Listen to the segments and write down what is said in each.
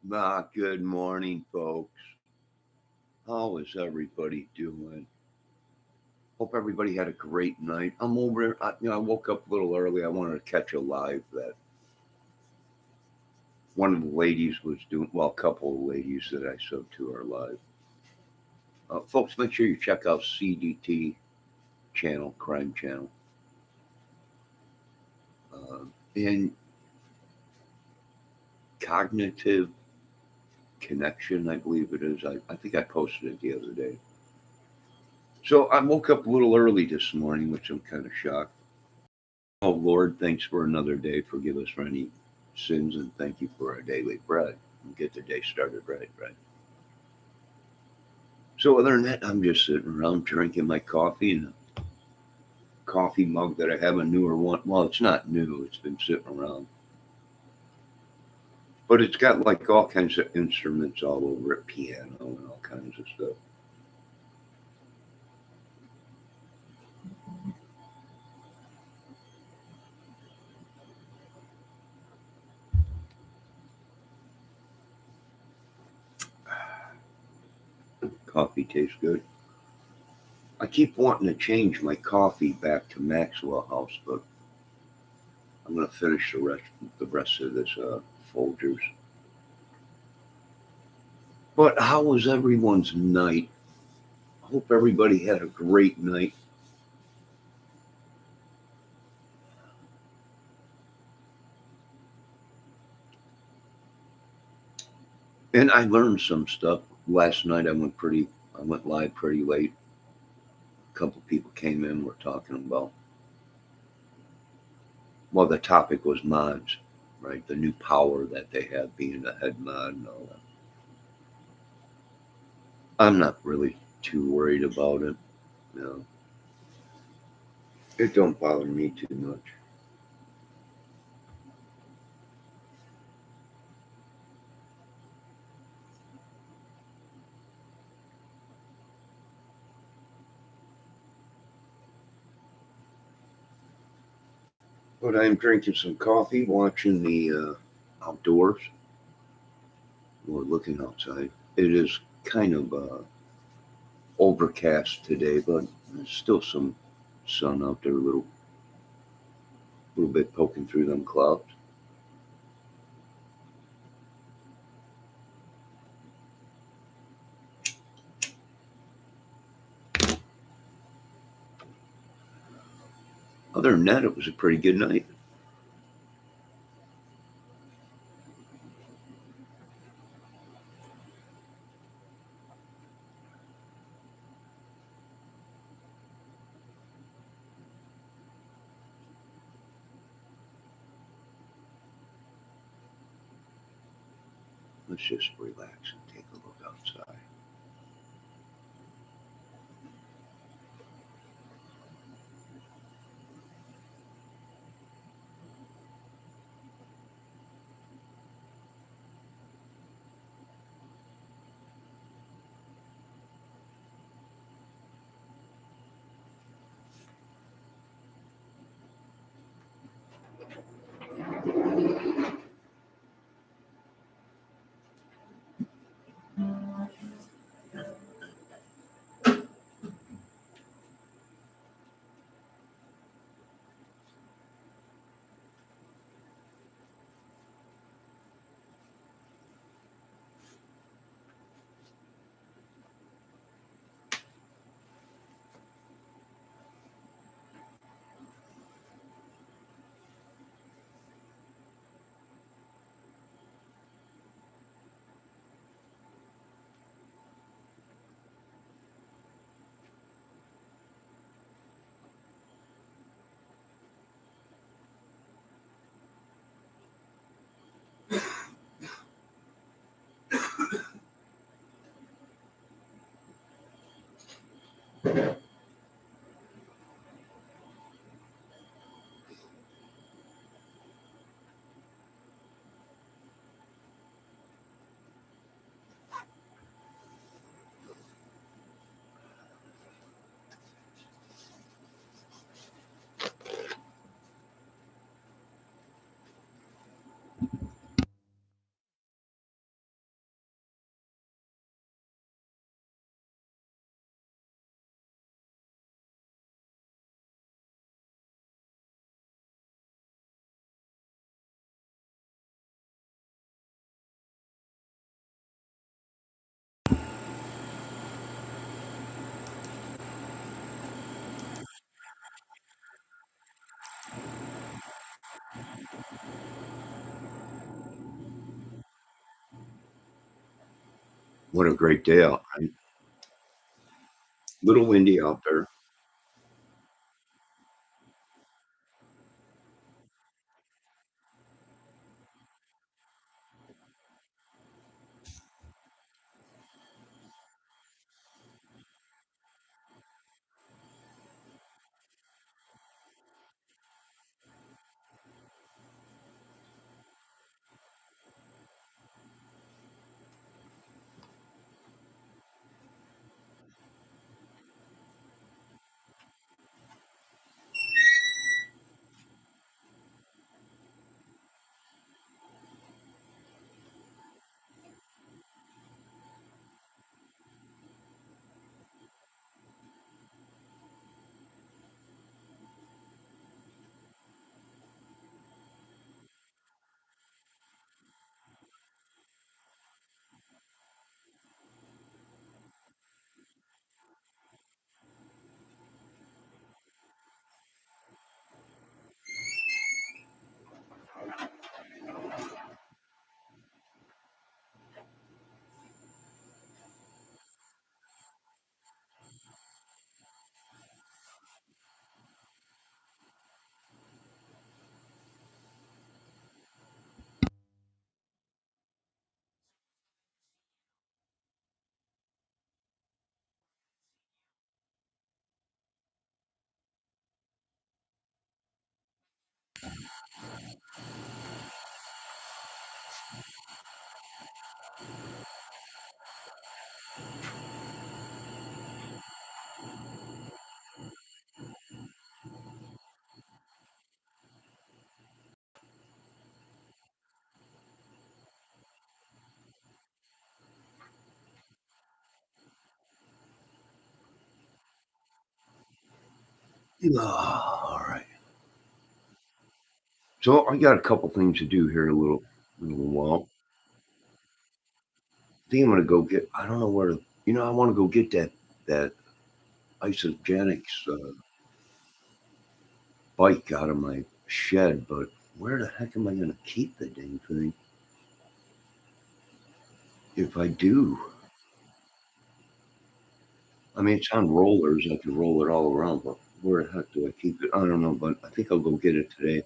Good morning, folks. How is everybody doing? Hope everybody had a great night. I'm over. I woke up a little early. I wanted to catch a live that one of the ladies was doing. Well, a couple of ladies that I sewed to are live. Folks, make sure you check out CDT channel, Crime Channel, and Cognitive Connection. I believe it is. I think I posted it the other day. So I woke up a little early this morning, which I'm kind of shocked. Oh Lord, thanks for another day. Forgive us for any sins and thank you for our daily bread. And get the day started right. So other than that, I'm just sitting around drinking my coffee in a coffee mug that I have a newer one. Well, it's not new, it's been sitting around. But it's got like all kinds of instruments all over it, piano and all kinds of stuff. Coffee tastes good. I keep wanting to change my coffee back to Maxwell House, but I'm gonna finish the rest of this Folgers. But how was everyone's night? I hope everybody had a great night. And I learned some stuff. Last night I went live pretty late. A couple people came in, were talking about, well, the topic was mods, right? The new power that they have being a head mod and all that. I'm not really too worried about it. No, it don't bother me too much. But I'm drinking some coffee, watching the outdoors, or looking outside. It is kind of overcast today, but there's still some sun out there, a little bit poking through them clouds. Other than that, it was a pretty good night. Let's just relax and take a look outside. What a great day out, right? Little windy out there. Ah, all right. So I got a couple things to do here in a little while. I think I'm gonna go get. I don't know where to. I want to go get that isogenics bike out of my shed, but where the heck am I gonna keep the dang thing? If I do, I mean, it's on rollers. I can roll it all around, but where the heck do I keep it? I don't know, but I think I'll go get it today.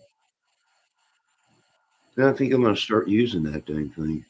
Then I think I'm gonna start using that dang thing.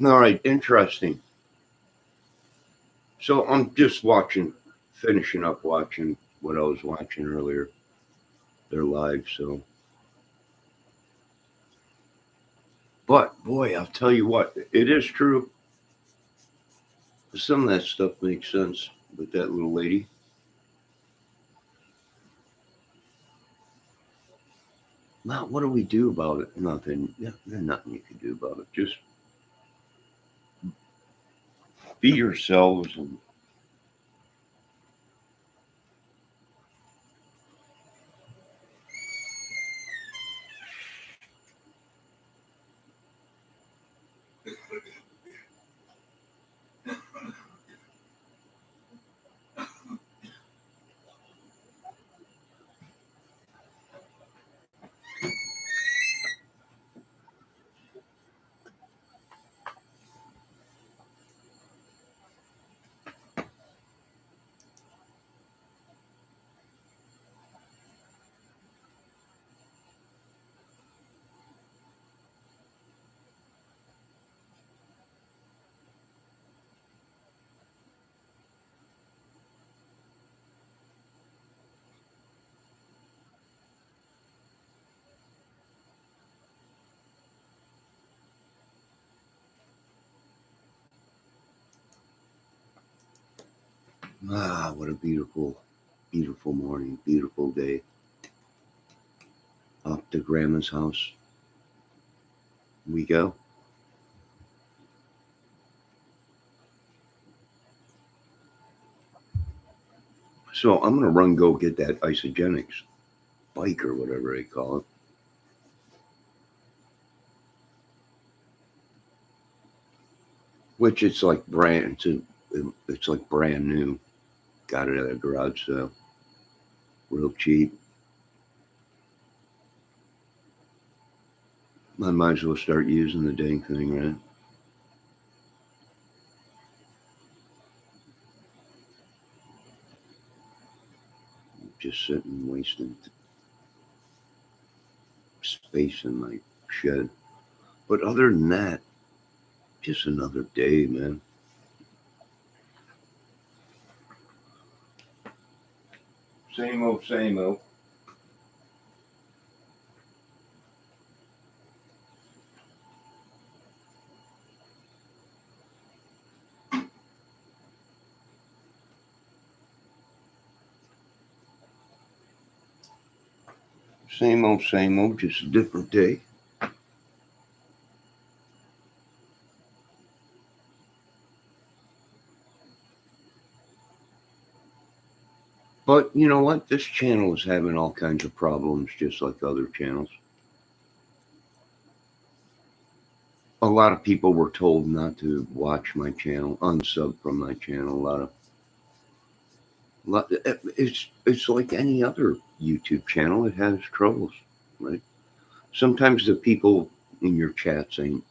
All right, interesting. So I'm just finishing up watching what I was watching earlier. They're live, so. But boy, I'll tell you what, it is true. Some of that stuff makes sense with that little lady. Now, what do we do about it? Nothing. Yeah, there's nothing you can do about it. Just be yourselves and what a beautiful, beautiful morning, beautiful day. Up to Grandma's house we go. So I'm gonna go get that Isogenics bike or whatever they call it. Which it's like it's like brand new. Got it at a garage sale, real cheap. I might as well start using the dang thing, right? Just sitting wasting space in my shed. But other than that, just another day, man. Same old, same old. Same old, just a different day. But you know what? This channel is having all kinds of problems, just like other channels. A lot of people were told not to watch my channel, unsub from my channel. It's like any other YouTube channel. It has troubles, right? Sometimes the people in your chats ain't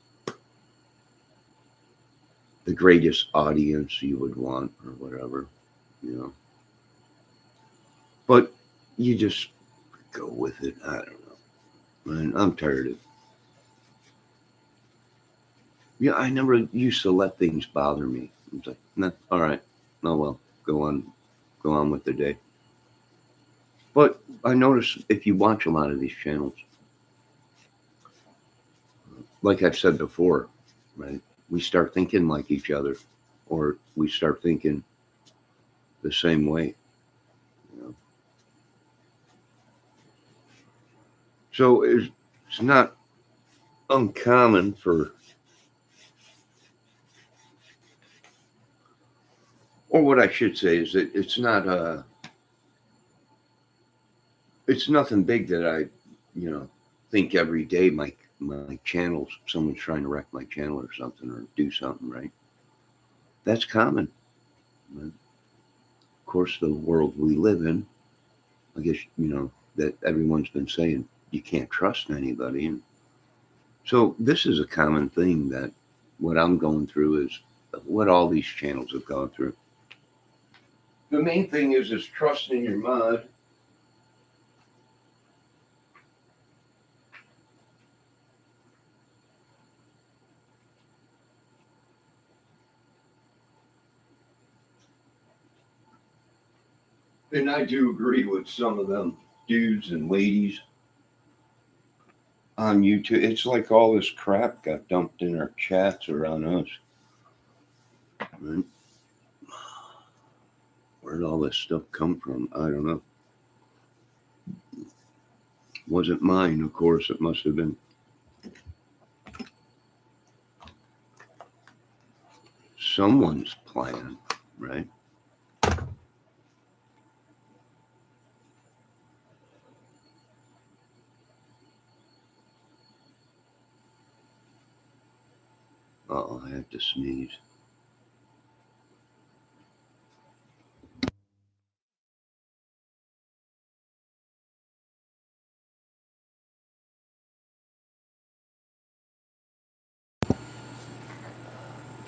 the greatest audience you would want or whatever, you know. But you just go with it. I don't know. Man, I'm tired of. Yeah, I never used to let things bother me. It's like, nah, all right, oh well, go on with the day. But I notice if you watch a lot of these channels, like I've said before, right? We start thinking like each other, or we start thinking the same way. You know? So it's not uncommon for, or what I should say is that it's nothing big that I, think every day my channel, someone's trying to wreck my channel or something or do something, right? That's common. Right? Of course, the world we live in, I guess, that everyone's been saying you can't trust anybody. And so this is a common thing that what I'm going through is what all these channels have gone through. The main thing is trusting your mind. And I do agree with some of them dudes and ladies on YouTube. It's like all this crap got dumped in our chats or on us. Right? Where'd all this stuff come from? I don't know. Wasn't mine, of course. It must have been someone's plan, right? Uh-oh, I have to sneeze.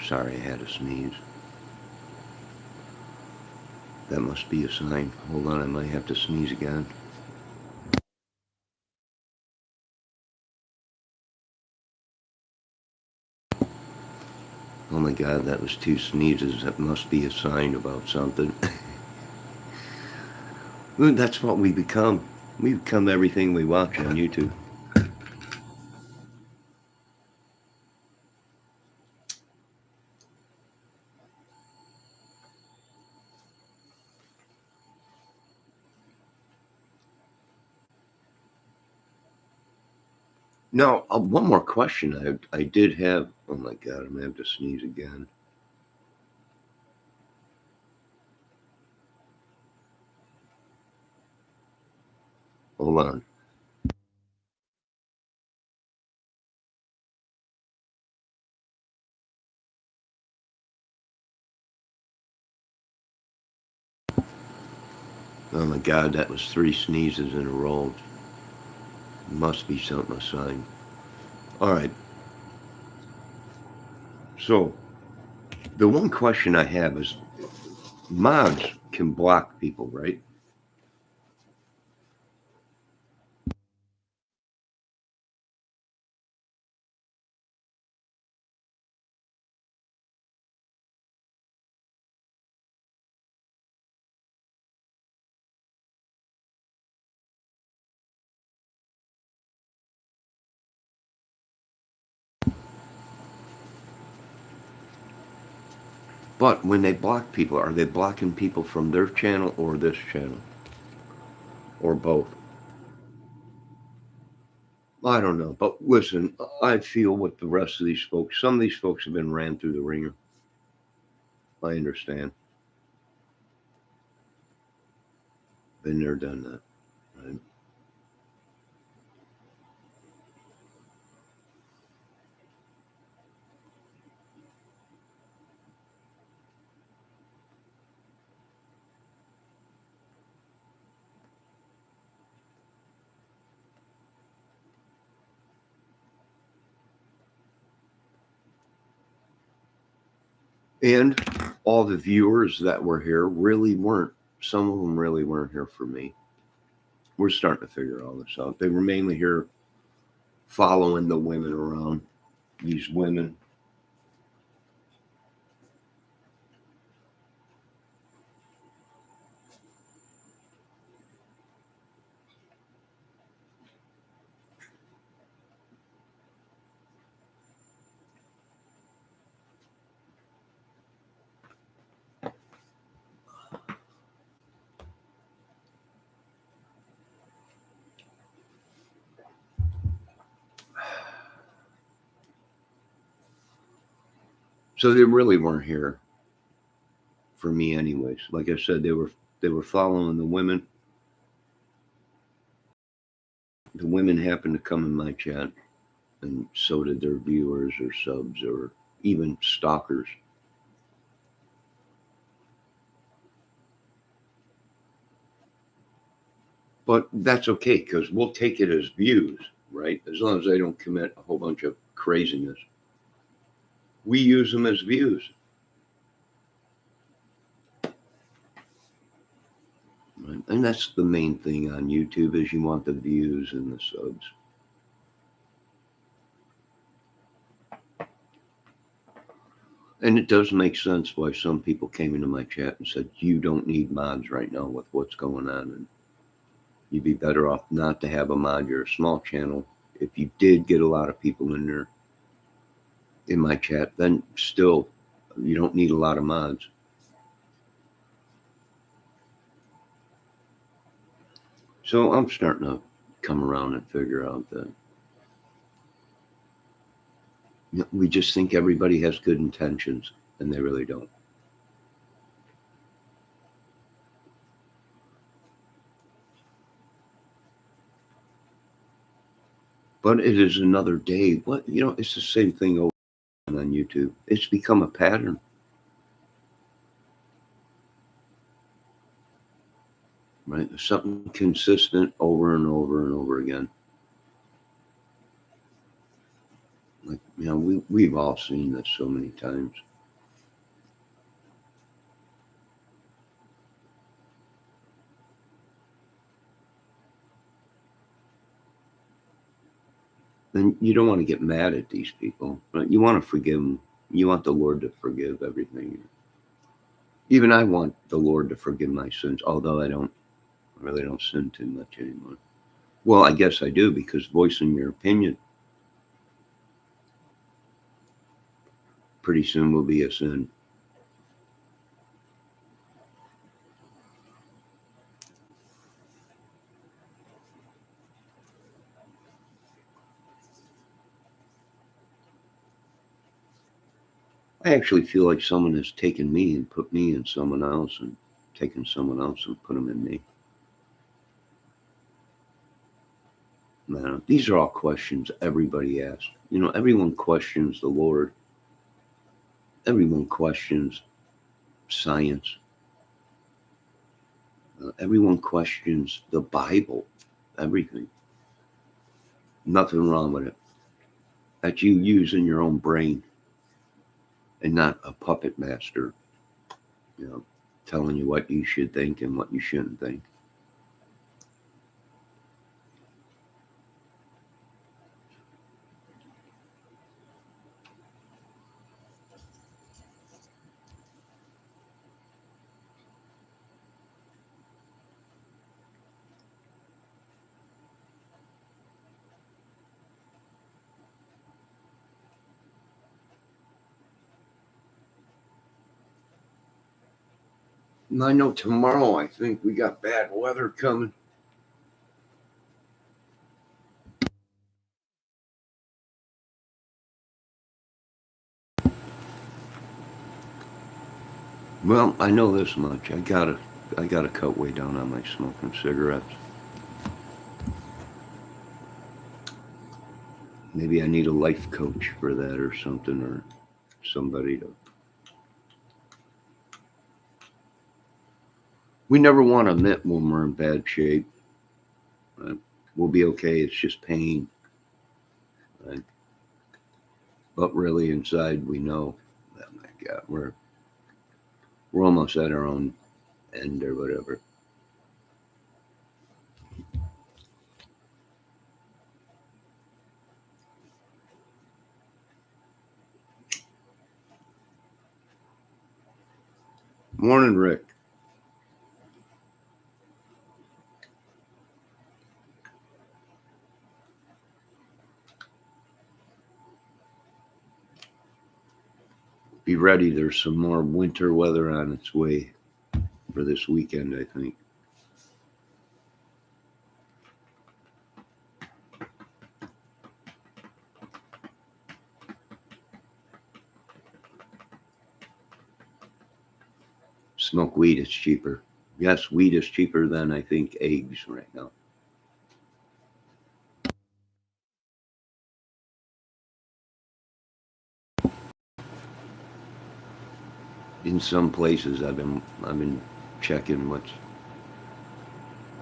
Sorry, I had to sneeze. That must be a sign. Hold on, I might have to sneeze again. Oh my God, that was 2 sneezes. That must be a sign about something. That's what we become. We become everything we watch on YouTube. Now, one more question I did have. Oh my God, I'm going to have to sneeze again. Hold on. Oh my God, that was 3 sneezes in a row. Must be something, a sign. All right. So, the one question I have is mods can block people, right? But when they block people, are they blocking people from their channel or this channel? Or both? I don't know. But listen, I feel with the rest of these folks, some of these folks have been ran through the ringer. I understand. Been there, done that. Right? And all the viewers that were here really weren't. Some of them really weren't here for me. We're starting to figure all this out. They were mainly here following the women around. These women. So they really weren't here for me anyways. Like I said, they were following the women. The women happened to come in my chat, and so did their viewers or subs or even stalkers. But that's okay because we'll take it as views, right? As long as they don't commit a whole bunch of craziness. We use them as views. Right? And that's the main thing on YouTube is you want the views and the subs. And it does make sense why some people came into my chat and said, you don't need mods right now with what's going on. And you'd be better off not to have a mod. You're a small channel. If you did get a lot of people in there, in my chat, then still, you don't need a lot of mods. So I'm starting to come around and figure out that we just think everybody has good intentions, and they really don't. But it is another day. What, it's the same thing over on YouTube. It's become a pattern. Right? Something consistent over and over and over again. Like, we've all seen this so many times. Then you don't want to get mad at these people. Right? You want to forgive them. You want the Lord to forgive everything. Even I want the Lord to forgive my sins, although I really don't sin too much anymore. Well, I guess I do, because voicing your opinion pretty soon will be a sin. I actually feel like someone has taken me and put me in someone else, and taken someone else and put them in me. These are all questions everybody asks. Everyone questions the Lord. Everyone questions science. Everyone questions the Bible. Everything. Nothing wrong with it. That you use in your own brain, and not a puppet master, telling you what you should think and what you shouldn't think. And I know tomorrow, I think we got bad weather coming. Well, I know this much. I gotta cut way down on my smoking cigarettes. Maybe I need a life coach for that or something, or somebody to. We never want to admit when we're in bad shape. Right? We'll be okay. It's just pain. Right? But really, inside, we know, oh my God, we're almost at our own end or whatever. Morning, Rick. Be ready. There's some more winter weather on its way for this weekend, I think. Smoke weed, it's cheaper. Yes, weed is cheaper than, I think, eggs right now. In some places, I've been checking what's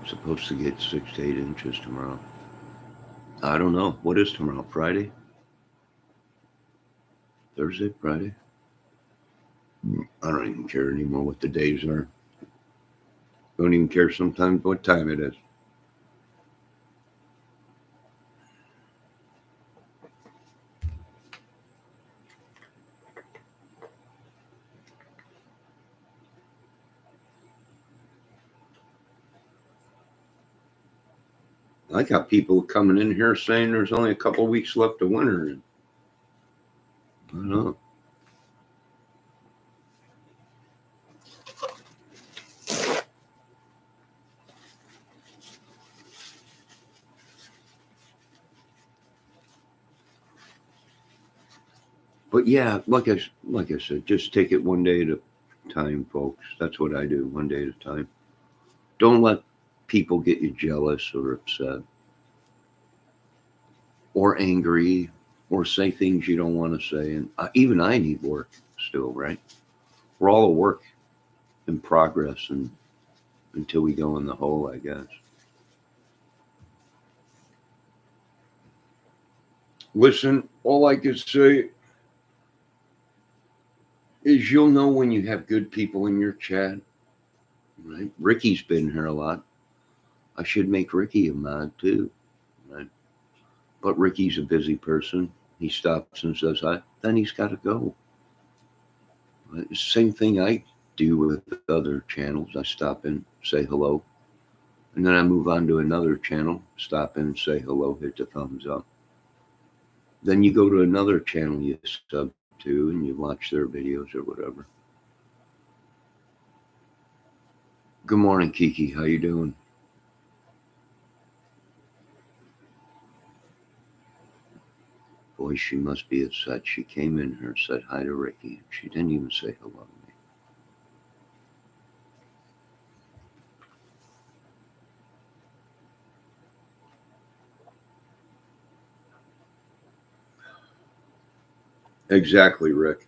supposed to get 6 to 8 inches tomorrow. I don't know. What is tomorrow? Friday? Thursday? Friday? I don't even care anymore what the days are. Don't even care sometimes what time it is. I got people coming in here saying there's only a couple of weeks left of winter. I don't know. But yeah, like I said, just take it one day at a time, folks. That's what I do, one day at a time. Don't let people get you jealous or upset or angry or say things you don't want to say. And even I need work still, right? We're all a work in progress, and until we go in the hole, I guess. Listen, all I can say is you'll know when you have good people in your chat, right? Ricky's been here a lot. I should make Ricky a mod too, right? But Ricky's a busy person. He stops and says hi, then he's got to go. Right? Same thing I do with other channels. I stop in, say hello, and then I move on to another channel, stop in, say hello, hit the thumbs up. Then you go to another channel you sub to and you watch their videos or whatever. Good morning, Kiki. How you doing? Boy, she must be upset. She came in here, said hi to Ricky. She didn't even say hello to me. Exactly, Rick.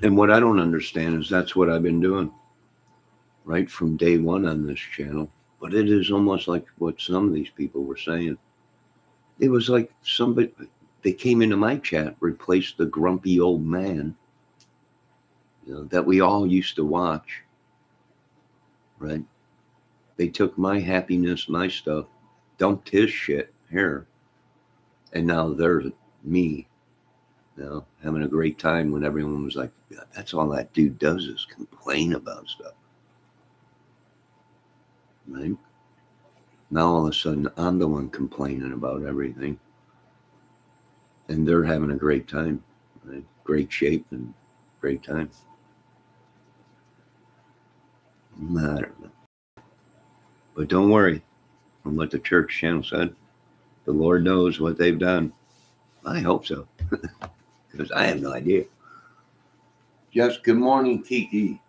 And what I don't understand is that's what I've been doing right from day one on this channel. But it is almost like what some of these people were saying. It was like somebody, they came into my chat, replaced the grumpy old man, that we all used to watch, right? They took my happiness, my stuff, dumped his shit here, and now they're me, having a great time when everyone was like, that's all that dude does is complain about stuff, right? Now all of a sudden I'm the one complaining about everything, and they're having a great time, right? Great shape and great time. I don't know. But don't worry, from what the church channel said, the Lord knows what they've done. I hope so, because I have no idea. Just good morning, Kiki.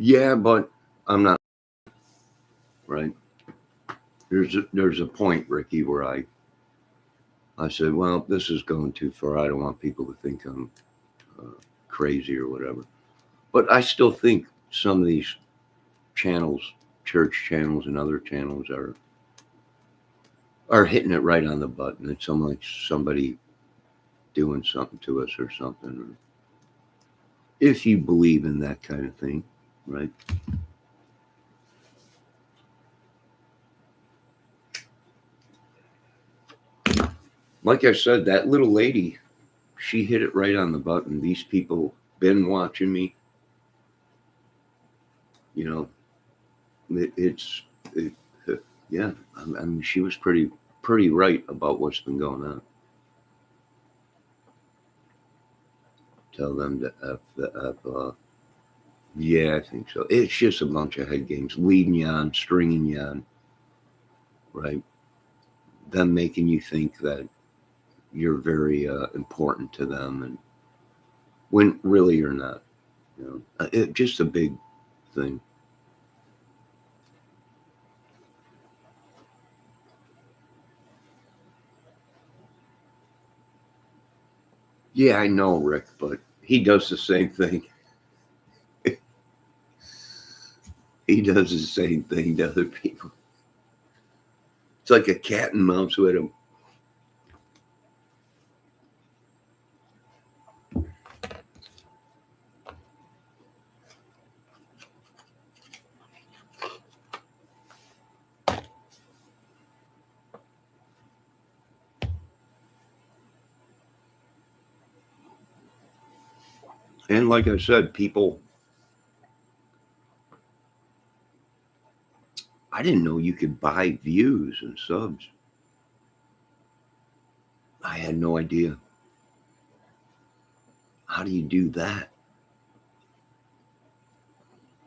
Yeah, but I'm not, right? There's a point, Ricky, where I said, well, this is going too far. I don't want people to think I'm crazy or whatever. But I still think some of these channels, church channels and other channels, are hitting it right on the button. It's almost like somebody doing something to us or something. If you believe in that kind of thing, right? Like I said, that little lady, she hit it right on the button. These people been watching me. You know, it's it, yeah. I mean, she was pretty right about what's been going on. Tell them to f the f off. Yeah, I think so. It's just a bunch of head games, leading you on, stringing you on, right? Them making you think that you're very important to them, and when really you're not. You know, just a big thing. Yeah, I know, Rick, but he does the same thing. He does the same thing to other people. It's like a cat and mouse with him. And like I said, people, I didn't know you could buy views and subs. I had no idea. How do you do that?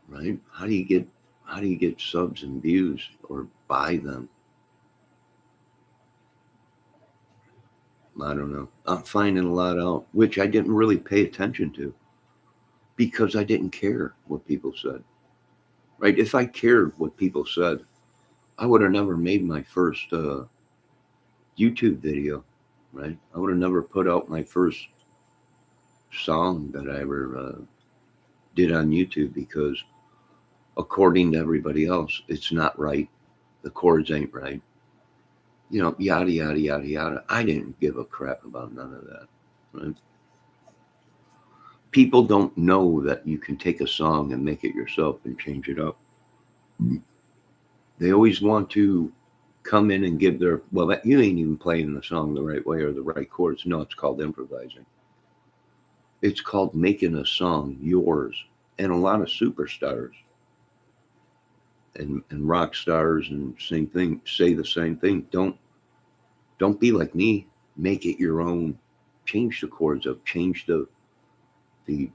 Right? How do you get subs and views or buy them? I don't know. I'm finding a lot out, which I didn't really pay attention to because I didn't care what people said. Right? If I cared what people said, I would have never made my first YouTube video. Right? I would have never put out my first song that I ever did on YouTube because, according to everybody else, it's not right. The chords ain't right. You know, yada yada yada yada. I didn't give a crap about none of that. Right? People don't know that you can take a song and make it yourself and change it up. They always want to come in and give their, well, that you ain't even playing the song the right way or the right chords. No, it's called improvising. It's called making a song yours. And a lot of superstars and rock stars and same thing say the same thing. Don't be like me. Make it your own. Change the chords up. Change the the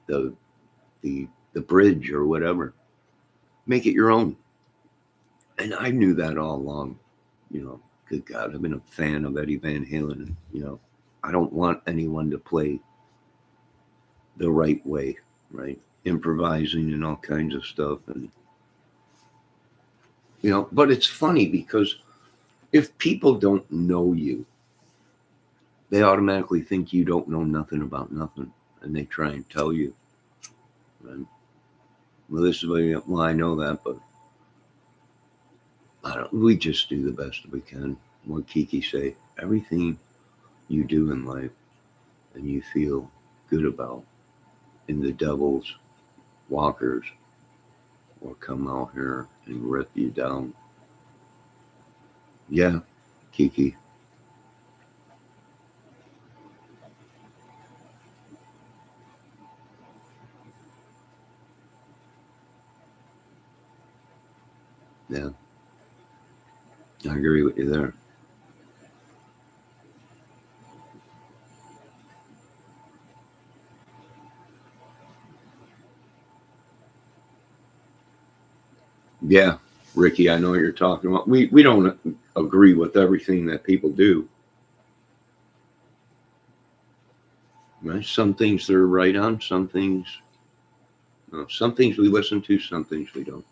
the bridge or whatever. Make it your own. And I knew that all along. You know, good God, I've been a fan of Eddie Van Halen. You know, I don't want anyone to play the right way, right? Improvising and all kinds of stuff, and but it's funny because if people don't know you, they automatically think you don't know nothing about nothing, and they try and tell you. Right? Well, this is well, I know that, but I don't. We just do the best we can. What Kiki say? Everything you do in life, and you feel good about, in the devil's walkers will come out here and rip you down. Yeah, Kiki. Yeah, I agree with you there. Yeah, Ricky, I know what you're talking about. We don't agree with everything that people do. Right? Some things they're right on. Some things we listen to. Some things we don't.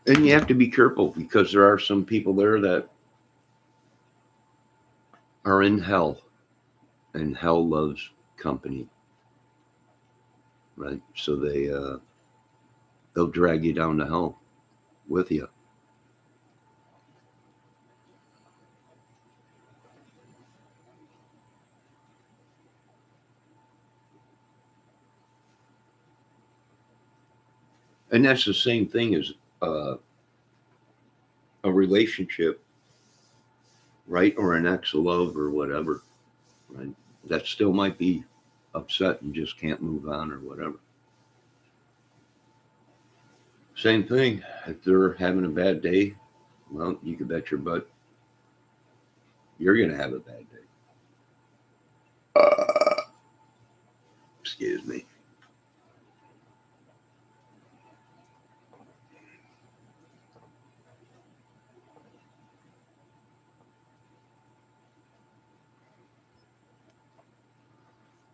And you have to be careful because there are some people there that are in hell, and hell loves company, right? So they'll drag you down to hell with you. And that's the same thing as a relationship, right? Or an ex love or whatever, right? That still might be upset and just can't move on or whatever. Same thing. If they're having a bad day, well, you can bet your butt you're going to have a bad day. Excuse me.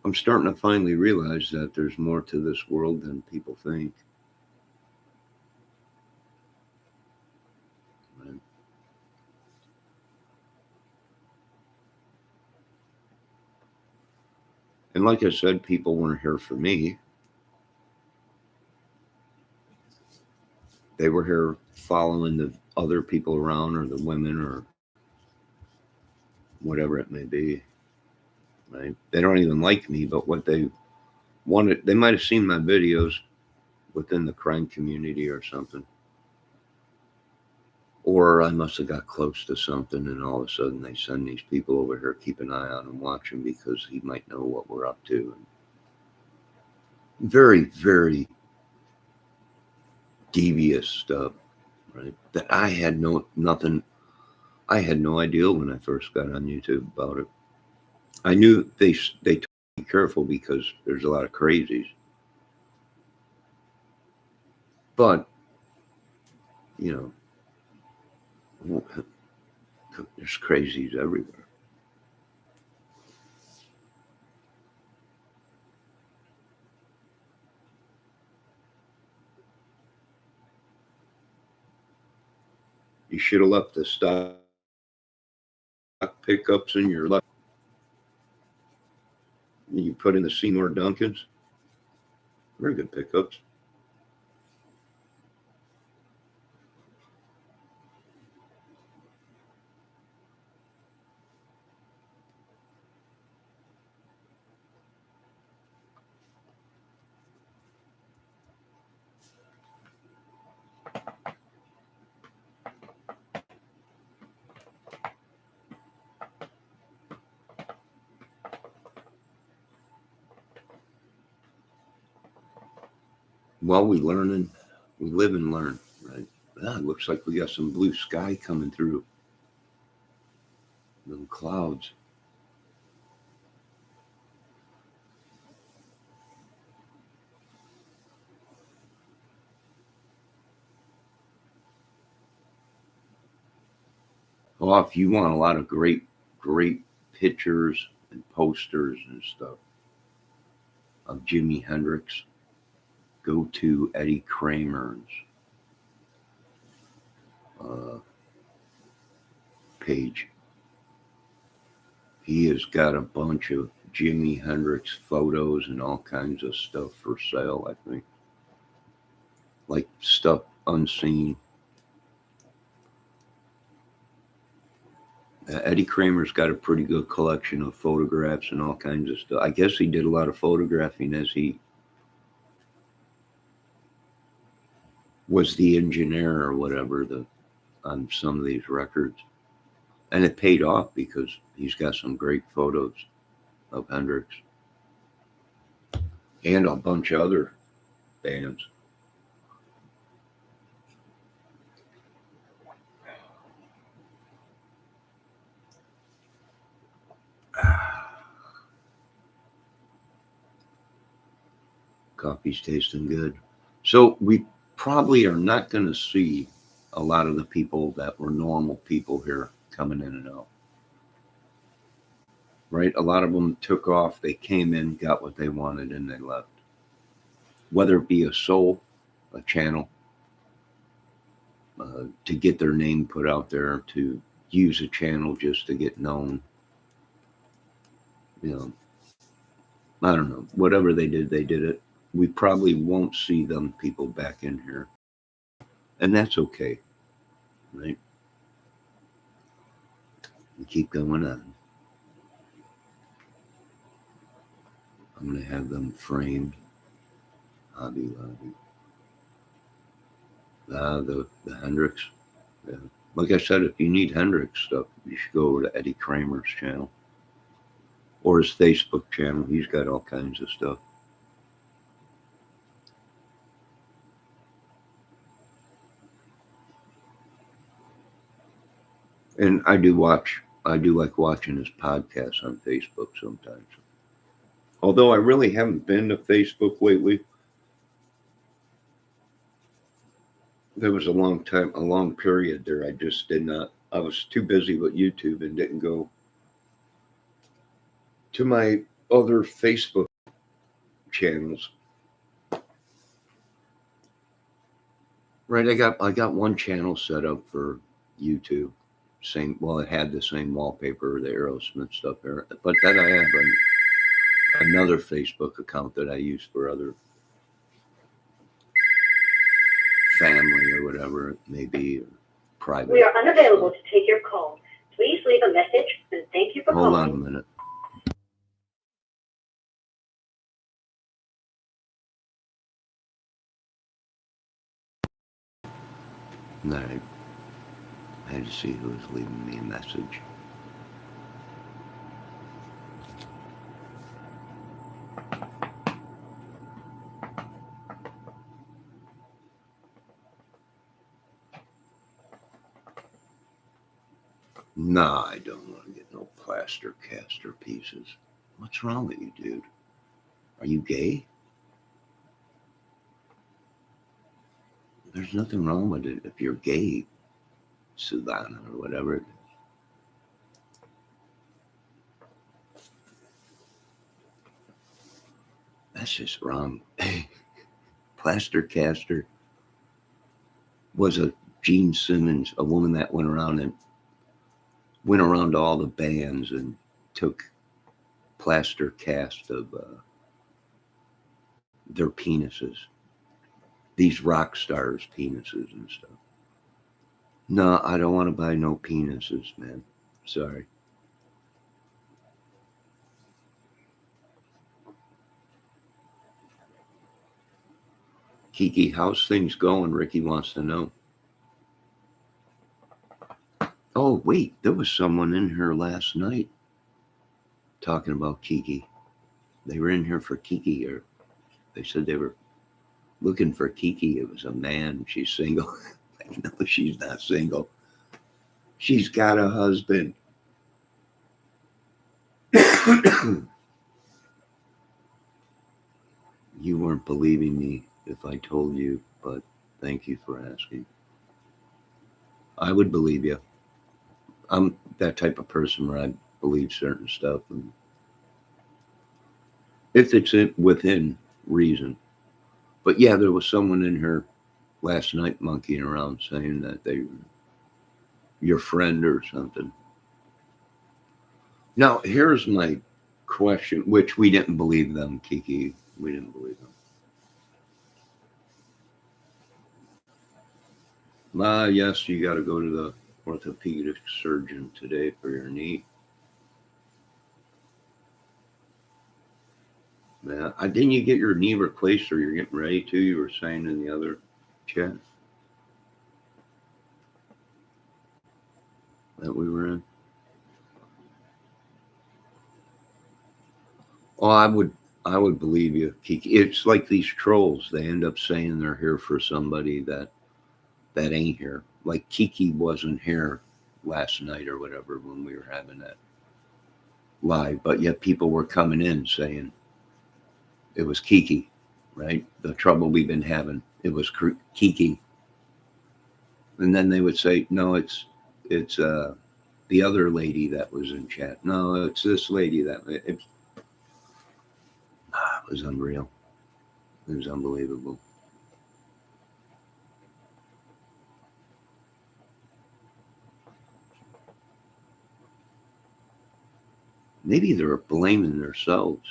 I'm starting to finally realize that there's more to this world than people think. Right? And like I said, people weren't here for me. They were here following the other people around or the women or whatever it may be. Right? They don't even like me, but what they wanted, they might have seen my videos within the crime community or something. Or I must have got close to something and all of a sudden they send these people over here, keep an eye on him, watch him because he might know what we're up to. And very, very devious stuff, right? That I had I had no idea when I first got on YouTube about it. I knew they told me be careful because there's a lot of crazies. But, you know, there's crazies everywhere. You should have left the stock pickups in your left. You put in the Seymour Duncans. Very good pickups. Well, we learning, we live and learn, right? Ah, it looks like we got some blue sky coming through. Little clouds. Oh, if you want a lot of great pictures and posters and stuff of Jimi Hendrix, go to Eddie Kramer's uh, page. He has got a bunch of Jimi Hendrix photos and all kinds of stuff for sale, I think. Like stuff unseen. Eddie Kramer's got a pretty good collection of photographs and all kinds of stuff. I guess he did a lot of photographing as he was the engineer or whatever on some of these records. And it paid off because he's got some great photos of Hendrix and a bunch of other bands. Coffee's tasting good. So we probably are not going to see a lot of the people that were normal people here coming in and out. Right? A lot of them took off, they came in, got what they wanted, and they left. Whether it be a soul, a channel, to get their name put out there, to use a channel just to get known. You know, I don't know. Whatever they did it. We probably won't see them people back in here. And that's okay, right? We keep going on. I'm going to have them framed. Hobby Lobby. The Hendrix. Yeah. Like I said, if you need Hendrix stuff, you should go over to Eddie Kramer's channel or his Facebook channel. He's got all kinds of stuff. And I do like watching his podcasts on Facebook sometimes. Although I really haven't been to Facebook lately. There was a long period there. I just did not. I was too busy with YouTube and didn't go to my other Facebook channels. Right, I got one channel set up for YouTube. It had the same wallpaper, the Aerosmith stuff there. But then I have another Facebook account that I use for other family or whatever it may be, or private. We are unavailable to take your call. Please leave a message and thank you for calling. Hold on a minute. All right. I had to see who was leaving me a message. Nah, I don't want to get no plaster caster pieces. What's wrong with you, dude? Are you gay? There's nothing wrong with it if you're gay, Savannah, or whatever it is. That's just wrong. Plaster caster was a Gene Simmons, a woman that went around to all the bands and took plaster cast of their penises. These rock stars' penises and stuff. No, I don't want to buy no penises, man. Sorry. Kiki, how's things going? Ricky wants to know. Oh, wait, there was someone in here last night talking about Kiki. They were in here for Kiki, or they said they were looking for Kiki. It was a man. She's single. No, she's not single. She's got a husband. You weren't believing me if I told you, but thank you for asking. I would believe you. I'm that type of person where I believe certain stuff, and if it's within reason. But yeah, there was someone in here last night monkeying around saying that they were your friend or something. Now, here's my question, which we didn't believe them, Kiki. We didn't believe them. Yes, you got to go to the orthopedic surgeon today for your knee. Yeah, didn't you get your knee replaced, or you're getting ready to? You were saying in the other chat that we were in. Oh, I would believe you, Kiki. It's like these trolls. They end up saying they're here for somebody that ain't here. Like Kiki wasn't here last night or whatever when we were having that live, but yet people were coming in saying it was Kiki, right? The trouble we've been having, it was Kiki. And then they would say, no, it's the other lady that was in chat. No, it's this lady it was unreal. It was unbelievable. Maybe they're blaming themselves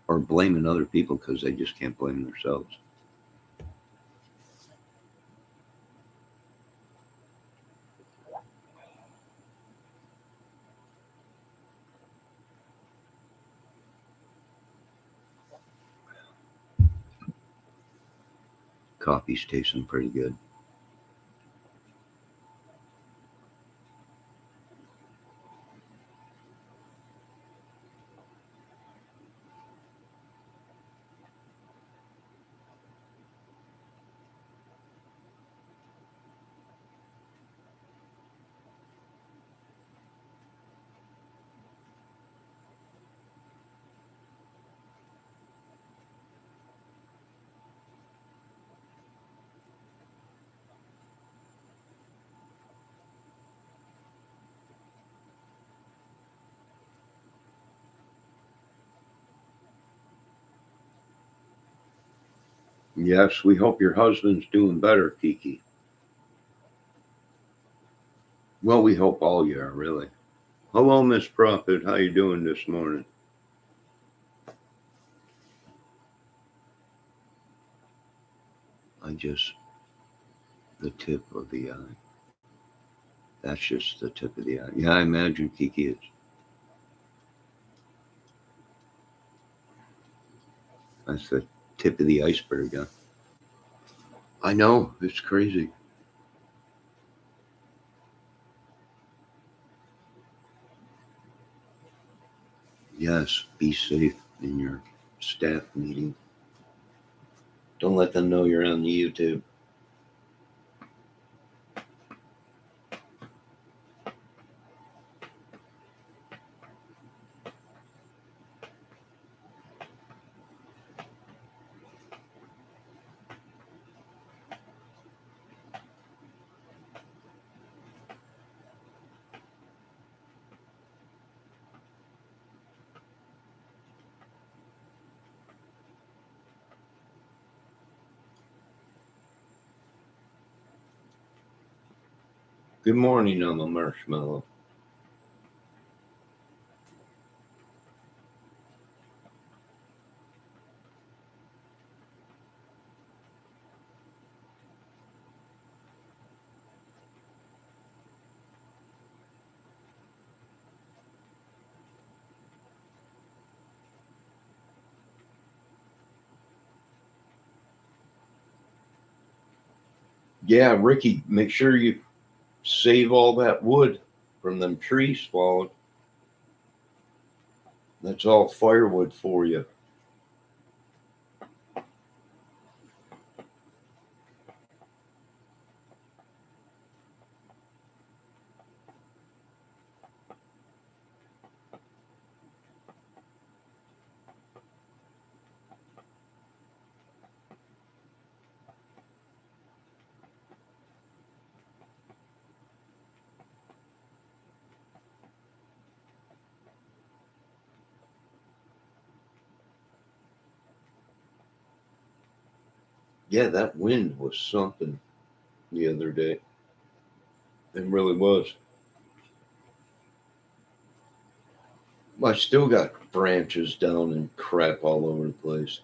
or blaming other people because they just can't blame themselves. Coffee's tasting pretty good. Yes, we hope your husband's doing better, Kiki. Well, we hope all you are, really. Hello, Miss Prophet. How you doing this morning? The tip of the eye. That's just the tip of the eye. Yeah, I imagine, Kiki, that's the tip of the iceberg, huh? I know, it's crazy. Yes, be safe in your staff meeting. Don't let them know you're on the YouTube. Good morning, I'm a marshmallow. Yeah, Ricky, make sure you save all that wood from them trees falling. That's all firewood for you. Yeah, that wind was something the other day. It really was. I still got branches down and crap all over the place.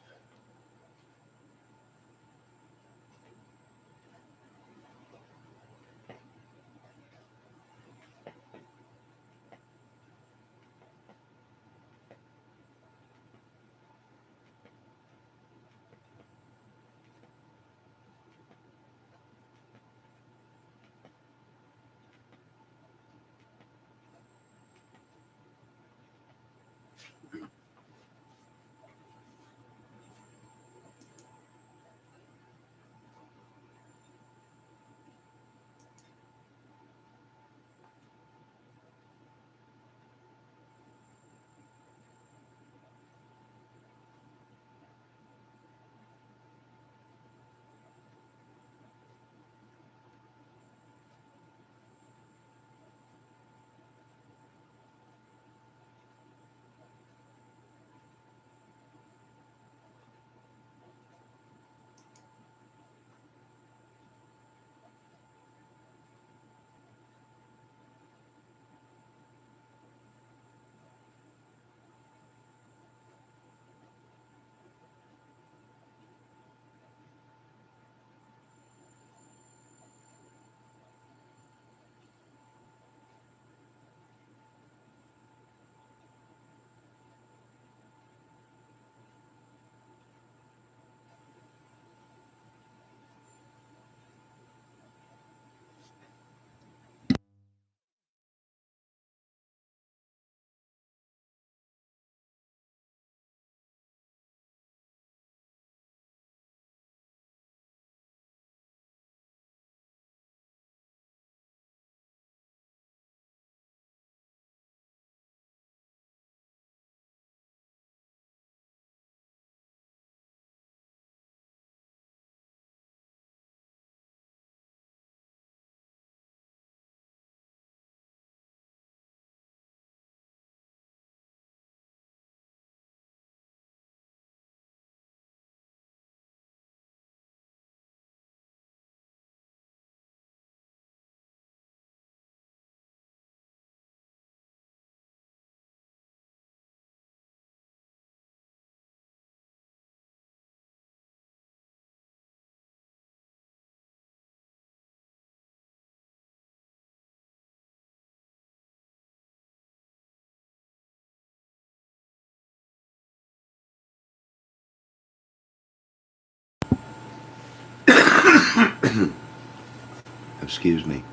Excuse me.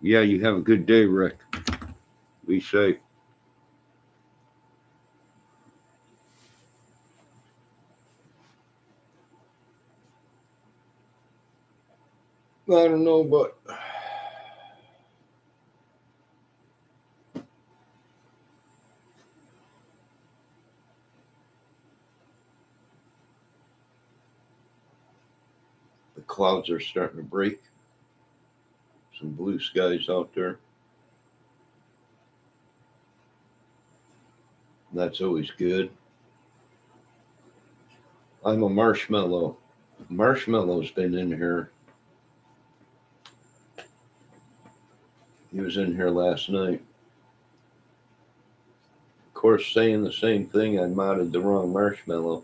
Yeah, you have a good day, Rick. Be safe. I don't know, but the clouds are starting to break. Some blue skies out there. That's always good. I'm a marshmallow. Marshmallow's been in here. He was in here last night. Of course, saying the same thing, I modded the wrong marshmallow.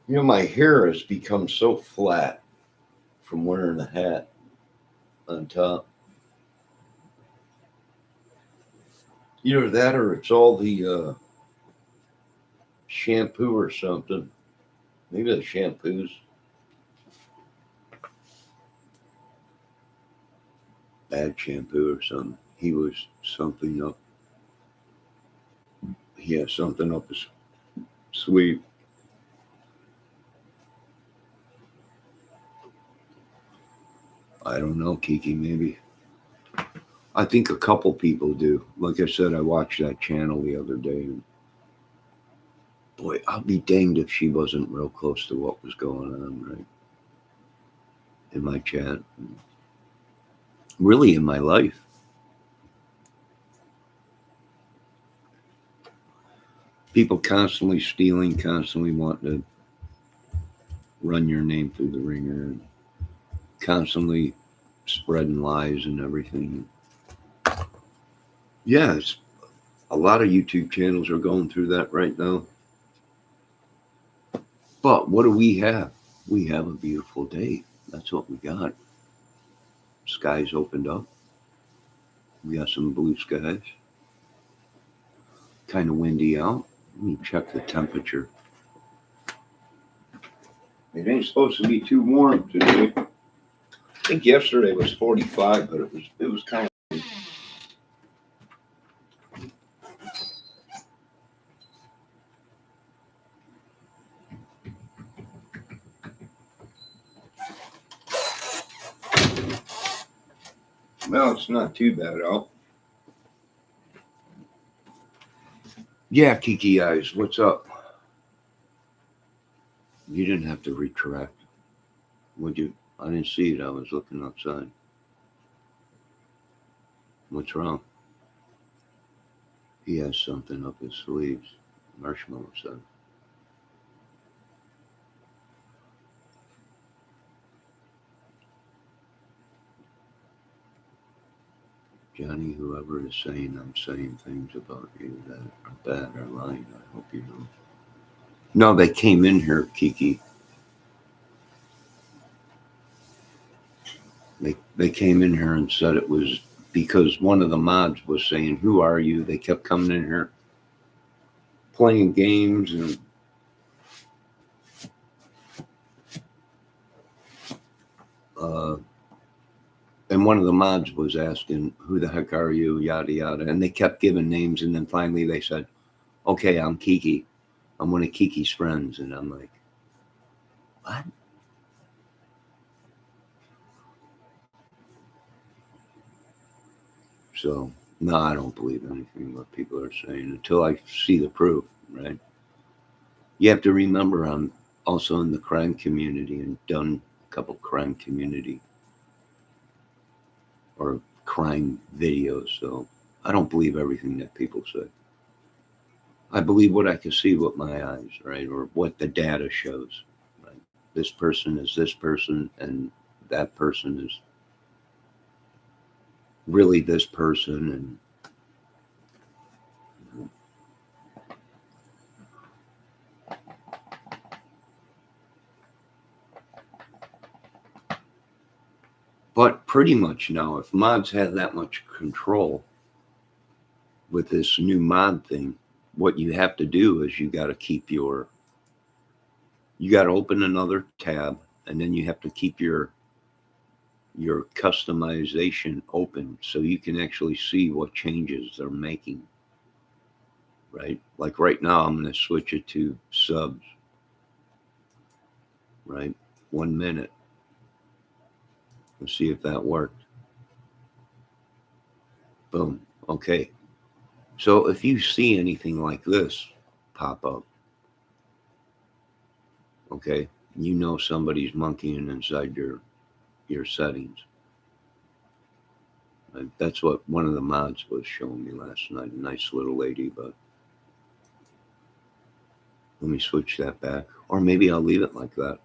You know, my hair has become so flat from wearing a hat on top. Either that or it's all the shampoo or something. Maybe the shampoos. Bad shampoo or something. He was something up. He has something up his sleeve. I don't know, Kiki, maybe. I think a couple people do. Like I said, I watched that channel the other day. And boy, I'll be danged if she wasn't real close to what was going on, right? In my chat. Really in my life. People constantly stealing, constantly wanting to run your name through the ringer, and constantly spreading lies and everything. Yes, a lot of YouTube channels are going through that right now. But what do we have? We have a beautiful day. That's what we got. Skies opened up. We got some blue skies. Kind of windy out. Let me check the temperature. It ain't supposed to be too warm today. I think yesterday was 45, but it was kind of. Well, it's not too bad out. Yeah, Kiki Eyes, what's up? You didn't have to retract. Would you? I didn't see it. I was looking outside. What's wrong? He has something up his sleeves. Marshmallow said. Johnny, whoever is saying I'm saying things about you that are bad or lying, I hope you know. No, they came in here, Kiki. They came in here and said it was because one of the mods was saying, "Who are you?" They kept coming in here playing games and one of the mods was asking, "Who the heck are you?" Yada yada, and they kept giving names, and then finally they said, "Okay, I'm Kiki. I'm one of Kiki's friends," and I'm like, "What?" So no, I don't believe anything what people are saying until I see the proof, right? You have to remember I'm also in the crime community and done couple crime community or crime videos, so I don't believe everything that people say. I believe what I can see with my eyes, right? Or what the data shows, right? This person is this person, and that person is really this person, and but pretty much now, if mods have that much control with this new mod thing, what you have to do is you got to open another tab, and then you have to keep your customization open so you can actually see what changes they're making, right? Like right now, I'm going to switch it to subs, right? 1 minute. Let's see if that worked. Boom. Okay. So if you see anything like this pop up, okay, you know somebody's monkeying inside your settings. Right? That's what one of the mods was showing me last night. A nice little lady, but let me switch that back. Or maybe I'll leave it like that.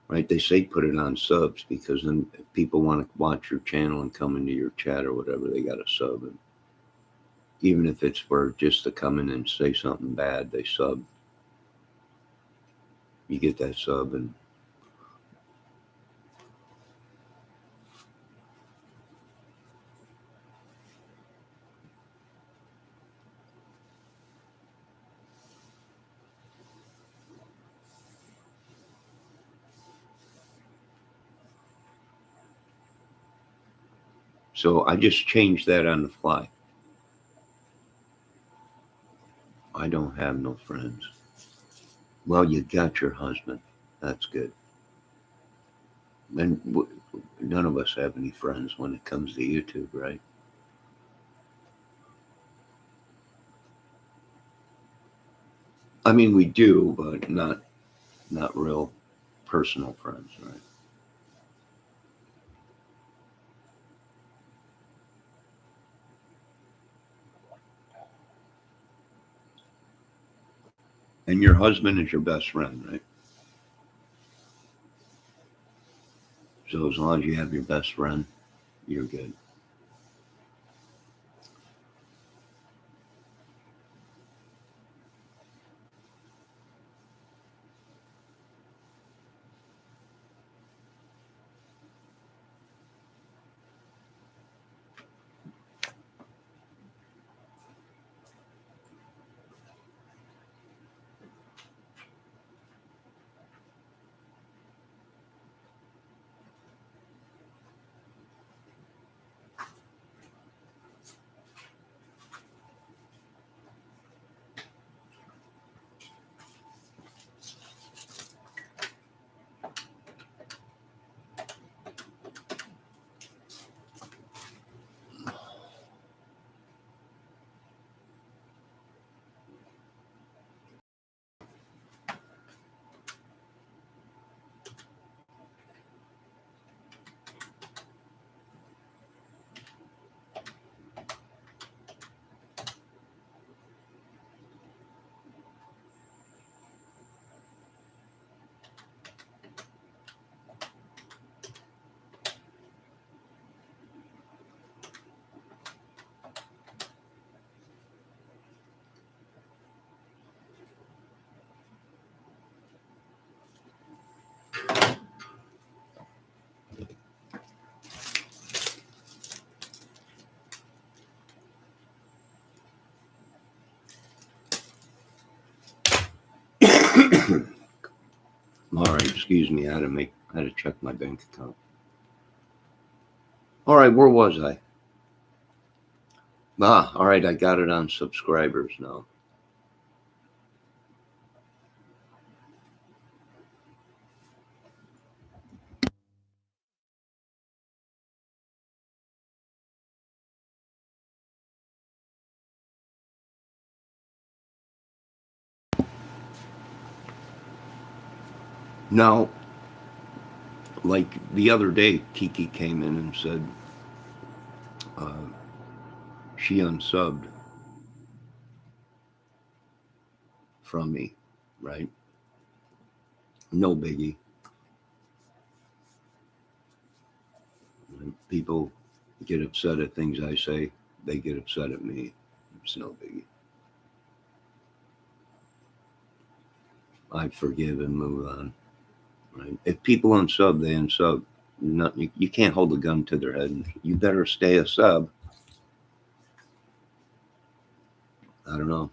Right? They say put it on subs because then if people want to watch your channel and come into your chat or whatever, they got a sub. And even if it's for just to come in and say something bad, they sub. You get that sub, and so I just changed that on the fly. I don't have no friends. Well, you got your husband. That's good. And none of us have any friends when it comes to YouTube, right? I mean, we do, but not real personal friends, right? And your husband is your best friend, right? So as long as you have your best friend, you're good. All right, excuse me. I had to check my bank account. All right, where was I? All right, I got it on subscribers now. Now, Like the other day, Kiki came in and said she unsubbed from me, right? No biggie. When people get upset at things I say, they get upset at me. It's no biggie. I forgive and move on. Right? If people unsub, they unsub. You can't hold a gun to their head. You better stay a sub. I don't know.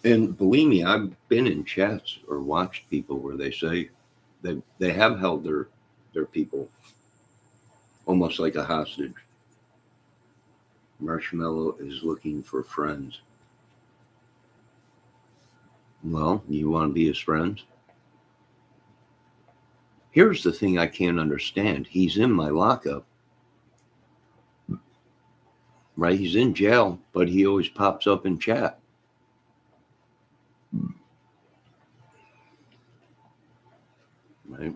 And believe me, I've been in chats or watched people where they say that they have held their people almost like a hostage. Marshmallow is looking for friends. Well, you want to be his friends? Here's the thing I can't understand. He's in my lockup, right? He's in jail, but he always pops up in chat. Right?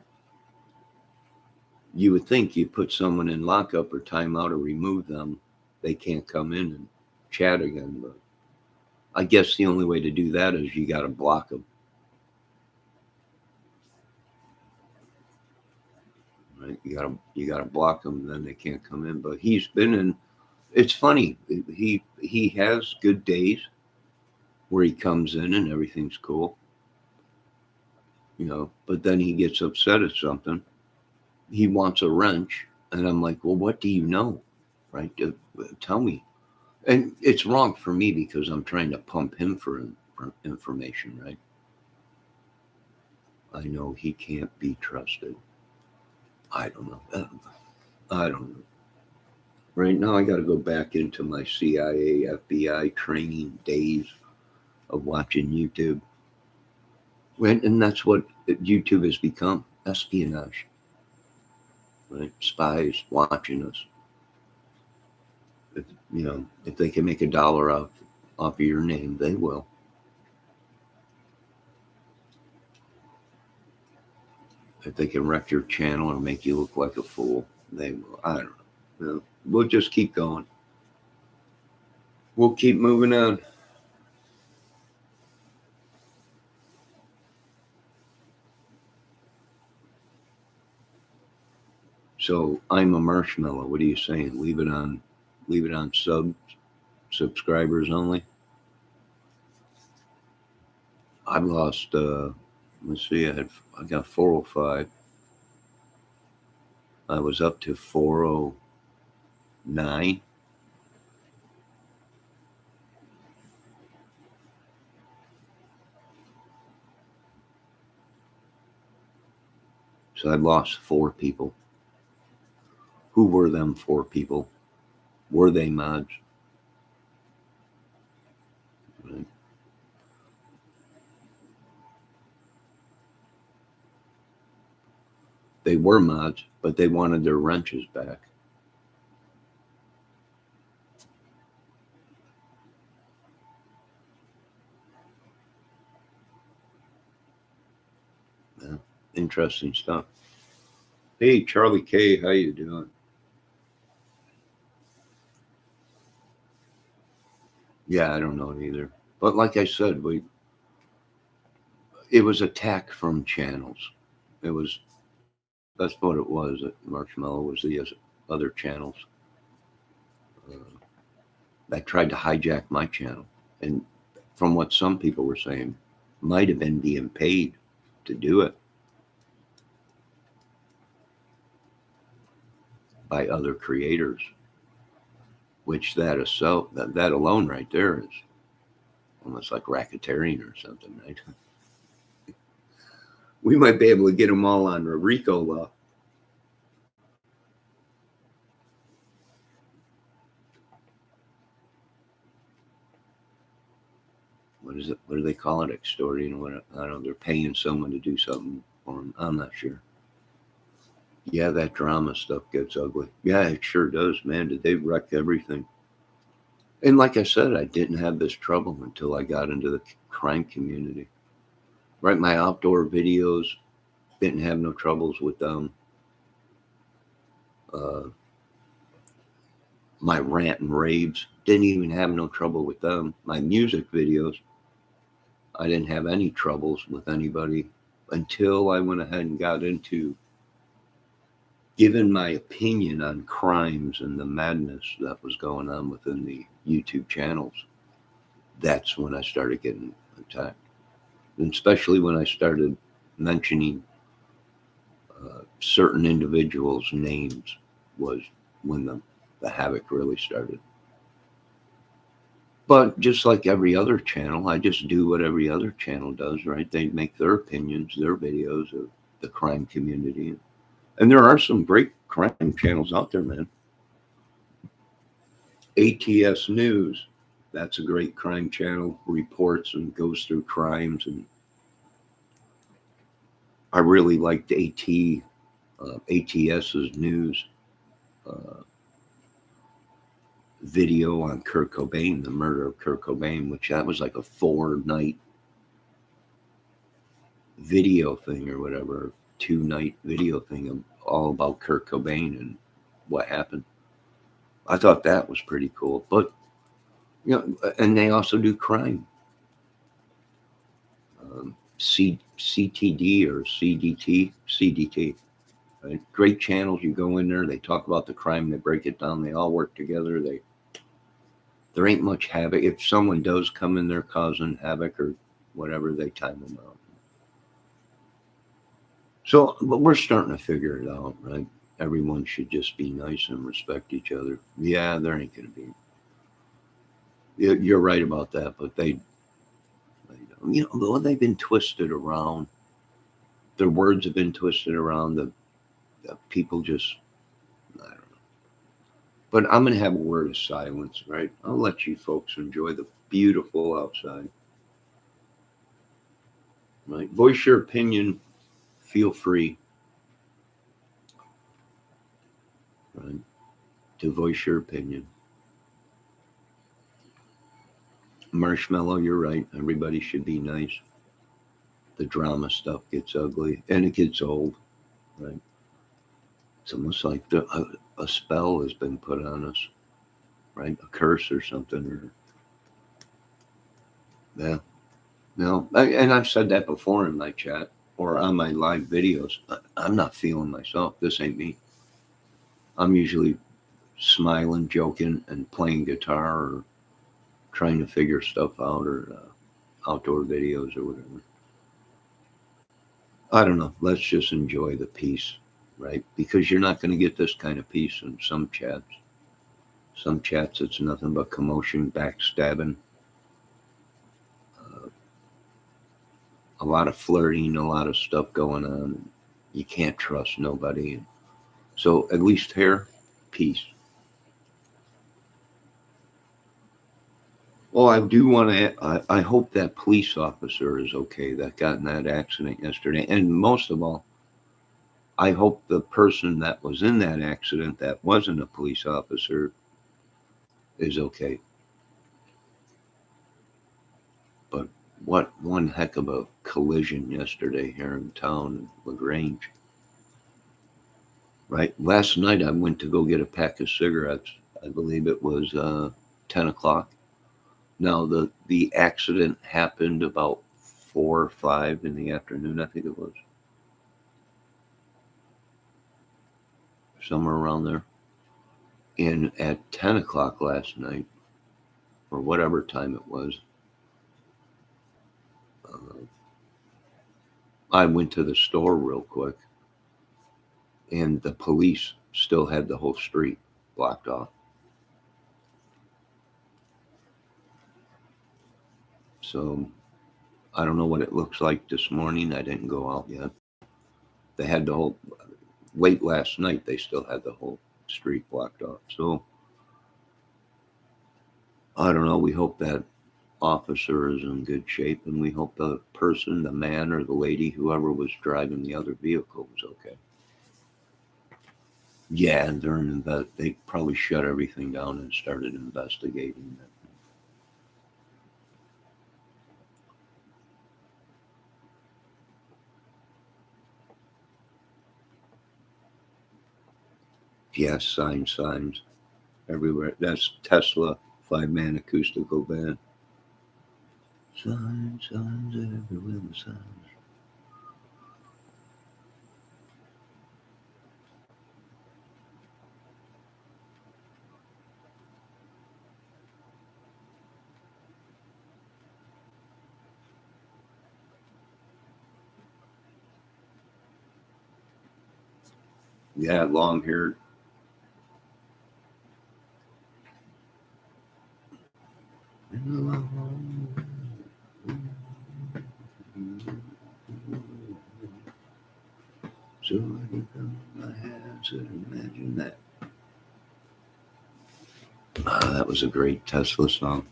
You would think you put someone in lockup or timeout or remove them, they can't come in and chat again. But I guess the only way to do that is you got to block them. Right? You got to block them, then they can't come in. But he's been in. It's funny. He has good days where he comes in and everything's cool, But then he gets upset at something. He wants a wrench, and I'm like, well, what do you know, right? Tell me. And it's wrong for me because I'm trying to pump him for information, right? I know he can't be trusted. I don't know. I don't know. Right now, I got to go back into my CIA, FBI training days of watching YouTube. And that's what YouTube has become, espionage. Right? Spies watching us. If they can make $1 off of your name, they will. If they can wreck your channel or make you look like a fool, they will. I don't know. We'll just keep going. We'll keep moving on. So I'm a marshmallow. What are you saying? Leave it on subscribers only. I've lost. Let's see. I got 405. I was up to 409. So I lost 4 people. Who were them 4 people? Were they mods? Right. They were mods, but they wanted their wrenches back. Yeah. Interesting stuff. Hey, Charlie K, how you doing? Yeah, I don't know either. But like I said, it was attack from channels. That's what it was. Marshmallow was the other channels that tried to hijack my channel. And from what some people were saying, might have been being paid to do it by other creators, which that alone right there is almost like racketeering or something, right? We might be able to get them all on RICO law. What is it? What do they call it? Extorting? What? I don't know. They're paying someone to do something for them. I'm not sure. Yeah, that drama stuff gets ugly. Yeah, it sure does, man. Did they wreck everything? And like I said, I didn't have this trouble until I got into the crime community. Right, my outdoor videos didn't have no troubles with them. Uh, my rant and raves, didn't even have no trouble with them. My music videos, I didn't have any troubles with anybody until I went ahead and got into giving my opinion on crimes and the madness that was going on within the YouTube channels. That's when I started getting attacked. And especially when I started mentioning certain individuals' names was when the havoc really started. But just like every other channel, I just do what every other channel does, right? They make their opinions, their videos of the crime community. And there are some great crime channels out there, man. ATS News, that's a great crime channel, reports and goes through crimes. And I really liked ATS's news video on Kurt Cobain, the murder of Kurt Cobain, which that was like a 4-night video thing or whatever, 2-night video thing all about Kurt Cobain and what happened. I thought that was pretty cool. But, and they also do crime. CTD or CDT, right? Great channels. You go in there, they talk about the crime, they break it down, they all work together. There ain't much havoc. If someone does come in there causing havoc or whatever, they time them out. So, but we're starting to figure it out, right? Everyone should just be nice and respect each other. Yeah, there ain't going to be. You're right about that, but they've been twisted around. Their words have been twisted around. The people just, I don't know. But I'm going to have a word of silence, right? I'll let you folks enjoy the beautiful outside. Right? Voice your opinion. Feel free, right, to voice your opinion. Marshmallow, you're right. Everybody should be nice. The drama stuff gets ugly and it gets old, right? It's almost like a spell has been put on us, right? A curse or something. Or yeah, no. And I've said that before in my chat or on my live videos. I'm not feeling myself. This ain't me. I'm usually smiling, joking, and playing guitar or trying to figure stuff out or outdoor videos or whatever. I don't know. Let's just enjoy the peace, right? Because you're not going to get this kind of peace in some chats. Some chats, it's nothing but commotion, backstabbing, a lot of flirting, a lot of stuff going on. You can't trust nobody. So at least here, peace. Well, I do want to, I hope that police officer is okay that got in that accident yesterday. And most of all, I hope the person that was in that accident that wasn't a police officer is okay. But what one heck of a collision yesterday here in town, LaGrange. Right. Last night I went to go get a pack of cigarettes. I believe it was 10 o'clock. Now the accident happened about 4 or 5 in the afternoon, I think it was. Somewhere around there. And at 10 o'clock last night, or whatever time it was, I went to the store real quick. And the police still had the whole street blocked off. So I don't know what it looks like this morning. I didn't go out yet. They had the whole, late last night, they still had the whole street blocked off. So I don't know. We hope that officer is in good shape, and we hope the person, the man or the lady, whoever was driving the other vehicle was okay. Yeah, and they probably shut everything down and started investigating it. Yes, signs everywhere. That's Tesla, 5-man acoustical band. Signs everywhere, the signs. Yeah, long haired. So I can come my hands and imagine that. That was a great Tesla song.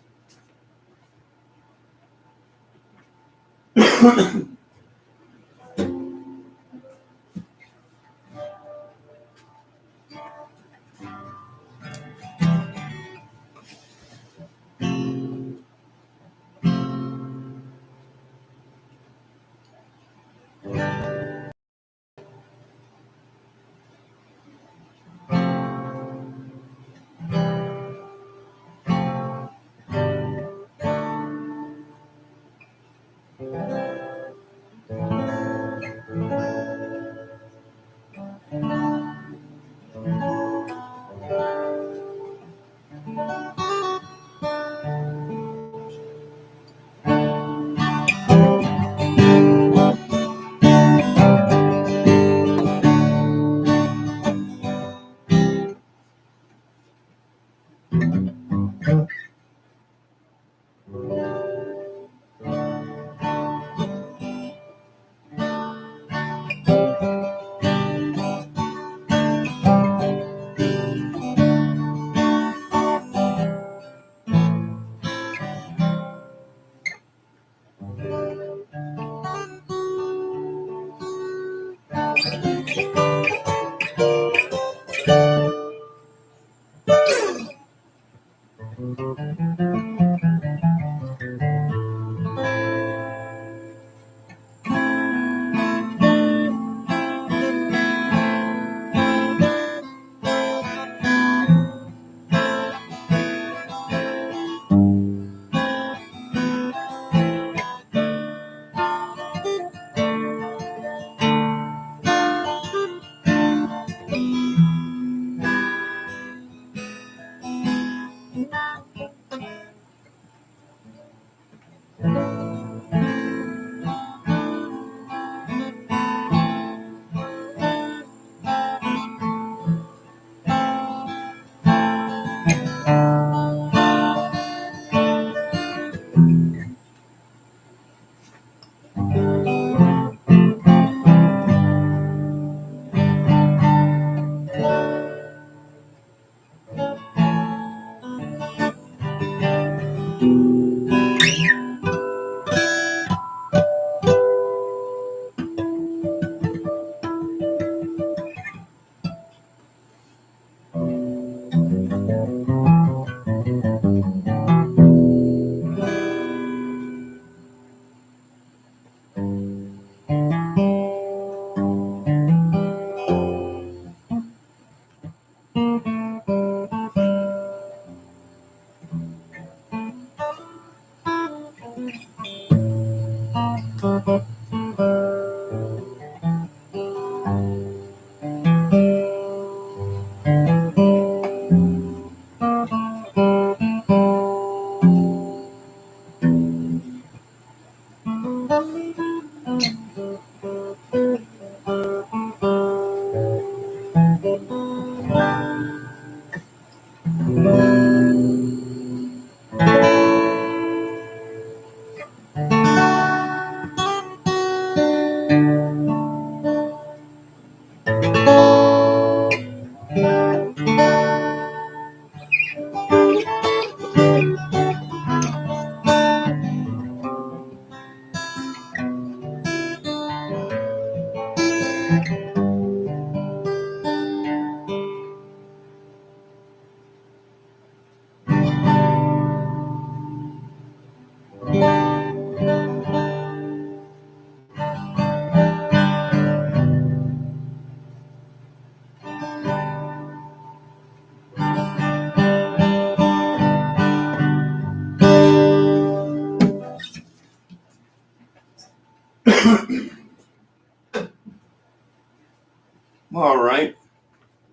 All right.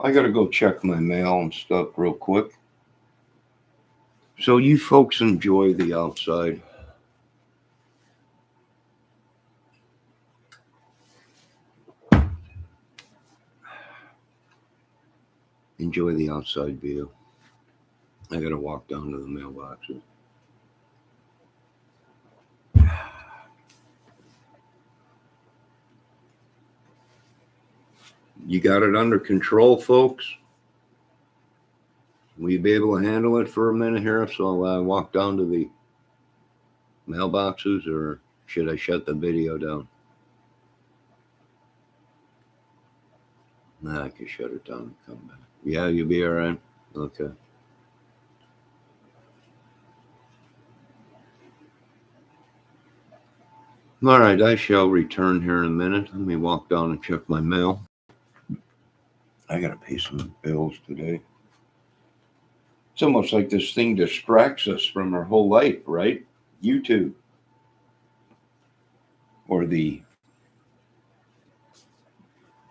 I got to go check my mail and stuff real quick. So you folks enjoy the outside. Enjoy the outside view. I got to walk down to the mailboxes. You got it under control, folks? Will you be able to handle it for a minute here? So I walk down to the mailboxes, or should I shut the video down? Nah, I can shut it down and come back. Yeah, you'll be all right? Okay. All right, I shall return here in a minute. Let me walk down and check my mail. I got to pay some bills today. It's almost like this thing distracts us from our whole life, right? YouTube. Or the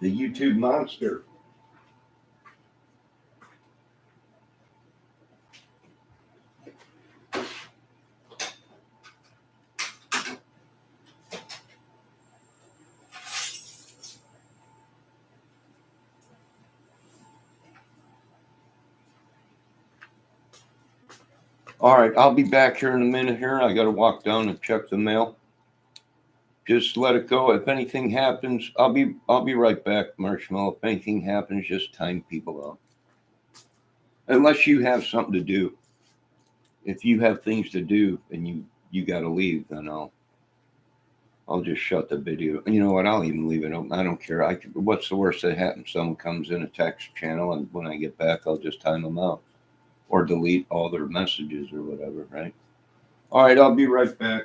YouTube monster. All right, I'll be back here in a minute here. I got to walk down and check the mail. Just let it go. If anything happens, I'll be right back, Marshmallow. If anything happens, just time people out. Unless you have something to do. If you have things to do and you got to leave, then I'll just shut the video. You know what? I'll even leave it open. I don't care. What's the worst that happens? Someone comes in a text channel, and when I get back, I'll just time them out or delete all their messages or whatever, right? All right, I'll be right back.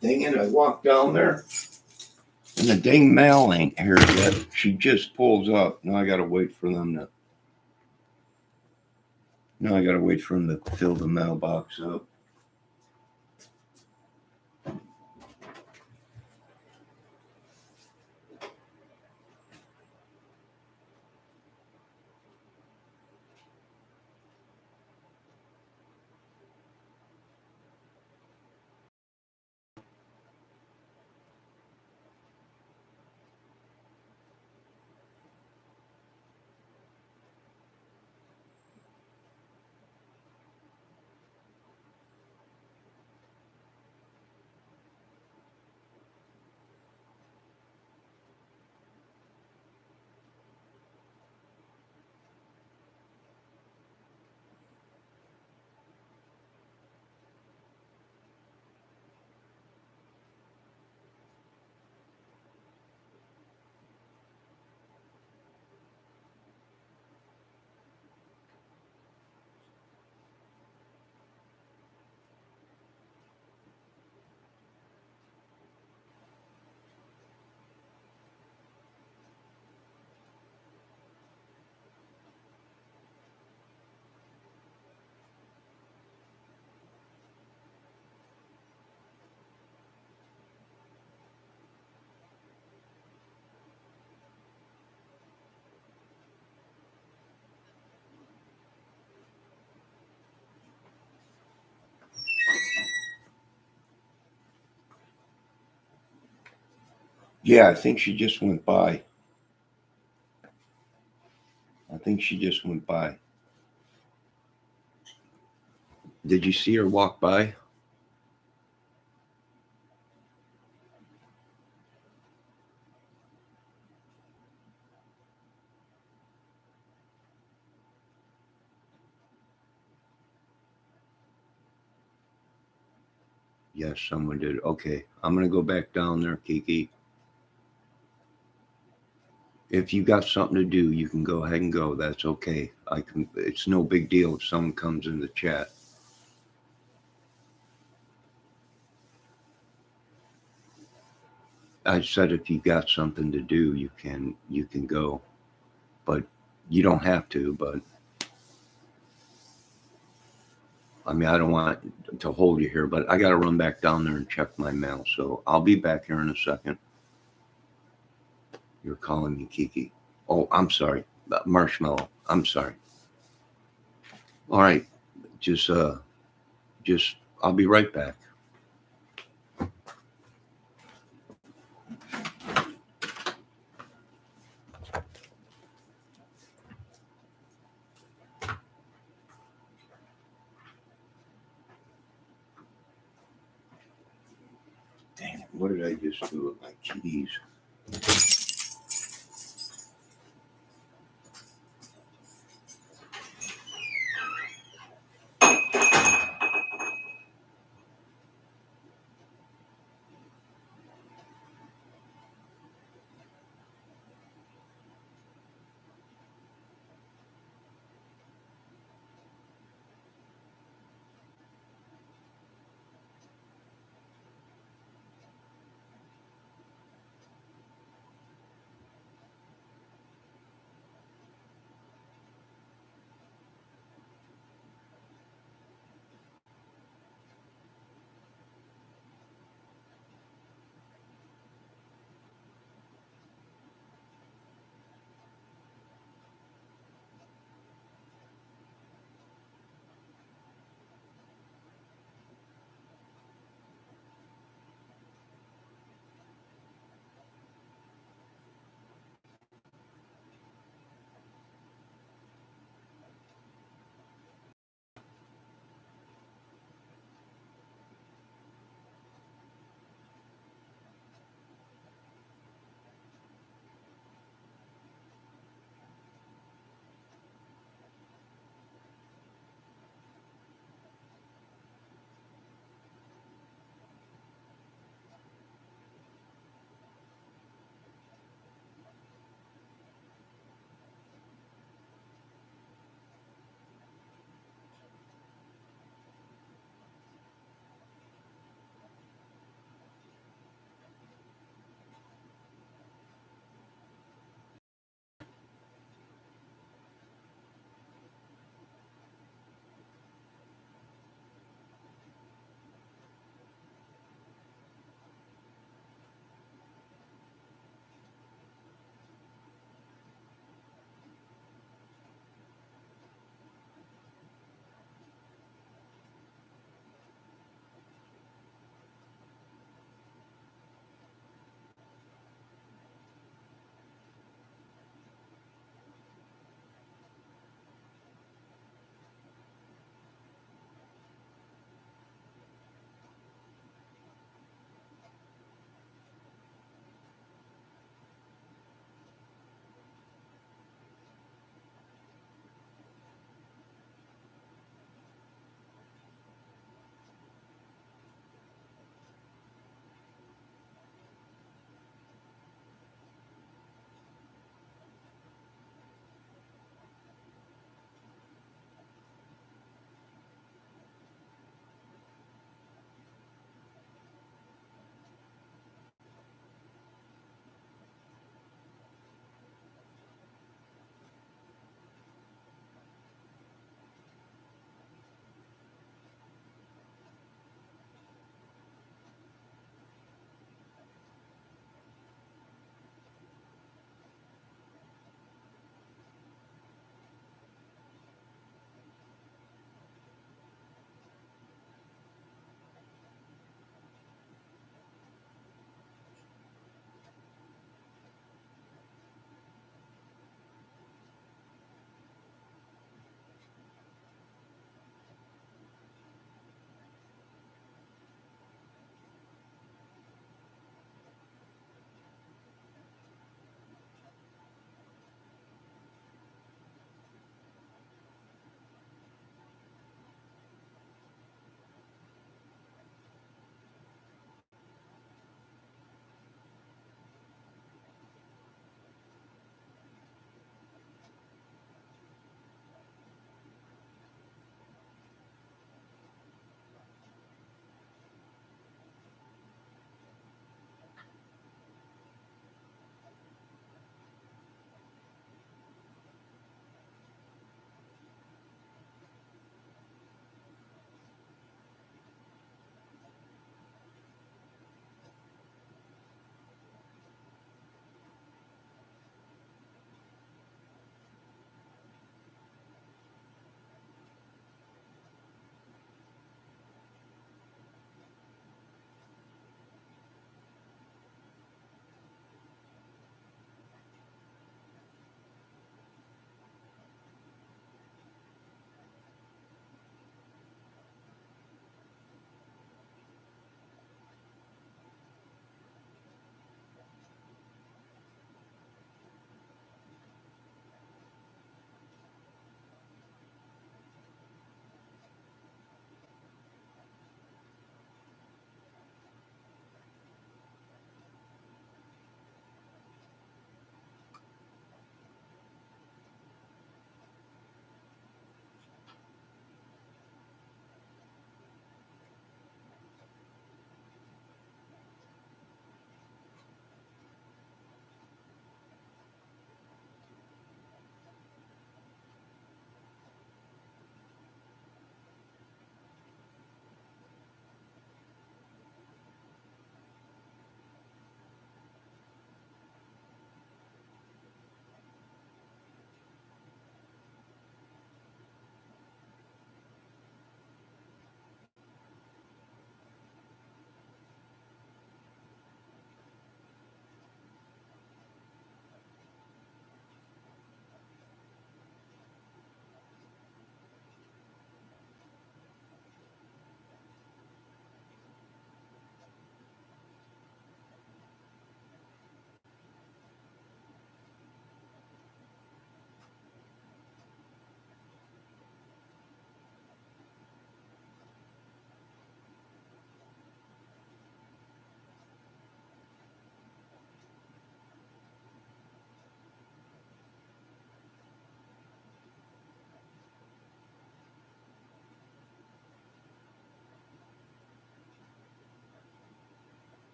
Dang it, I walked down there and the dang mail ain't here yet. She just pulls up. Now I gotta wait for them to. Now I gotta wait for them to fill the mailbox up. Yeah, I think she just went by. I think she just went by. Did you see her walk by? Yes, someone did. Okay, I'm gonna go back down there, Kiki. If you got something to do, you can go ahead and go. That's okay. I can. It's no big deal if someone comes in the chat. I said if you got something to do, you can go, but you don't have to. But I mean, I don't want to hold you here, but I got to run back down there and check my mail. So I'll be back here in a second. You're calling me Kiki. Oh, I'm sorry, Marshmallow. I'm sorry. All right, just I'll be right back. Dang it! What did I just do with my keys?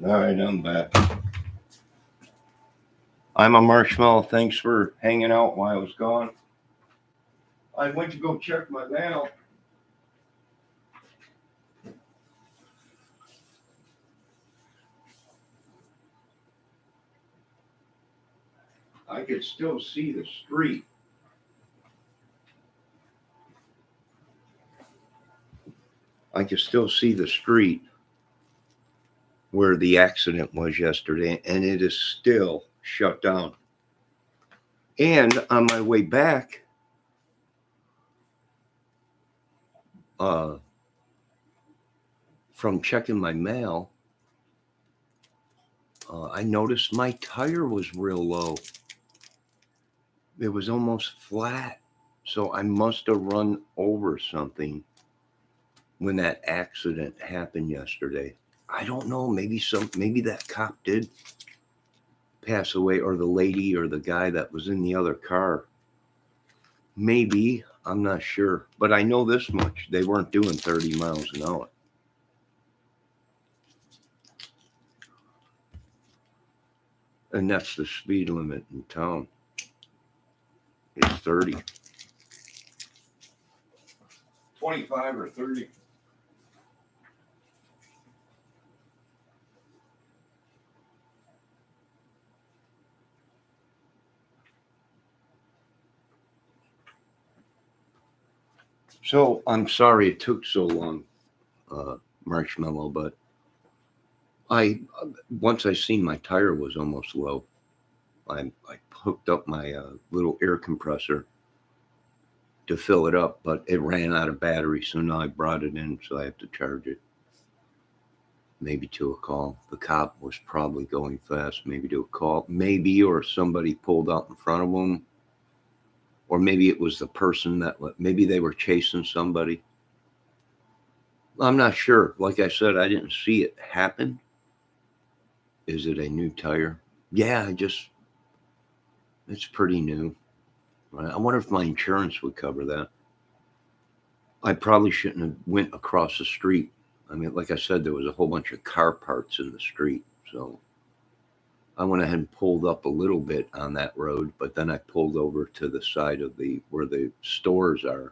All right, I'm back. I'm a Marshmallow. Thanks for hanging out while I was gone. I went to go check my mail. I could still see the street. I could still see the street where the accident was yesterday, and it is still shut down. And on my way back, from checking my mail, I noticed my tire was real low. It was almost flat. So I must have run over something when that accident happened yesterday. I don't know. Maybe that cop did pass away, or the lady or the guy that was in the other car. Maybe. I'm not sure. But I know this much. They weren't doing 30 miles an hour. And that's the speed limit in town. It's 30. 25 or 30. So I'm sorry it took so long, Marshmallow, but once I seen my tire was almost low, I hooked up my little air compressor to fill it up, but it ran out of battery, so now I brought it in, so I have to charge it. Maybe to a call. The cop was probably going fast, maybe to a call. Maybe, or somebody pulled out in front of him. Or maybe it was the person maybe they were chasing somebody. I'm not sure. Like I said, I didn't see it happen. Is it a new tire? Yeah, it's pretty new. I wonder if my insurance would cover that. I probably shouldn't have went across the street. I mean, like I said, there was a whole bunch of car parts in the street. So I went ahead and pulled up a little bit on that road, but then I pulled over to the side of where the stores are.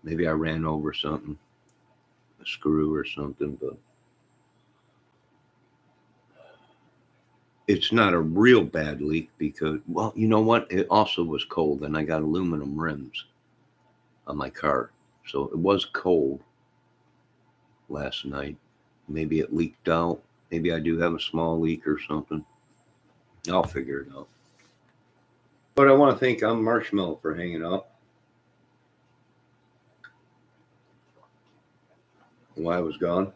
Maybe I ran over something, a screw or something, but it's not a real bad leak because, well, you know what? It also was cold, and I got aluminum rims on my car. So it was cold last night. Maybe it leaked out. Maybe I do have a small leak or something. I'll figure it out. But I want to thank Marshmallow for hanging out while I was gone.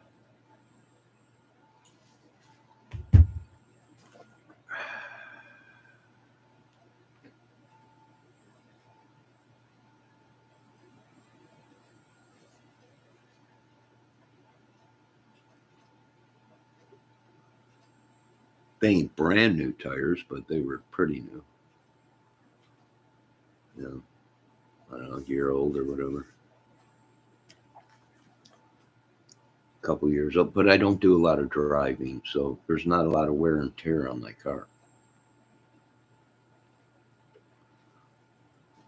They ain't brand new tires, but they were pretty new. You know, I don't know, a year old or whatever. A couple years old. But I don't do a lot of driving, so there's not a lot of wear and tear on my car.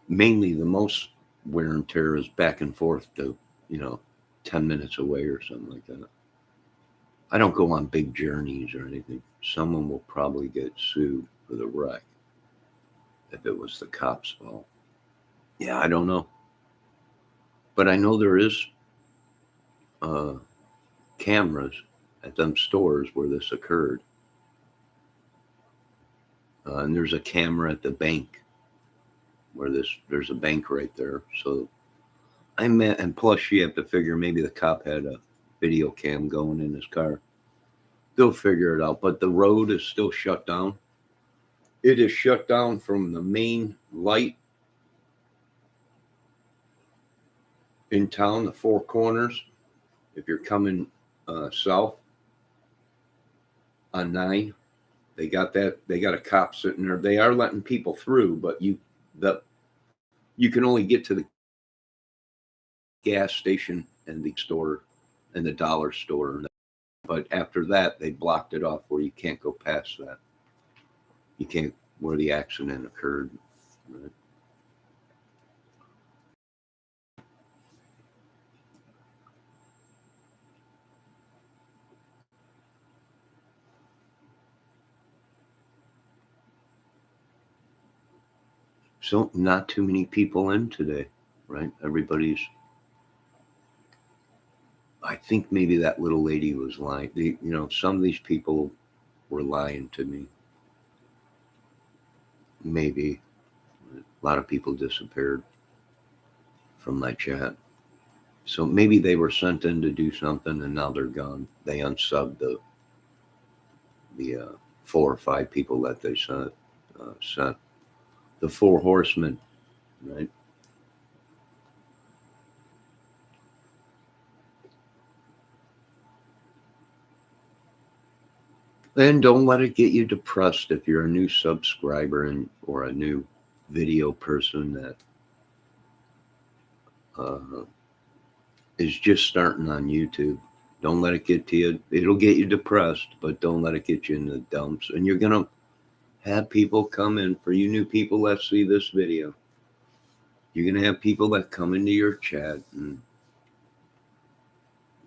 Mainly the most wear and tear is back and forth to, 10 minutes away or something like that. I don't go on big journeys or anything. Someone will probably get sued for the wreck if it was the cop's fault. Yeah, I don't know. But I know there is cameras at them stores where this occurred. And there's a camera at the bank where there's a bank right there. So and plus you have to figure maybe the cop had a video cam going in his car. They'll figure it out. But the road is still shut down. It is shut down from the main light in town, the Four Corners. If you're coming south on 9, they got a cop sitting there. They are letting people through, but you can only get to the gas station and the store and the dollar store. But after that, they blocked it off where you can't go past that. You can't, where the accident occurred. Right? So not too many people in today, right? Everybody's, I think maybe that little lady was lying. Some of these people were lying to me. Maybe a lot of people disappeared from my chat. So maybe they were sent in to do something and now they're gone. They unsubbed the 4 or 5 people that they sent. The 4 horsemen, right? And don't let it get you depressed if you're a new subscriber or a new video person that is just starting on YouTube. Don't let it get to you. It'll get you depressed, but don't let it get you in the dumps. And you're going to have people come in, for you new people that see this video. You're going to have people that come into your chat and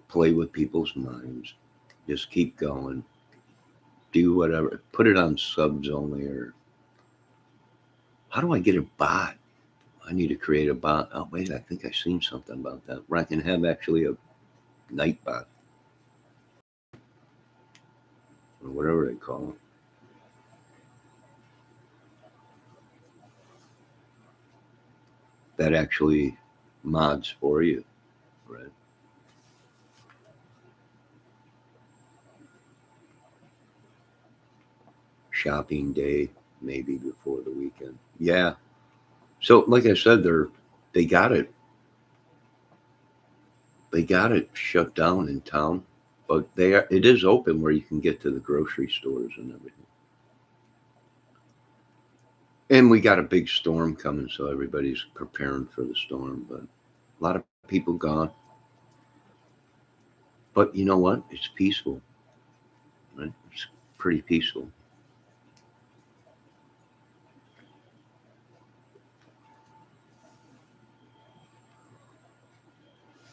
play with people's minds. Just keep going. Do whatever. Put it on subs only. Or how do I get a bot? I need to create a bot. Oh, wait, I think I've seen something about that. Where I can have actually a night bot. Or whatever they call it. That actually mods for you, right? Shopping day, maybe before the weekend. Yeah. So, like I said, they got it shut down in town, but it is open where you can get to the grocery stores and everything. And we got a big storm coming, so everybody's preparing for the storm. But a lot of people gone. But you know what? It's peaceful, right? It's pretty peaceful.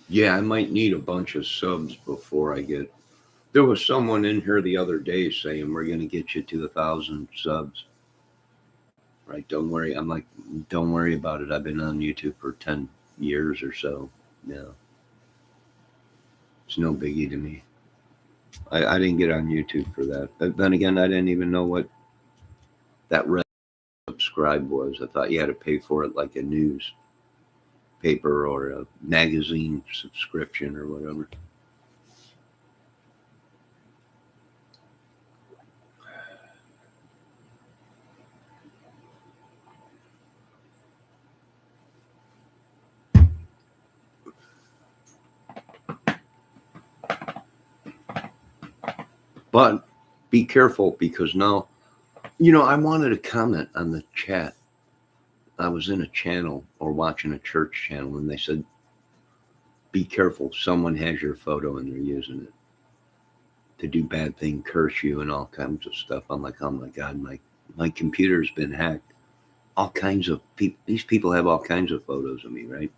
Yeah, I might need a bunch of subs before I get. There was someone in here the other day saying we're going to get you to 1,000 subs. Right? Don't worry. I'm like, don't worry about it. I've been on YouTube for 10 years or so now. It's no biggie to me. I didn't get on YouTube for that. But then again, I didn't even know what that red subscribe was. I thought you had to pay for it like a newspaper or a magazine subscription or whatever. But be careful because now, I wanted to comment on the chat. I was in a channel or watching a church channel and they said, be careful. Someone has your photo and they're using it to do bad thing, curse you and all kinds of stuff. I'm like, oh my God, my computer's been hacked. All kinds of people. These people have all kinds of photos of me, right?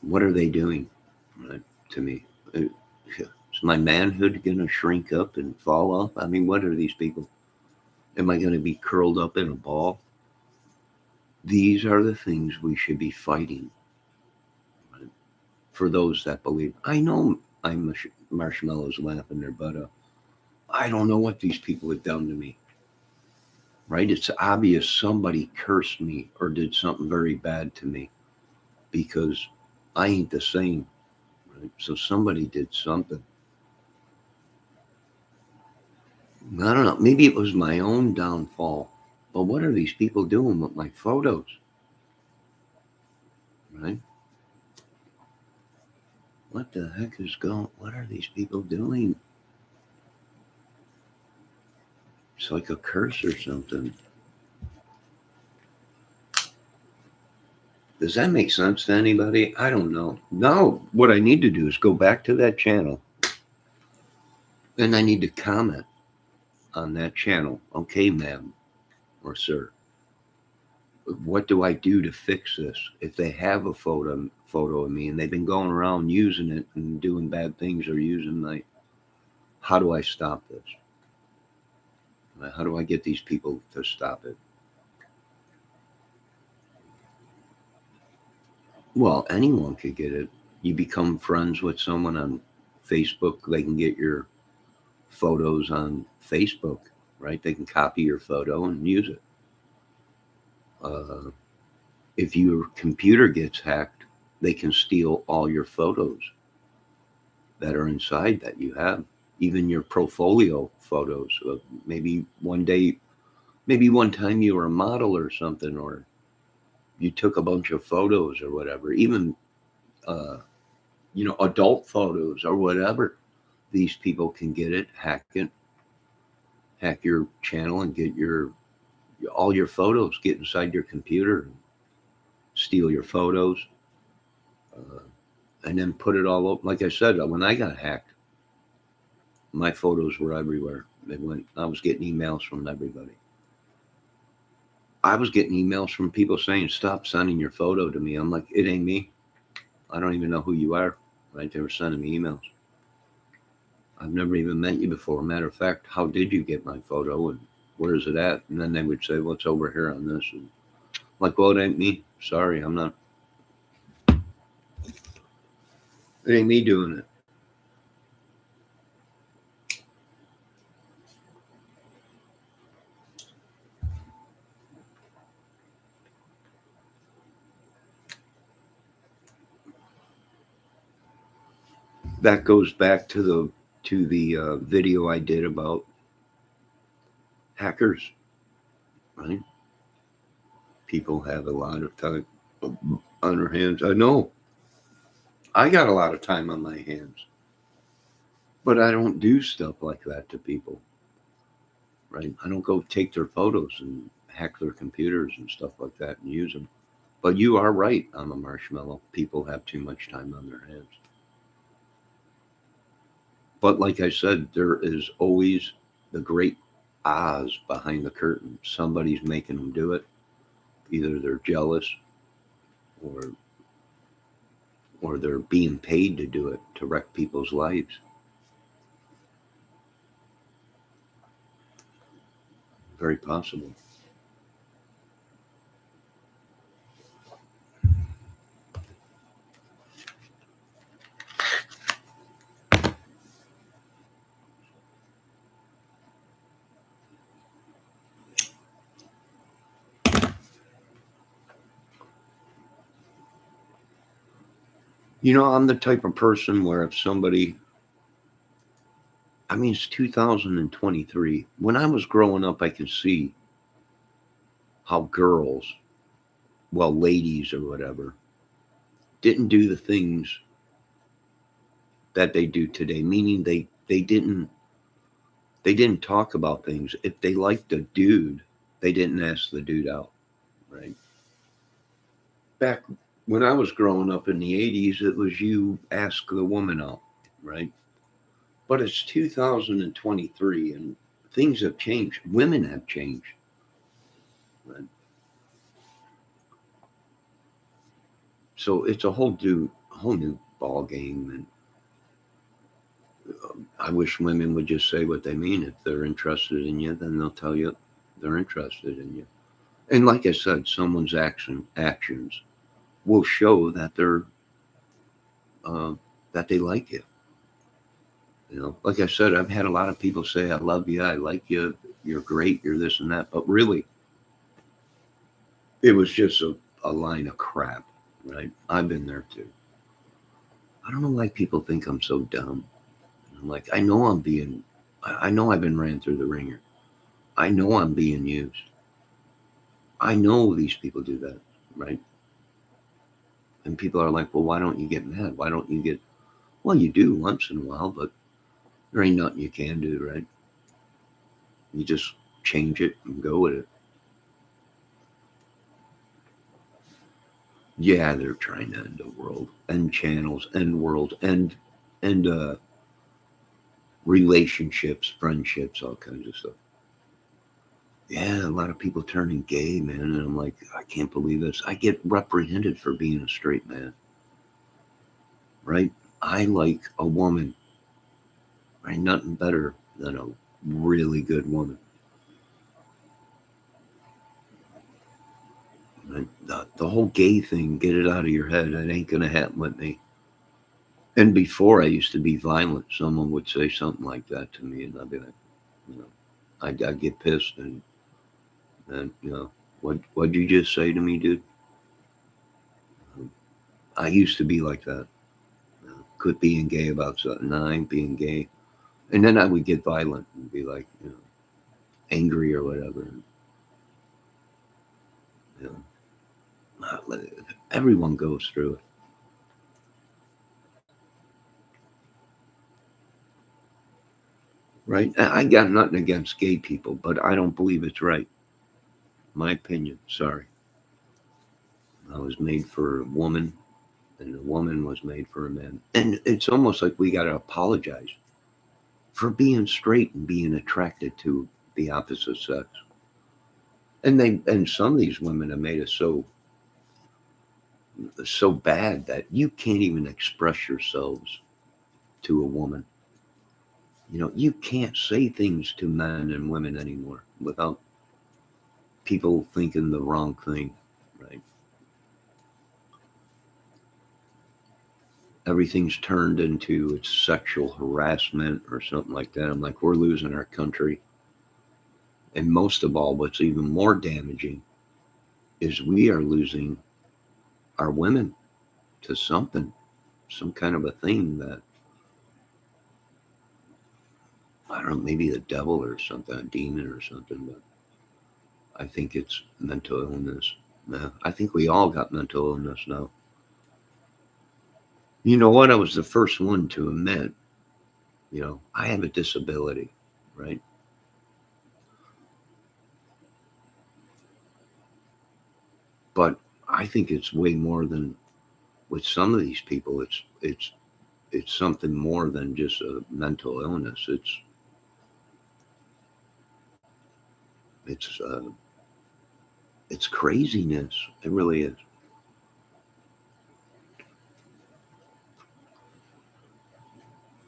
What are they doing, right, to me? Is my manhood going to shrink up and fall off? I mean, what are these people? Am I going to be curled up in a ball? These are the things we should be fighting, right? For those that believe. I know Marshmallow's laughing their butt up. I don't know what these people have done to me, right? It's obvious somebody cursed me or did something very bad to me because I ain't the same, right? So somebody did something. I don't know. Maybe it was my own downfall. But what are these people doing with my photos? Right? What the heck is going? What are these people doing? It's like a curse or something. Does that make sense to anybody? I don't know. Now, what I need to do is go back to that channel and I need to comment on that channel. Okay, ma'am or sir, what do I do to fix this? If they have a photo of me and they've been going around using it and doing bad things or using my, how do I stop this? How do I get these people to stop it? Well, anyone could get it. You become friends with someone on Facebook, they can get your photos on Facebook, right? They can copy your photo and use it. If your computer gets hacked, they can steal all your photos that are inside that you have, even your portfolio photos. Maybe one day, maybe one time you were a model or something, or you took a bunch of photos or whatever, even, adult photos or whatever. These people can get it, hack your channel and get all your photos, get inside your computer, and steal your photos, and then put it all up. Like I said, when I got hacked, my photos were everywhere. I was getting emails from everybody. I was getting emails from people saying, "Stop sending your photo to me." I'm like, it ain't me. I don't even know who you are. Right? They were sending me emails. I've never even met you before. Matter of fact, how did you get my photo and where is it at? And then they would say, "Well, it's over here on this." And I'm like, well, it ain't me. Sorry, I'm not. It ain't me doing it. That goes back to the video I did about hackers. Right? People have a lot of time on their hands. I know. I got a lot of time on my hands, but I don't do stuff like that to people. Right? I don't go take their photos and hack their computers and stuff like that and use them. But you are right on the marshmallow. People have too much time on their hands. But like I said, there is always the great Oz behind the curtain. Somebody's making them do it. Either they're jealous or they're being paid to do it to wreck people's lives. Very possible. I'm the type of person where if somebody, it's 2023. When I was growing up, I could see how girls, well, ladies or whatever, didn't do the things that they do today, meaning they didn't talk about things. If they liked a dude, they didn't ask the dude out, right? Back when I was growing up in the 80s, it was you ask the woman out, right? But it's 2023 and things have changed. Women have changed, right? So it's a whole new ball game. And I wish women would just say what they mean. If they're interested in you, then they'll tell you they're interested in you. And like I said, someone's actions will show that uh, they like you. Like I said, I've had a lot of people say, "I love you, I like you, you're great, you're this and that," but really, it was just a line of crap, right? I've been there too. I don't know why people think I'm so dumb. I'm like, I know I've been ran through the ringer. I know I'm being used. I know these people do that, right? And people are like, well, why don't you get mad? Why don't you get, well, you do once in a while, but there ain't nothing you can do, right? You just change it and go with it. Yeah, they're trying to end the world, end channels, end world, end relationships, friendships, all kinds of stuff. Yeah, a lot of people turning gay, man, and I'm like, I can't believe this. I get reprehended for being a straight man, right? I like a woman, right? Nothing better than a really good woman. Right? The whole gay thing, get it out of your head. It ain't gonna happen with me. And before I used to be violent. Someone would say something like that to me, and I'd be like, you know, I'd get pissed and what'd you just say to me, dude? I used to be like that. Quit being gay about something. No, I ain't being gay. And then I would get violent and be like, angry or whatever. And, you everyone goes through it, right? I got nothing against gay people, but I don't believe it's right. My opinion. Sorry. I was made for a woman, and a woman was made for a man. And it's almost like we got to apologize for being straight and being attracted to the opposite sex. And some of these women have made us so bad that you can't even express yourselves to a woman. You can't say things to men and women anymore without people thinking the wrong thing, right? Everything's turned into it's sexual harassment or something like that. I'm like, we're losing our country. And most of all, what's even more damaging is we are losing our women to something, some kind of a thing that, I don't know, maybe the devil or something, a demon or something, but I think it's mental illness. Yeah, I think we all got mental illness now. You know what? I was the first one to admit, I have a disability, right? But I think it's way more than with some of these people. It's something more than just a mental illness. It's it's craziness. It really is.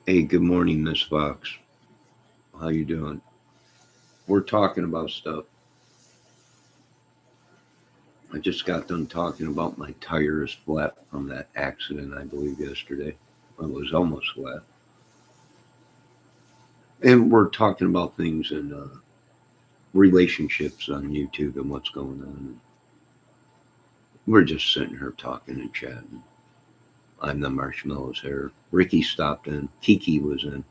Hey, good morning, Miss Fox. How you doing? We're talking about stuff. I just got done talking about my tires flat from that accident, I believe, yesterday. Well, it was almost flat. And we're talking about things in relationships on YouTube and what's going on. We're just sitting here talking and chatting. I'm the marshmallows here. Ricky stopped in. Kiki was in.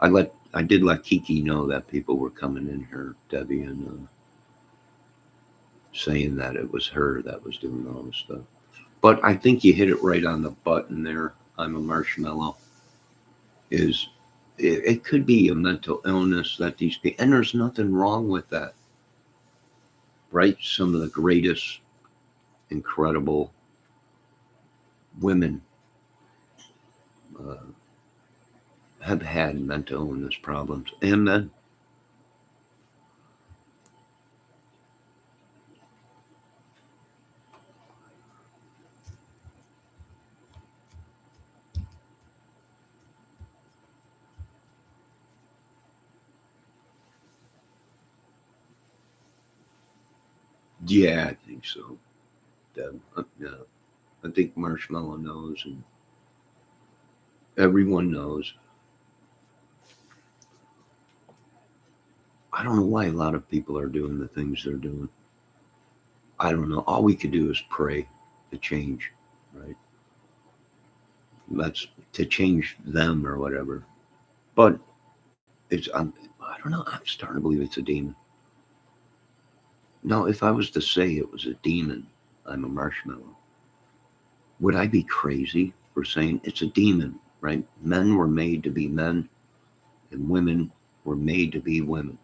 I did let Kiki know that people were coming in here, Debbie, and saying that it was her that was doing all this stuff. But I think you hit it right on the button there. I'm a marshmallow. Is it could be a mental illness that these people, and there's nothing wrong with that, right? Some of the greatest, incredible women uh, have had mental illness problems, and men. Yeah, I think so. Deb. Yeah, I think Marshmallow knows, and everyone knows. I don't know why a lot of people are doing the things they're doing. I don't know. All we could do is pray to change, right? That's to change them or whatever. But I don't know. I'm starting to believe it's a demon. Now, if I was to say it was a demon, I'm a marshmallow. Would I be crazy for saying it's a demon, right? Men were made to be men, and women were made to be women.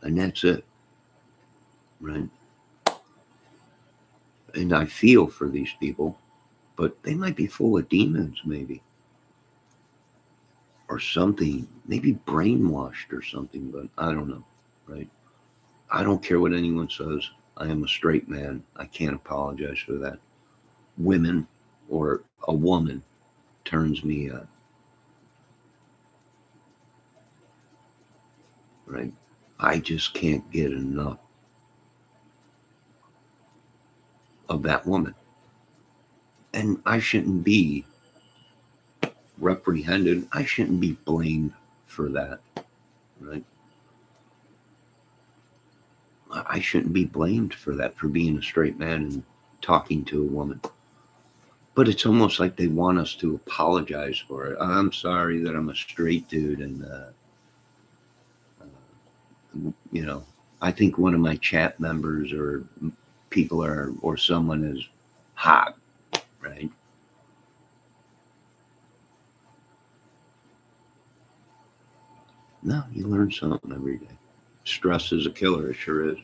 And that's it, right? And I feel for these people, but they might be full of demons, maybe, or something, maybe brainwashed or something, but I don't know, right? I don't care what anyone says. I am a straight man. I can't apologize for that. Women or a woman turns me on, right? I just can't get enough of that woman. And I shouldn't be reprehended. I shouldn't be blamed for that, right? I shouldn't be blamed for that, for being a straight man and talking to a woman. But it's almost like they want us to apologize for it. I'm sorry that I'm a straight dude, and you know, I think one of my chat members or people are or someone is hot, right? No, you learn something every day. Stress is a killer, it sure is.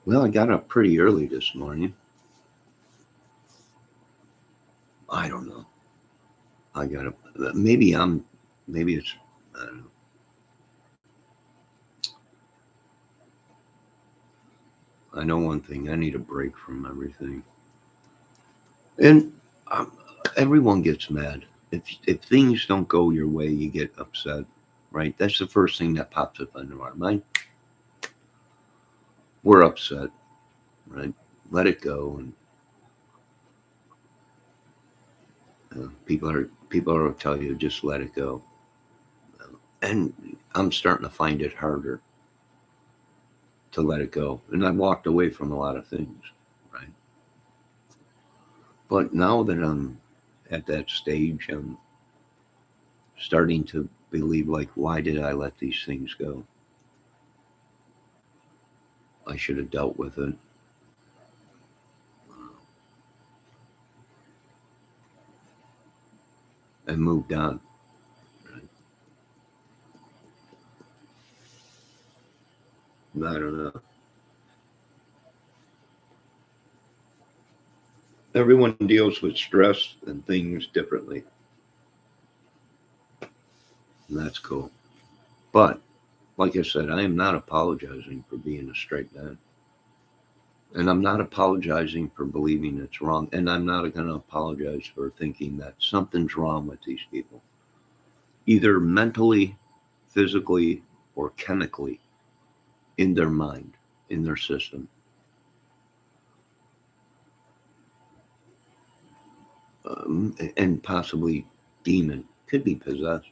Well, I got up pretty early this morning. I don't know. I got up. Maybe it's, I don't know. I know one thing. I need a break from everything. And um, everyone gets mad. If things don't go your way, you get upset, right? That's the first thing that pops up into our mind. We're upset, right? Let it go, and people are tell you just let it go. And I'm starting to find it harder to let it go. And I walked away from a lot of things, right? But now that I'm at that stage, I'm starting to believe, like, why did I let these things go? I should have dealt with it and moved on. Right? I don't know. Everyone deals with stress and things differently. And that's cool. But like I said, I am not apologizing for being a straight man. And I'm not apologizing for believing it's wrong. And I'm not going to apologize for thinking that something's wrong with these people, either mentally, physically, or chemically in their mind, in their system. And possibly demon, could be possessed.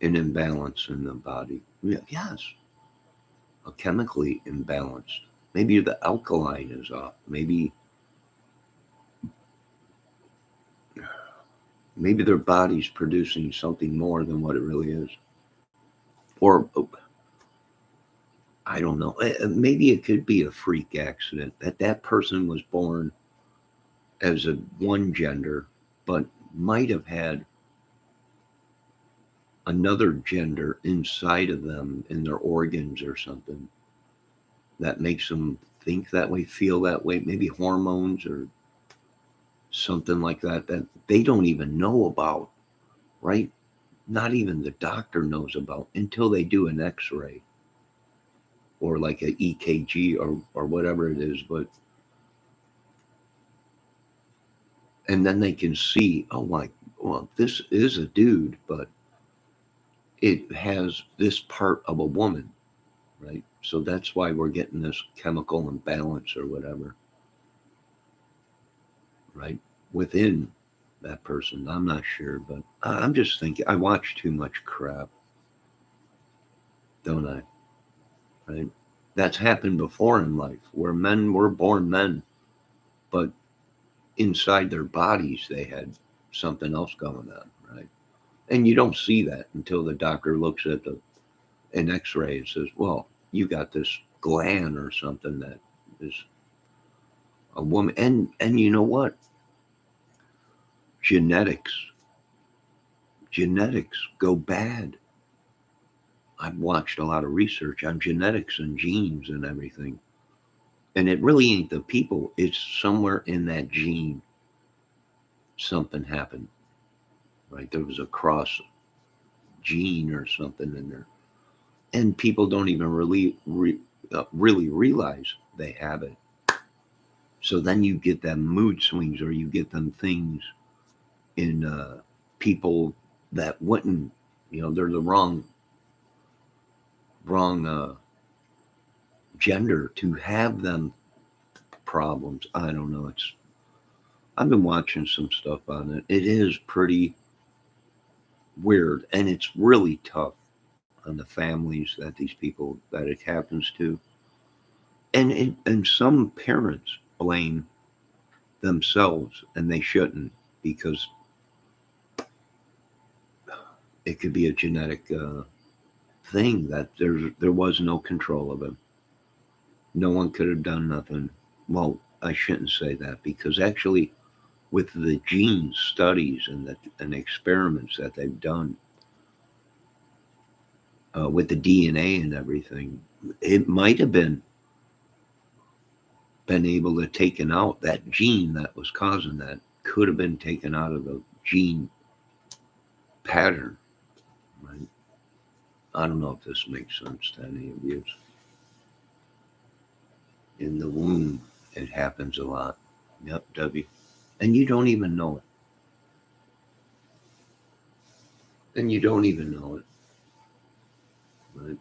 An imbalance in the body. Yes, a chemically imbalanced. Maybe the alkaline is off. Maybe their body's producing something more than what it really is. Or I don't know. Maybe it could be a freak accident that person was born as a one gender, but might have had another gender inside of them in their organs or something that makes them think that way, feel that way. Maybe hormones or something like that that they don't even know about, right? Not even the doctor knows about until they do an x-ray or like an EKG or whatever it is. But and then they can see, oh my, well, this is a dude, but it has this part of a woman, right? So that's why we're getting this chemical imbalance or whatever, right? Within that person. I'm not sure, but I'm just thinking, I watch too much crap, don't I? Right? That's happened before in life where men were born men, but inside their bodies they had something else going on, right? And you don't see that until the doctor looks at an x-ray and says, well, you got this gland or something that is a woman. And you know what? Genetics go bad. I've watched a lot of research on genetics and genes and everything. And it really ain't the people. It's somewhere in that gene something happened, right? There was a cross gene or something in there. And people don't even really realize they have it. So then you get them mood swings or you get them things in people that wouldn't, they're the wrong gender to have them problems. I don't know. I've been watching some stuff on it. It is pretty weird, and it's really tough on the families that these people that it happens to, and some parents blame themselves, and they shouldn't, because it could be a genetic thing that there was no control of it. No one could have done nothing. Well, I shouldn't say that, because actually, with the gene studies and experiments that they've done with the DNA and everything, it might have been able to taken out that gene that was causing that could have been taken out of the gene pattern, right? I don't know if this makes sense to any of you. In the womb, it happens a lot. Yep, W. And you don't even know it. And you don't even know it. Right?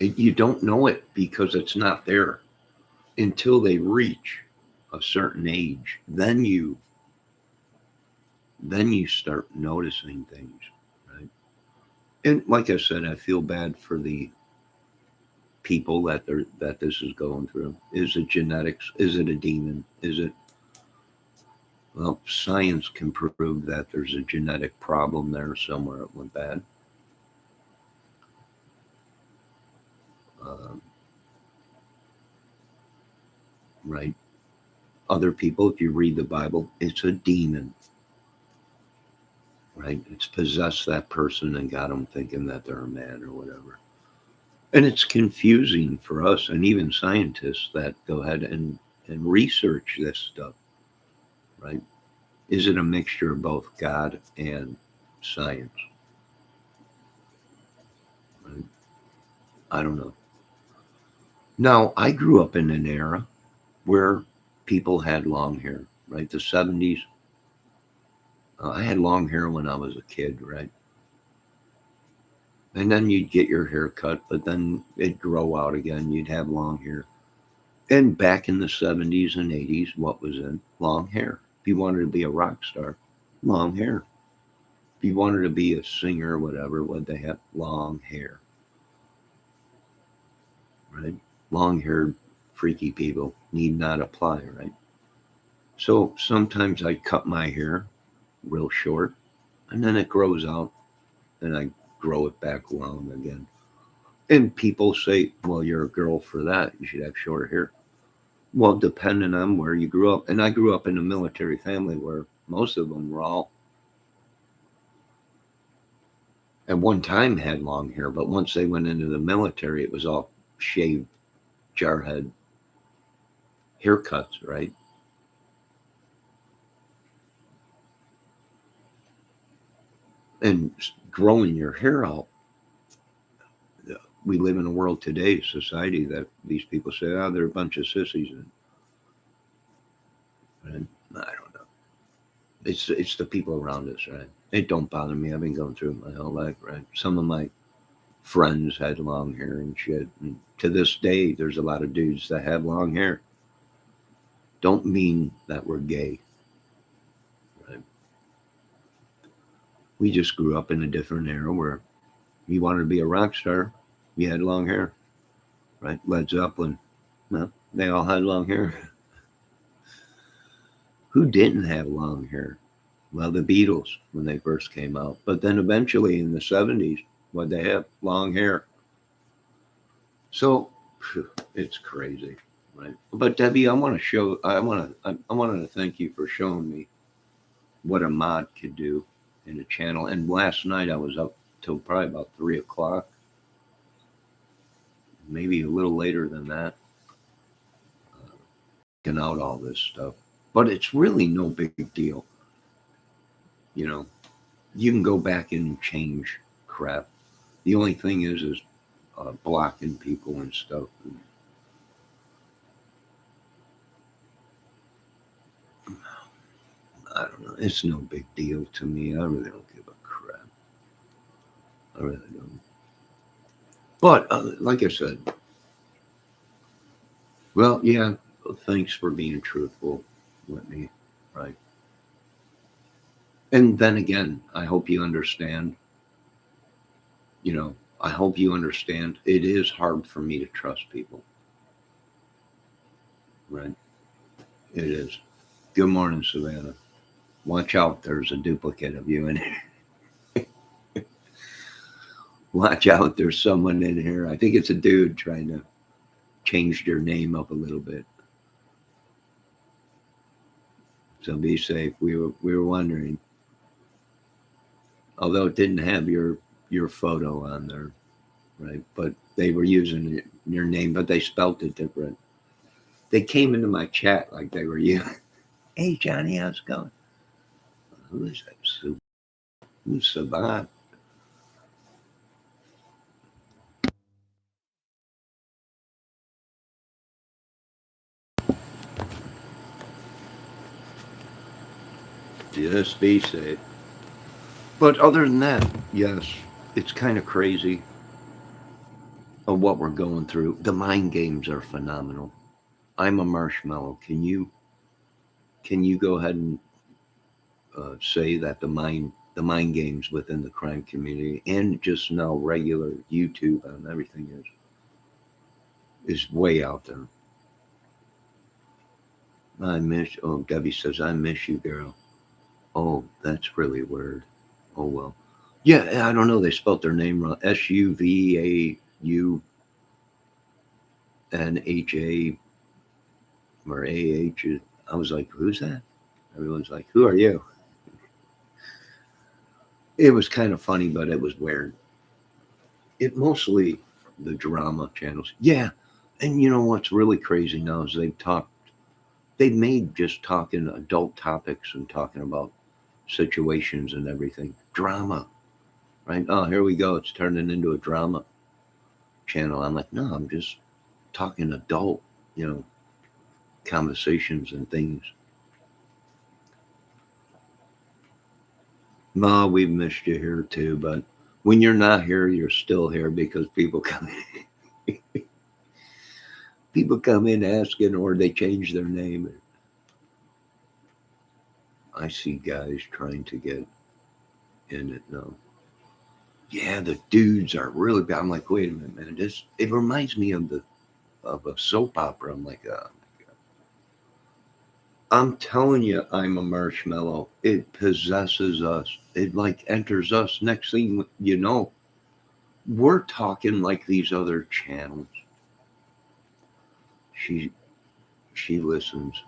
You don't know it because it's not there until they reach a certain age. Then you start noticing things, right? And like I said, I feel bad for the people that this is going through. Is it genetics? Is it a demon? Is it, well, science can prove that there's a genetic problem there somewhere it went bad. Um, right? Other people, if you read the Bible, it's a demon, right? It's possessed that person and got them thinking that they're a man or whatever. And it's confusing for us and even scientists that go ahead and research this stuff, right? Is it a mixture of both God and science? Right? I don't know. Now, I grew up in an era where people had long hair, right? The 70s. I had long hair when I was a kid, right? And then you'd get your hair cut, but then it'd grow out again. You'd have long hair. And back in the 70s and 80s, what was in? Long hair. If you wanted to be a rock star, long hair. If you wanted to be a singer or whatever, what they have? Long hair. Right? Long haired, freaky people need not apply, right? So sometimes I cut my hair real short and then it grows out and I grow it back long again. And people say, well, you're a girl for that. You should have short hair. Well, depending on where you grew up. And I grew up in a military family where most of them were all at one time had long hair, but once they went into the military, it was all shaved, jarhead, haircuts, right? And growing your hair out. We live in a world today, society, that these people say, oh, they're a bunch of sissies. And I don't know. It's the people around us, right? It don't bother me. I've been going through it my whole life, right? Some of my friends had long hair and shit. And to this day, there's a lot of dudes that have long hair. Don't mean that we're gay, right? We just grew up in a different era where you wanted to be a rock star, you had long hair, right? Led Zeppelin, well, they all had long hair. Who didn't have long hair? Well, the Beatles when they first came out, but then eventually in the 70s, what they have long hair. So it's crazy, right? But Debbie, I wanted to thank you for showing me what a mod could do in a channel. And last night I was up till probably about 3 o'clock, maybe a little later than that, checking out all this stuff. But it's really no big deal, you know. You can go back and change crap. The only thing is blocking people and stuff. I don't know. It's no big deal to me. I really don't give a crap. I really don't. But like I said, well, yeah. Thanks for being truthful with me, right? And then again, I hope you understand. You know, I hope you understand. It is hard for me to trust people, right? It is. Good morning, Savannah. Watch out, there's a duplicate of you in here. Watch out, there's someone in here. I think it's a dude trying to change their name up a little bit. So be safe. We were wondering, although it didn't have your photo on there, right? But they were using your name, but they spelt it different. They came into my chat like they were you. Hey Johnny, how's it going? Who is that? Who's Sabat? Just be safe. But other than that, yes, it's kind of crazy of what we're going through. The mind games are phenomenal. I'm a marshmallow. Can you go ahead and say that the mind games within the crime community and just now regular YouTube and everything is way out there. Debbie says, I miss you, girl. Oh, that's really weird. Oh, well. Yeah, I don't know. They spelled their name wrong. SUVAUNHA or AH. I was like, who's that? Everyone's like, who are you? It was kind of funny, but it was weird. It mostly the drama channels. Yeah. And you know what's really crazy now is they've made just talking adult topics and talking about situations and everything drama, right? Oh, here we go. It's turning into a drama channel. I'm like, no, I'm just talking adult, conversations and things. Ma, we've missed you here too, but when you're not here, you're still here because people come in. People come in asking or they change their name. I see guys trying to get in it now. Yeah, the dudes are really bad. I'm like, wait a minute, man. It reminds me of a soap opera. I'm like, I'm telling you, I'm a marshmallow. It possesses us. It like enters us. Next thing you know, we're talking like these other channels. She she listens.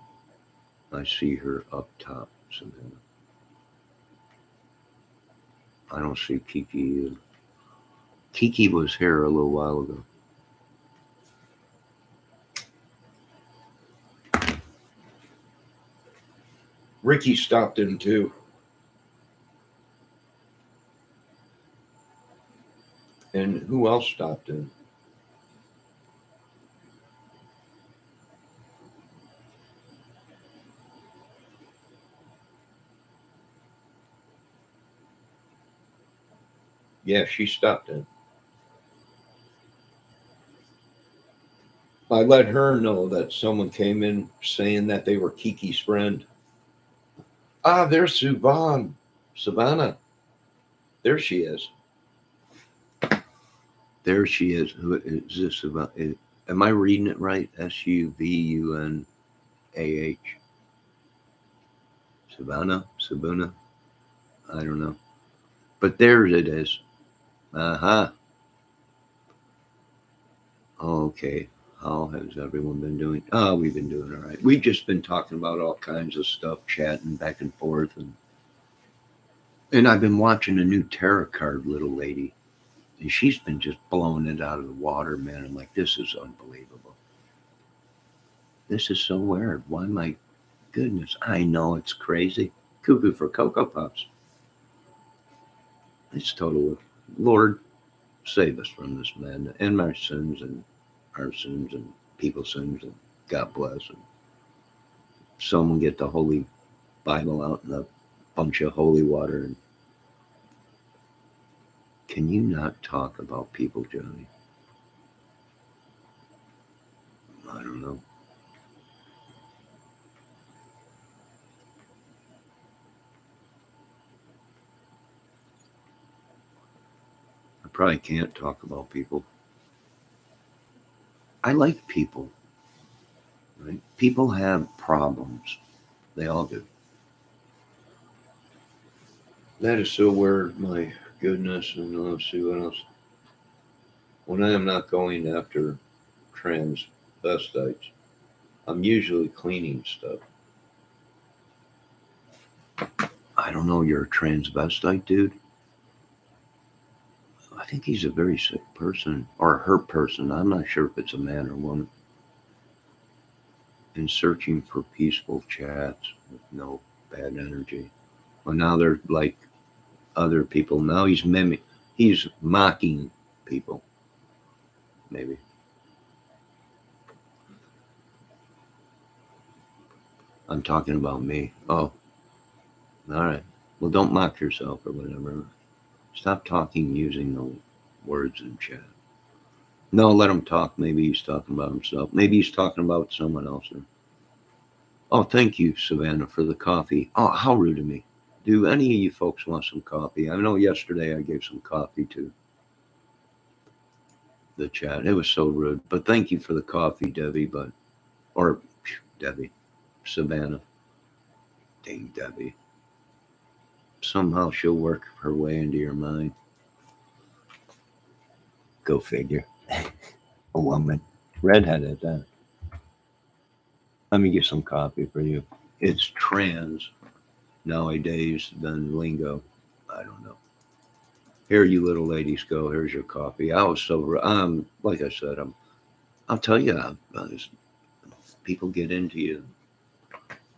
I see her up top. Savannah. I don't see Kiki either. Kiki was here a little while ago. Ricky stopped in too. And who else stopped in? Yeah, she stopped in. I let her know that someone came in saying that they were Kiki's friend. Ah, there's Suvan. Savannah. There she is. There she is. Who is this about? Am I reading it right? Suvunaah. Savannah? Sabuna? I don't know. But there it is. Uh-huh. Okay. How has everyone been doing? Oh, we've been doing all right. We've just been talking about all kinds of stuff, chatting back and forth, and I've been watching a new tarot card little lady, and she's been just blowing it out of the water, man. I'm like, this is unbelievable. This is so weird. Why, my goodness, I know it's crazy. Cuckoo for Cocoa Puffs. It's total. Lord, save us from this madness and my sins and our sins and people's sins, and God bless. And someone get the Holy Bible out in a bunch of holy water. And can you not talk about people, Johnny? I don't know. I probably can't talk about people. I like people, right? People have problems. They all do. That is so weird. My goodness. And let's see what else. When I am not going after transvestites, I'm usually cleaning stuff. I don't know. You're a transvestite, dude? I think he's a very sick person, or her person. I'm not sure if it's a man or woman. And searching for peaceful chats with no bad energy. Well, now they're like other people. Now he's mocking people. Maybe. I'm talking about me. Oh, all right. Well, don't mock yourself or whatever. Stop talking using the words in chat. No, let him talk. Maybe he's talking about himself. Maybe he's talking about someone else. Oh, thank you, Savannah, for the coffee. Oh, how rude of me. Do any of you folks want some coffee? I know yesterday I gave some coffee to the chat. It was so rude. But thank you for the coffee, Debbie. Debbie, Savannah. Dang Debbie. Somehow she'll work her way into your mind. Go figure. A woman. Redheaded, then. Let me get some coffee for you. It's trans nowadays than lingo. I don't know. Here you little ladies go. Here's your coffee. I was so like I said, I'll tell you, people get into you.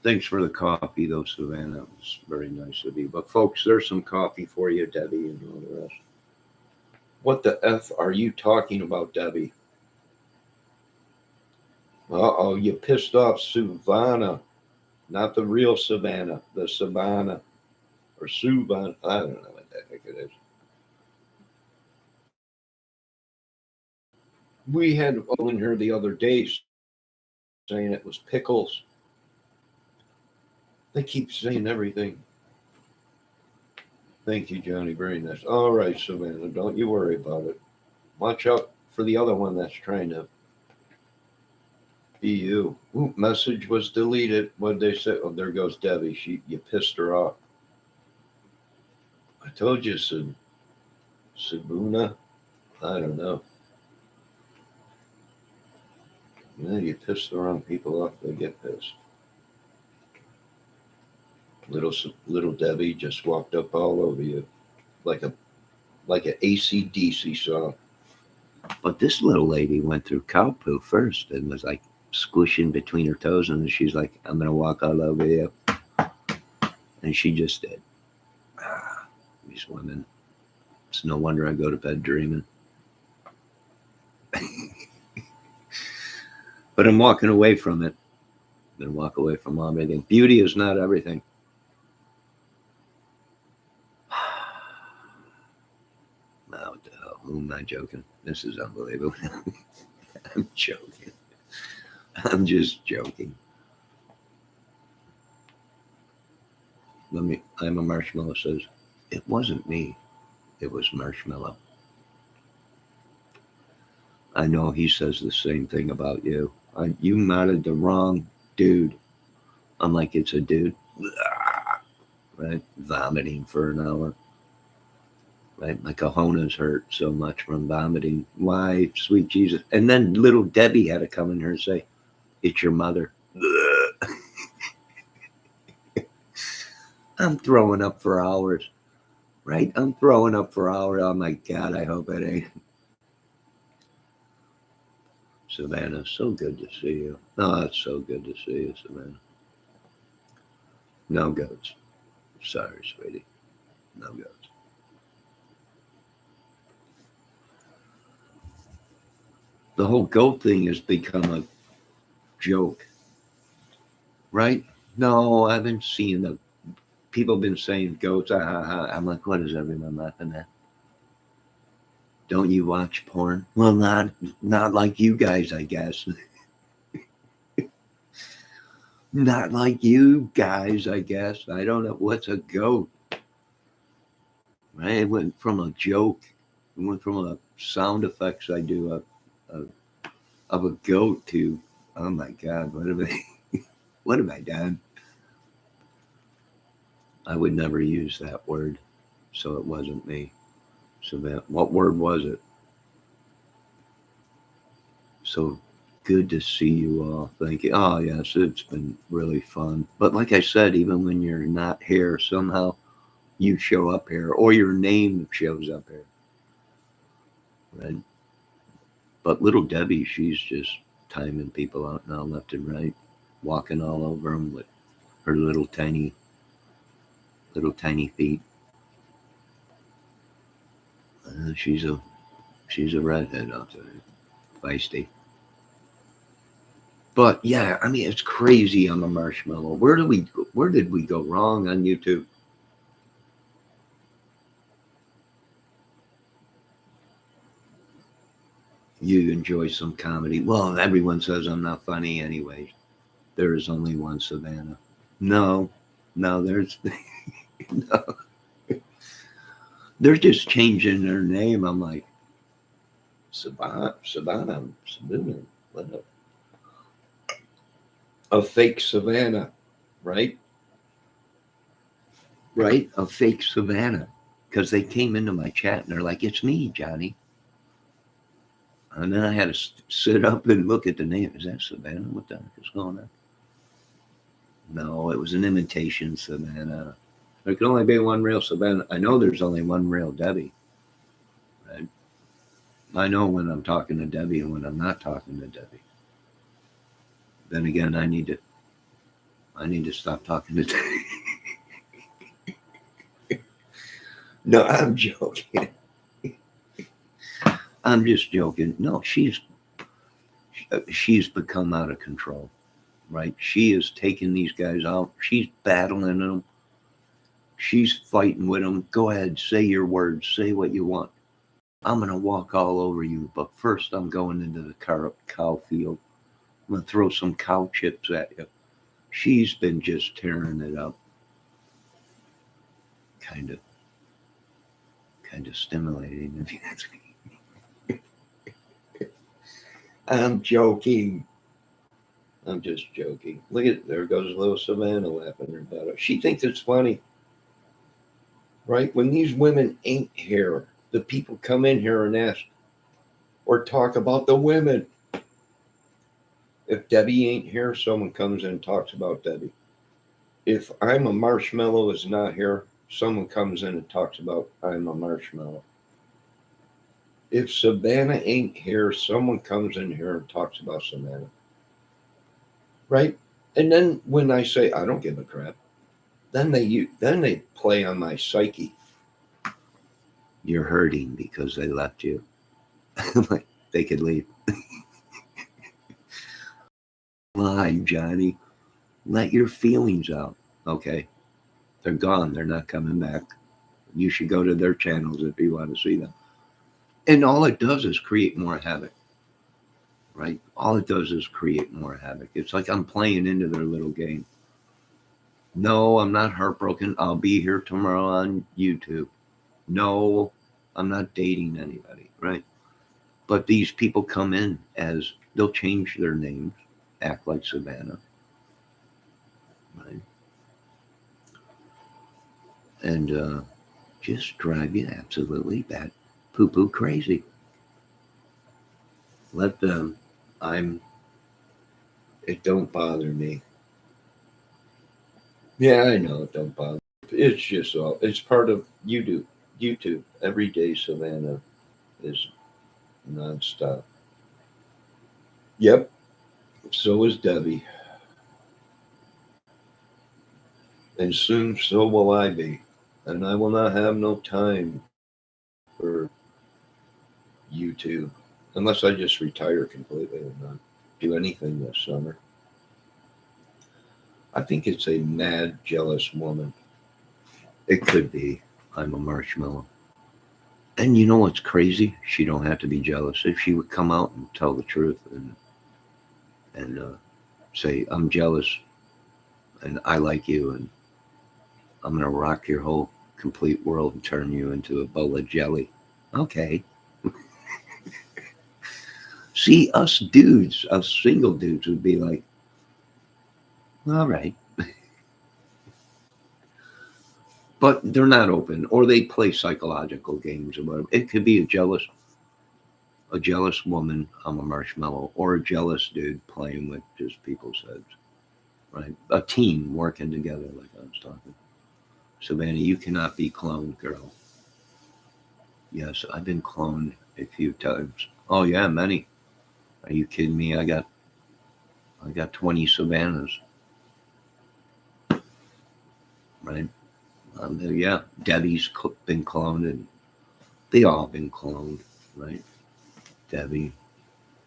Thanks for the coffee, though, Savannah. It was very nice of you. But folks, there's some coffee for you, Debbie, and all the rest. What the F are you talking about, Debbie? Uh-oh, you pissed off Savannah. Not the real Savannah, the Savannah. Or Suvan. I don't know what the heck it is. We had in here the other day saying it was pickles. They keep saying everything. Thank you, Johnny. Very nice. All right, Savannah, don't you worry about it. Watch out for the other one that's trying to be you. Ooh, message was deleted. What did they say? Oh, there goes Debbie. You pissed her off. I told you, Sabuna. I don't know. Yeah, you piss the wrong people off, they get pissed. Little Debbie just walked up all over you, like an AC/DC song. But this little lady went through cow poo first and was like squishing between her toes, and she's like, "I'm gonna walk all over you." And she just did. These women. It's no wonder I go to bed dreaming. But I'm walking away from it. I'm going to walk away from everything. Beauty is not everything. Now, what the hell? Who am I joking? This is unbelievable. I'm joking. I'm just joking. I'm a Marshmallow says, it wasn't me. It was Marshmallow. I know he says the same thing about you. You modded the wrong dude. I'm like, it's a dude. Right? Vomiting for an hour. Right? My cojones hurt so much from vomiting. Why, sweet Jesus. And then little Debbie had to come in here and say, it's your mother. I'm throwing up for hours. Right? I'm throwing up for hours. Oh my God, I hope it ain't. Savannah, so good to see you. Oh, it's so good to see you, Savannah. No goats. Sorry, sweetie. No goats. The whole goat thing has become a joke, right? No, I've been seeing the people been saying goats. I'm like, what is everyone laughing at? Don't you watch porn? Well, not like you guys, I guess. Not like you guys, I guess. I don't know what's a goat. Right? It went from a joke. It went from a sound effects I do of a goat to, oh my God, what have I done? I would never use that word, so it wasn't me. So what word was it? So good to see you all. Thank you. Oh yes, it's been really fun. But like I said, even when you're not here, somehow you show up here, or your name shows up here. Right? But little Debbie, she's just timing people out now, left and right, walking all over them with her little tiny feet. She's a redhead, I'll tell you, feisty. But yeah, I mean, it's crazy. I'm a Marshmallow. Where did we go wrong on YouTube? You enjoy some comedy. Well, everyone says I'm not funny anyways. There is only one Savannah. No, there's no. They're just changing their name. I'm like, Savannah, what a fake Savannah, right? Right? A fake Savannah. Because they came into my chat and they're like, it's me, Johnny. And then I had to sit up and look at the name. Is that Savannah? What the heck is going on? No, it was an imitation Savannah. There can only be one real Savannah. I know there's only one real Debbie. Right? I know when I'm talking to Debbie and when I'm not talking to Debbie. Then again, I need to stop talking to Debbie. No, I'm joking. I'm just joking. No, she's become out of control, right? She is taking these guys out. She's battling them. She's fighting with them. Go ahead, say your words. Say what you want. I'm going to walk all over you, but first I'm going into the cow field. I'm going to throw some cow chips at you. She's been just tearing it up. Kind of stimulating, if you ask me. I'm joking. I'm just joking. Look at, there goes little Savannah laughing her butt off. She thinks it's funny. Right? When these women ain't here, the people come in here and ask or talk about the women. If Debbie ain't here, someone comes in and talks about Debbie. If I'm a Marshmallow is not here, someone comes in and talks about I'm a Marshmallow. If Savannah ain't here, someone comes in here and talks about Savannah. Right? And then when I say, I don't give a crap, then they play on my psyche. You're hurting because they left you. Like they could leave. Lie, Johnny. Let your feelings out. Okay. They're gone. They're not coming back. You should go to their channels if you want to see them. And all it does is create more havoc. Right? All it does is create more havoc. It's like I'm playing into their little game. No, I'm not heartbroken. I'll be here tomorrow on YouTube. No, I'm not dating anybody, right? But these people come in as they'll change their names, act like Savannah, right? And just drive you absolutely bad, poo-poo crazy. Let them. It don't bother me. Yeah, I know it don't bother. It's just all. It's part of YouTube. YouTube. Every day, Savannah is nonstop. Yep. So is Debbie. And soon so will I be. And I will not have no time for YouTube. Unless I just retire completely and not do anything this summer. I think it's a mad, jealous woman. It could be. I'm a marshmallow. And you know what's crazy? She don't have to be jealous. If she would come out and tell the truth and say, I'm jealous and I like you and I'm going to rock your whole complete world and turn you into a bowl of jelly. Okay. See, us dudes, us single dudes would be like, all right. But they're not open, or they play psychological games or whatever. It could be a jealous woman, I'm a marshmallow, or a jealous dude playing with just people's heads, right? A team working together, like I was talking. Savannah, you cannot be cloned, girl. Yes, I've been cloned a few times. Oh yeah, many. Are you kidding me? I got 20 Savannahs, right? Yeah, Debbie's been cloned, and they all been cloned, right? Debbie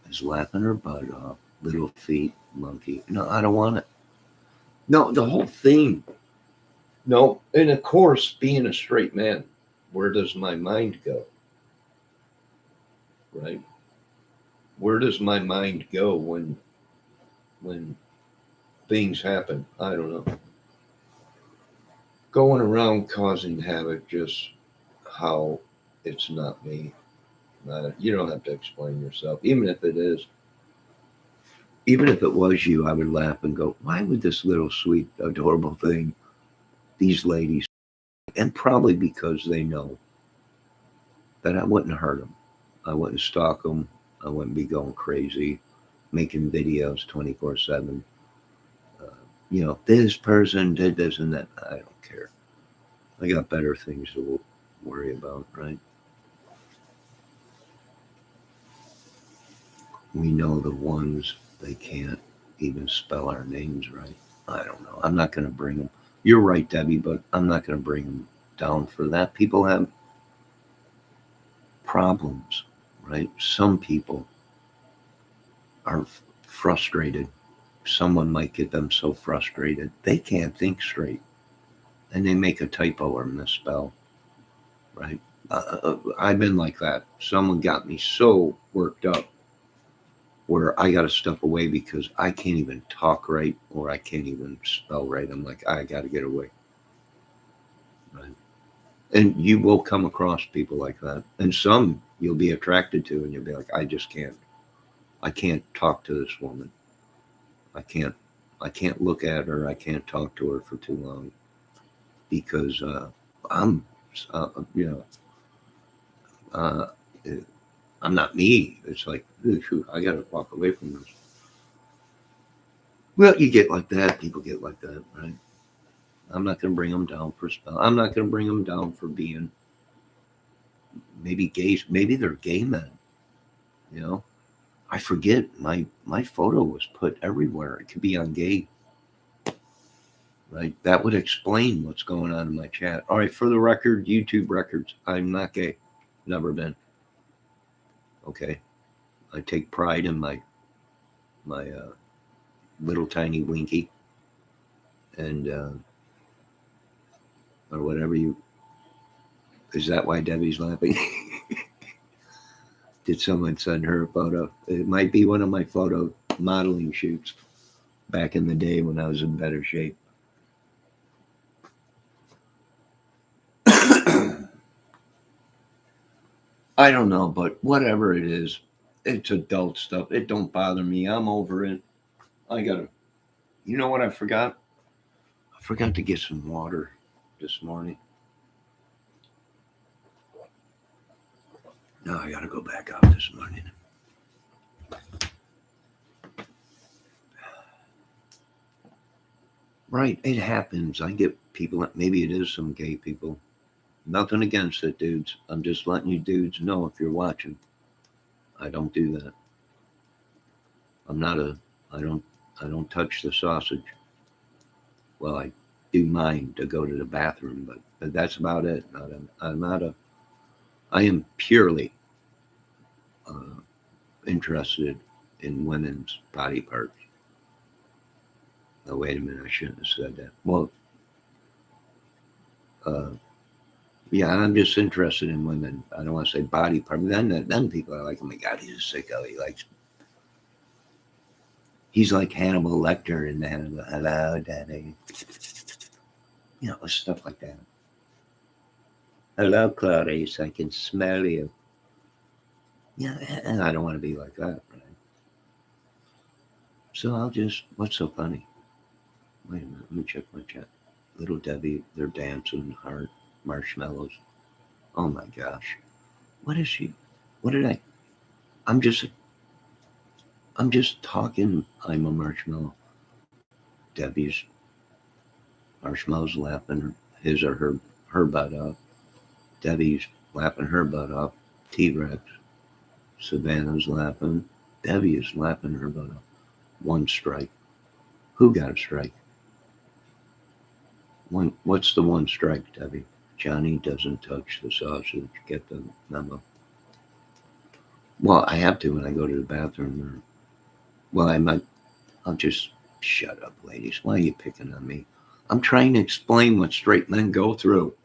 is laughing her butt off. Little feet, monkey. No, I don't want it. No, the whole thing. No, and of course, being a straight man, where does my mind go? Right? Where does my mind go when things happen? I don't know. Going around causing havoc, just how it's not me. You don't have to explain yourself, even if it is. Even if it was you, I would laugh and go, why would this little sweet, adorable thing, these ladies, and probably because they know that I wouldn't hurt them. I wouldn't stalk them. I wouldn't be going crazy, making videos 24/7. This person did this and that. I don't care. I got better things to worry about, right? We know the ones they can't even spell our names right. I don't know. I'm not going to bring them. You're right, Debbie, but I'm not going to bring them down for that. People have problems, right? Some people are frustrated. Someone might get them so frustrated they can't think straight, and they make a typo or misspell, right? I've been like that. Someone got me so worked up where I got to step away because I can't even talk right or I can't even spell right. I'm like, I got to get away, right? And you will come across people like that, and some you'll be attracted to, and you'll be like, I just can't. I can't talk to this woman. I can't look at her. I can't talk to her for too long because I'm, uh, you know, uh, I'm not me. It's like, shoot, I got to walk away from this. Well, you get like that. People get like that, right? I'm not going to bring them down for spell. I'm not going to bring them down for being maybe gays. Maybe they're gay men. You know, I forget my photo was put everywhere. It could be on gay right? That would explain what's going on in my chat. All right, for the record, YouTube records, I'm not gay. Never been. Okay. I take pride in my little tiny winky and or whatever you. Is that why Debbie's laughing? Did someone send her a photo? It might be one of my photo modeling shoots back in the day when I was in better shape. I don't know, but whatever it is, it's adult stuff. It don't bother me. I'm over it. I gotta. You know what I forgot? I forgot to get some water this morning. No, I gotta go back out this morning. Right, it happens. I get people. Maybe it is some gay people. Nothing against it, dudes. I'm just letting you dudes know if you're watching. I don't do that. I'm not a. I don't touch the sausage. Well, I do mine to go to the bathroom, but that's about it. I'm not a. I am purely interested in women's body parts. Oh, wait a minute. I shouldn't have said that. Well, yeah, I'm just interested in women. I don't want to say body part. Then people are like, oh my God, he's a sicko. He's like Hannibal Lecter in the hello, daddy. You know, stuff like that. Hello, Clarice. I can smell you. Yeah, and I don't want to be like that, right? So I'll just, what's so funny? Wait a minute, let me check my chat. Little Debbie, they're dancing, heart, marshmallows. Oh my gosh. What is she? What did I? I'm just talking. I'm a marshmallow. Debbie's marshmallows laughing his or her butt off. Debbie's laughing her butt off. T-Rex. Savannah's laughing. Debbie is laughing her butt off. One strike. Who got a strike? One. What's the one strike, Debbie? Johnny doesn't touch the sausage. Get the memo. Well, I have to when I go to the bathroom. Or, well, I might. I'll just shut up, ladies. Why are you picking on me? I'm trying to explain what straight men go through.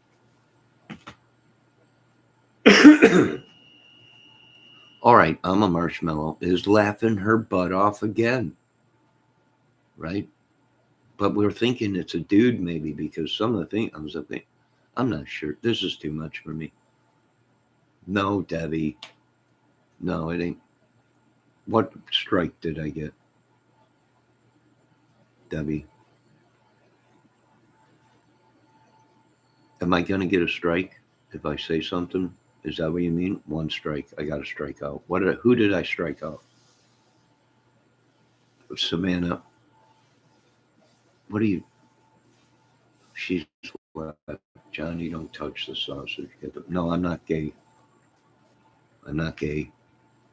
All right, I'm a marshmallow. Is laughing her butt off again, right? But we're thinking it's a dude maybe because some of the things I'm not sure. This is too much for me. No, Debbie. No, it ain't. What strike did I get, Debbie? Am I gonna get a strike if I say something? Is that what you mean? One strike. I got to strike out. Who did I strike out? Savannah. What do you? She's what? Johnny, don't touch the sausage. No, I'm not gay. I'm not gay.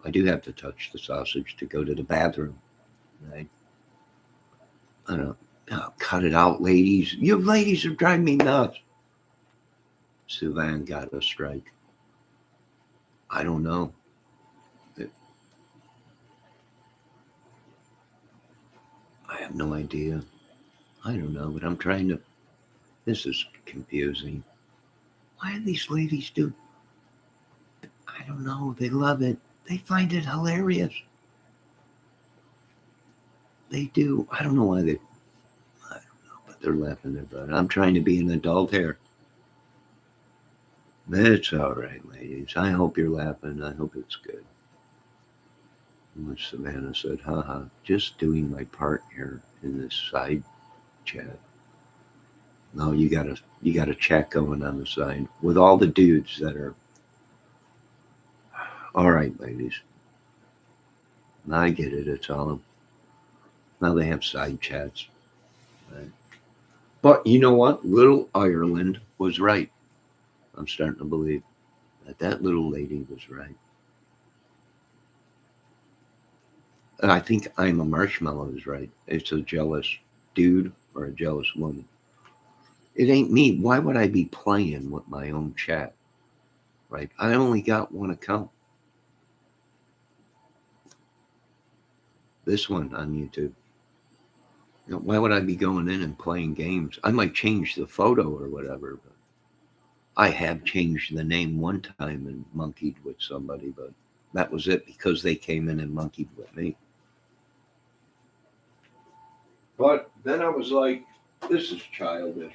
I do have to touch the sausage to go to the bathroom. Right? I don't. Oh, cut it out, ladies. You ladies are driving me nuts. Suvan got a strike. I don't know. I have no idea. I don't know, but I'm trying to. This is confusing. Why do these ladies do? I don't know. They love it. They find it hilarious. They do. I don't know why they. I don't know, but they're laughing their butt. I'm trying to be an adult here. It's all right, ladies. I hope you're laughing. I hope it's good. And Savannah said, haha, just doing my part here in this side chat. No, you got a chat going on the side with all the dudes that are. All right, ladies. I get it. It's all. Now they have side chats. Right? But you know what? Little Ireland was right. I'm starting to believe that little lady was right. And I think I'm a marshmallow is right. It's a jealous dude or a jealous woman. It ain't me. Why would I be playing with my own chat? Right? I only got one account. This one on YouTube. Why would I be going in and playing games? I might change the photo or whatever, but I have changed the name one time and monkeyed with somebody, but that was it because they came in and monkeyed with me. But then I was like, this is childish.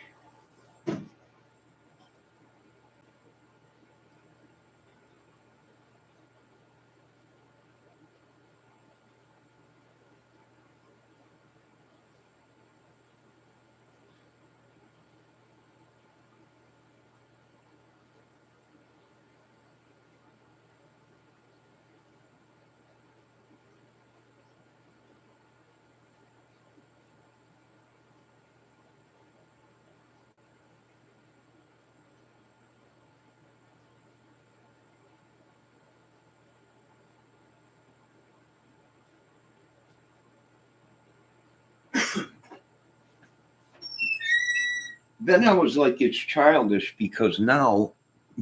Then I was like, it's childish because now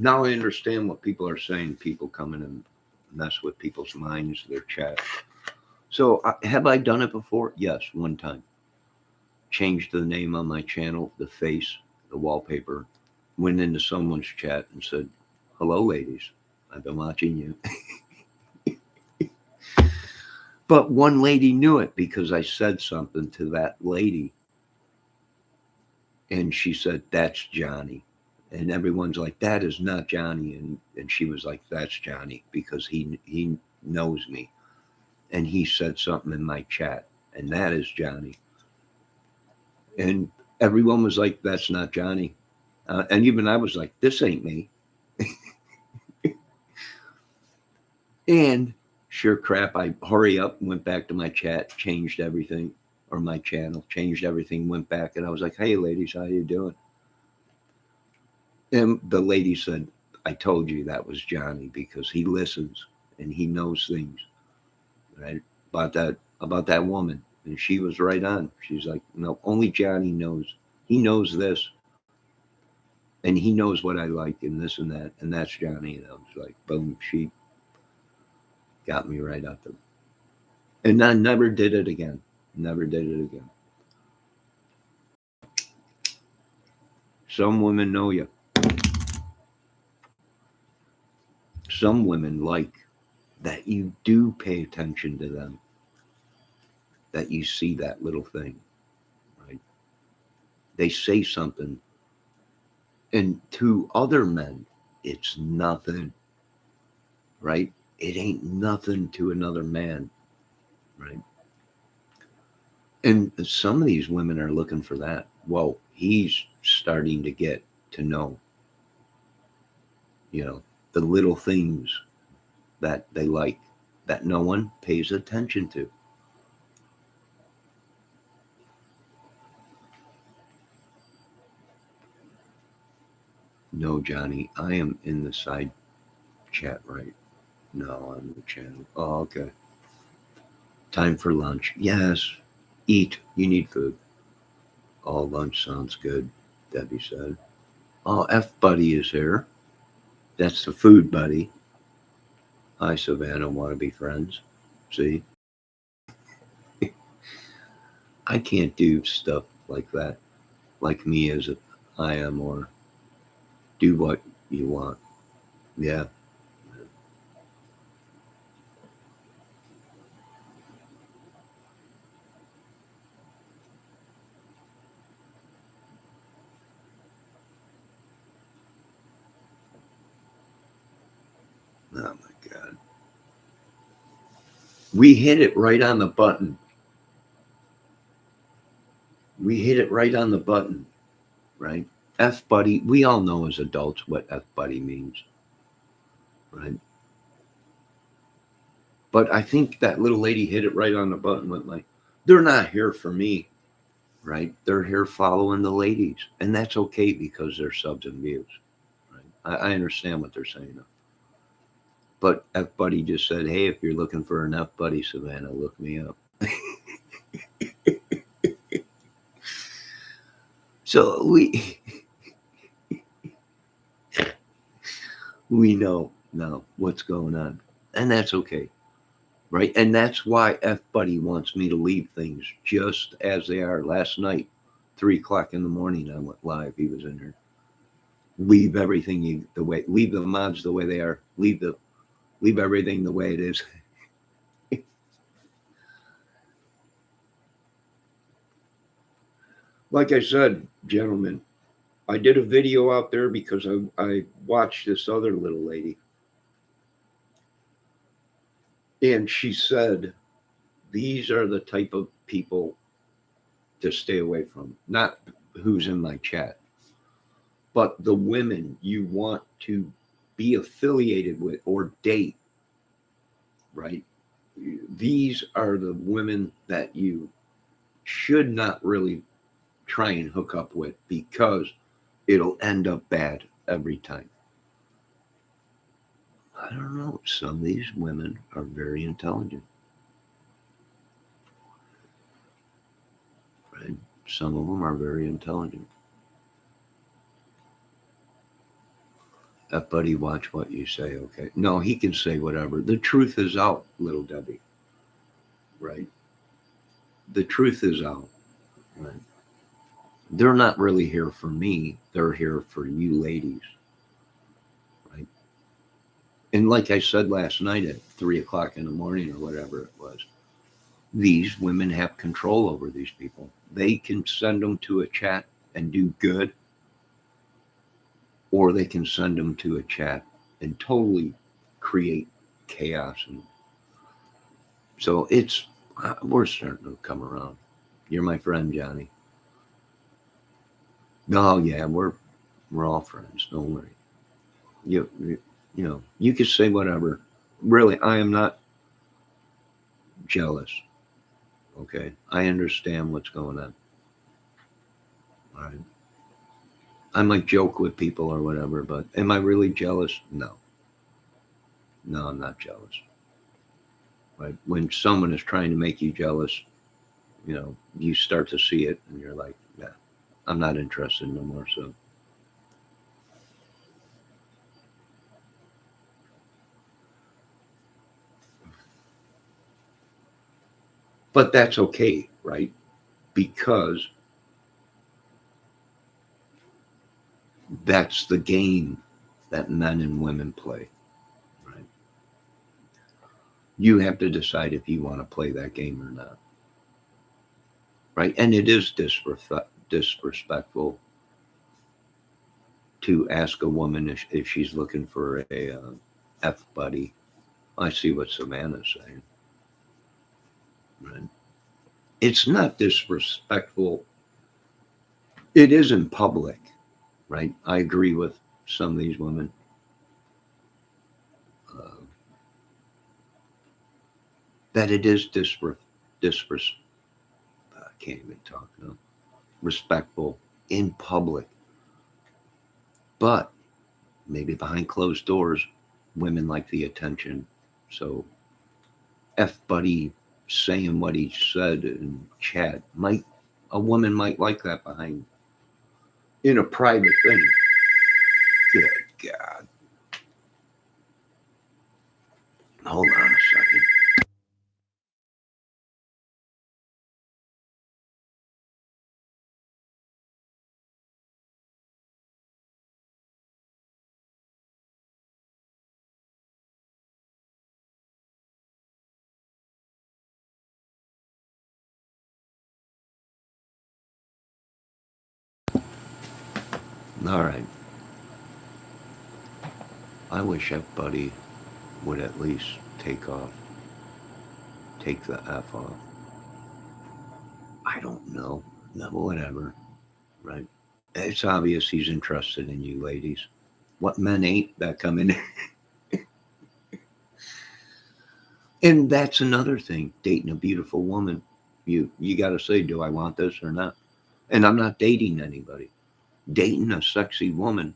I understand what people are saying. People come in and mess with people's minds, their chat. So have I done it before? Yes, one time. Changed the name on my channel, the face, the wallpaper, went into someone's chat and said, hello, ladies. I've been watching you. But one lady knew it because I said something to that lady. And she said, that's Johnny. And everyone's like, that is not Johnny. And she was like, that's Johnny because he knows me. And he said something in my chat. And that is Johnny. And everyone was like, that's not Johnny. And even I was like, this ain't me. And sure crap, I hurry up, went back to my chat, changed everything, or my channel, changed everything, went back. And I was like, hey, ladies, how you doing? And the lady said, I told you that was Johnny because he listens and he knows things, right? About that woman. And she was right on. She's like, no, only Johnny knows. He knows this. And he knows what I like and this and that. And that's Johnny. And I was like, boom, she got me right out there. And I never did it again. Never did it again. Some women know you. Some women like that you do pay attention to them, that you see that little thing, right? They say something, and to other men, it's nothing, right? It ain't nothing to another man, right? And some of these women are looking for that. Well, he's starting to get to know, the little things that they like that no one pays attention to. No, Johnny, I am in the side chat, right? No, I'm in the channel. Oh, okay. Time for lunch. Yes. Eat. You need food. Oh, lunch sounds good, Debbie said. Oh, F Buddy is here. That's the food buddy. Hi, Savannah. Want to be friends? See? I can't do stuff like that, like me as I am, or do what you want. Yeah. Oh, my God. We hit it right on the button. We hit it right on the button, right? F buddy, we all know as adults what F buddy means, right? But I think that little lady hit it right on the button with like, they're not here for me, right? They're here following the ladies. And that's okay because they're subs and views, right? I understand what they're saying. But F buddy just said, hey, if you're looking for an F buddy, Savannah, look me up. So We know now what's going on. And that's okay. Right. And that's why F Buddy wants me to leave things just as they are. Last night, 3 o'clock in the morning, I went live. He was in there. Leave everything the way, leave the mods the way they are. Leave everything the way it is. Like I said, gentlemen, I did a video out there because I watched this other little lady. And she said, these are the type of people to stay away from. Not who's in my chat, but the women you want to be affiliated with or date, right? These are the women that you should not really try and hook up with because it'll end up bad every time. I don't know. Some of these women are very intelligent. Right? Some of them are very intelligent. Buddy, watch what you say, okay? No, he can say whatever. The truth is out, little Debbie. Right? The truth is out. Right? They're not really here for me. They're here for you ladies. Right? And like I said last night at 3 o'clock in the morning or whatever it was, these women have control over these people. They can send them to a chat and do good, or they can send them to a chat and totally create chaos. And so we're starting to come around. You're my friend, Johnny. Oh yeah, we're all friends. Don't worry. You know, you can say whatever. Really, I am not jealous. Okay, I understand what's going on. All right. I might joke with people or whatever, but am I really jealous? No. No, I'm not jealous. Right? When someone is trying to make you jealous, you know, you start to see it and you're like, yeah, I'm not interested no more. So, but that's okay, right? Because that's the game that men and women play, right? You have to decide if you want to play that game or not, right? And it is disrespectful to ask a woman if she's looking for a F buddy. I see what Savannah's saying, right? It's not disrespectful. It is in public, right? I agree with some of these women. Uh, that it is I can't even talk now. Respectful in public, but maybe behind closed doors, women like the attention. So F buddy saying what he said in chat a woman might like that behind in a private thing. Good God. Hold on a second. All right. I wish F buddy would at least take the F off. I don't know. No, whatever. Right. It's obvious he's interested in you ladies. What men ain't that come in? And that's another thing. Dating a beautiful woman. You got to say, do I want this or not? And I'm not dating anybody. Dating a sexy woman,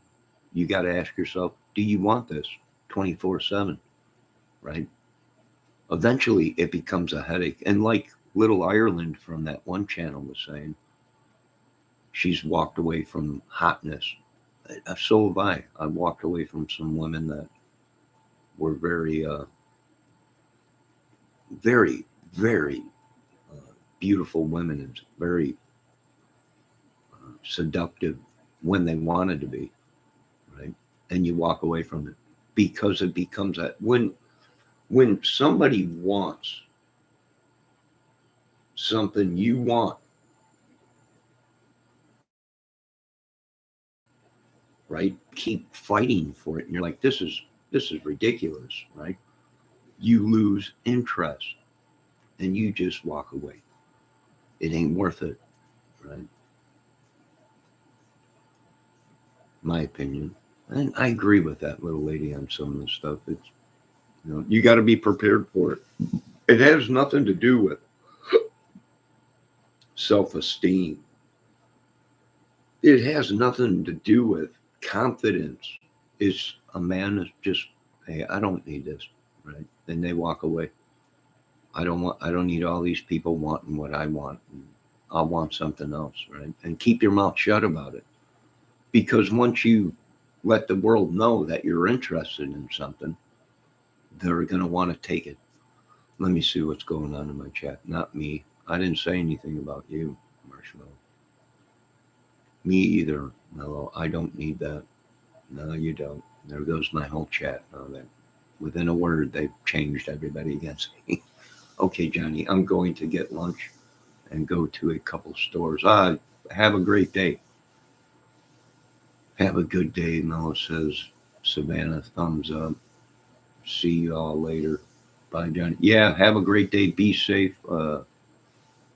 you got to ask yourself, do you want this 24/7? Right? Eventually it becomes a headache. And like Little Ireland from that one channel was saying, she's walked away from hotness So have I. I walked away from some women that were very, very, very beautiful women and very seductive when they wanted to be, right? And you walk away from it because it becomes that when somebody wants something you want, right? Keep fighting for it. And you're like, this is ridiculous, right? You lose interest and you just walk away. It ain't worth it, right? My opinion. And I agree with that little lady on some of the stuff. It's, you got to be prepared for it. It has nothing to do with self-esteem. It has nothing to do with confidence. It's a man is just, hey, I don't need this, right? And they walk away. I don't need all these people wanting what I want. I want something else, right? And keep your mouth shut about it. Because once you let the world know that you're interested in something, they're going to want to take it. Let me see what's going on in my chat. Not me. I didn't say anything about you, Marshmallow. Me either, Mellow. I don't need that. No, you don't. There goes my whole chat. Now that within a word, they've changed everybody against me. Okay, Johnny, I'm going to get lunch and go to a couple stores. Have a great day. Have a good day, Mellow says. Savannah, thumbs up. See you all later. Bye, Johnny. Yeah, have a great day. Be safe.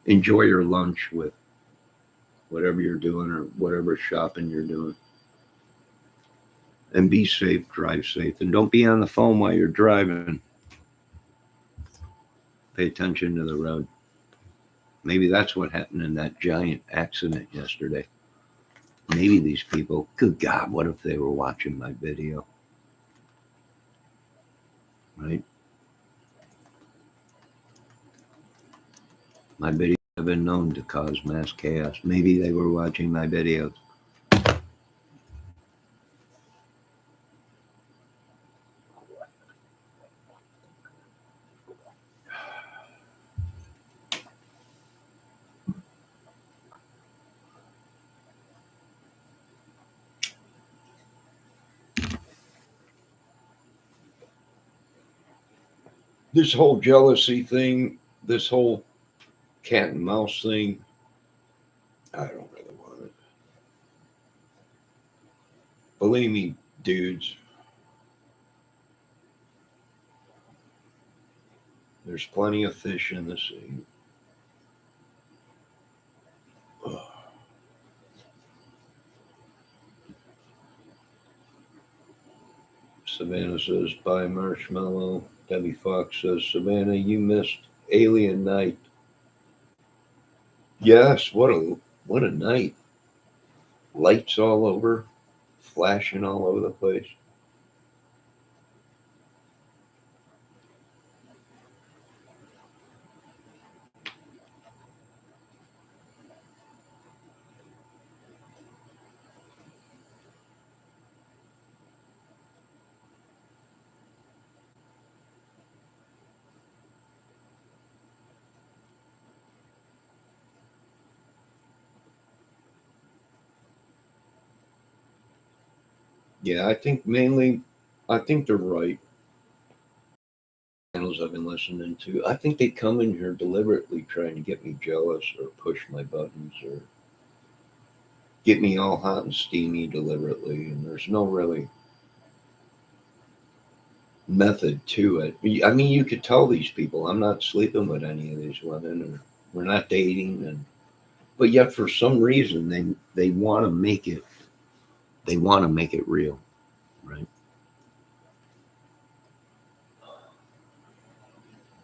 Enjoy your lunch with whatever you're doing or whatever shopping you're doing. And be safe, drive safe. And don't be on the phone while you're driving. Pay attention to the road. Maybe that's what happened in that giant accident yesterday. Maybe these people, good God, what if they were watching my video? Right? My videos have been known to cause mass chaos. Maybe they were watching my videos. This whole jealousy thing, this whole cat and mouse thing, I don't really want it. Believe me, dudes, there's plenty of fish in the sea. Ugh. Savannah says, bye, Marshmallow. Debbie Fox says, Savannah, you missed Alien Night. Yes, what a night. Lights all over, flashing all over the place. Yeah, I think they're right. Channels I've been listening to, I think they come in here deliberately trying to get me jealous or push my buttons or get me all hot and steamy deliberately. And there's no really method to it. I mean, you could tell these people I'm not sleeping with any of these women or we're not dating, but yet for some reason they want to make it real, right?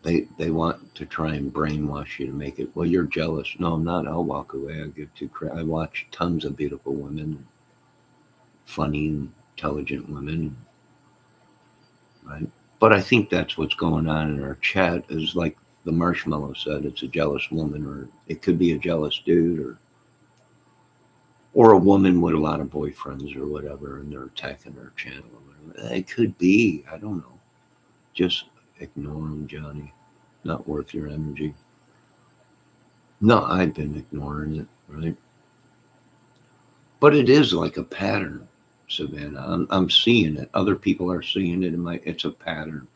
They want to try and brainwash you to make it, well, you're jealous. No, I'm not. I'll walk away. I give two crap. I watch tons of beautiful women, funny and intelligent women, right? But I think that's what's going on in our chat is like the Marshmallow said, it's a jealous woman, or it could be a jealous dude, Or a woman with a lot of boyfriends or whatever, and they're attacking her channel. It could be. I don't know. Just ignore them, Johnny. Not worth your energy. No, I've been ignoring it, right? But it is like a pattern, Savannah. I'm seeing it. Other people are seeing it. It's a pattern,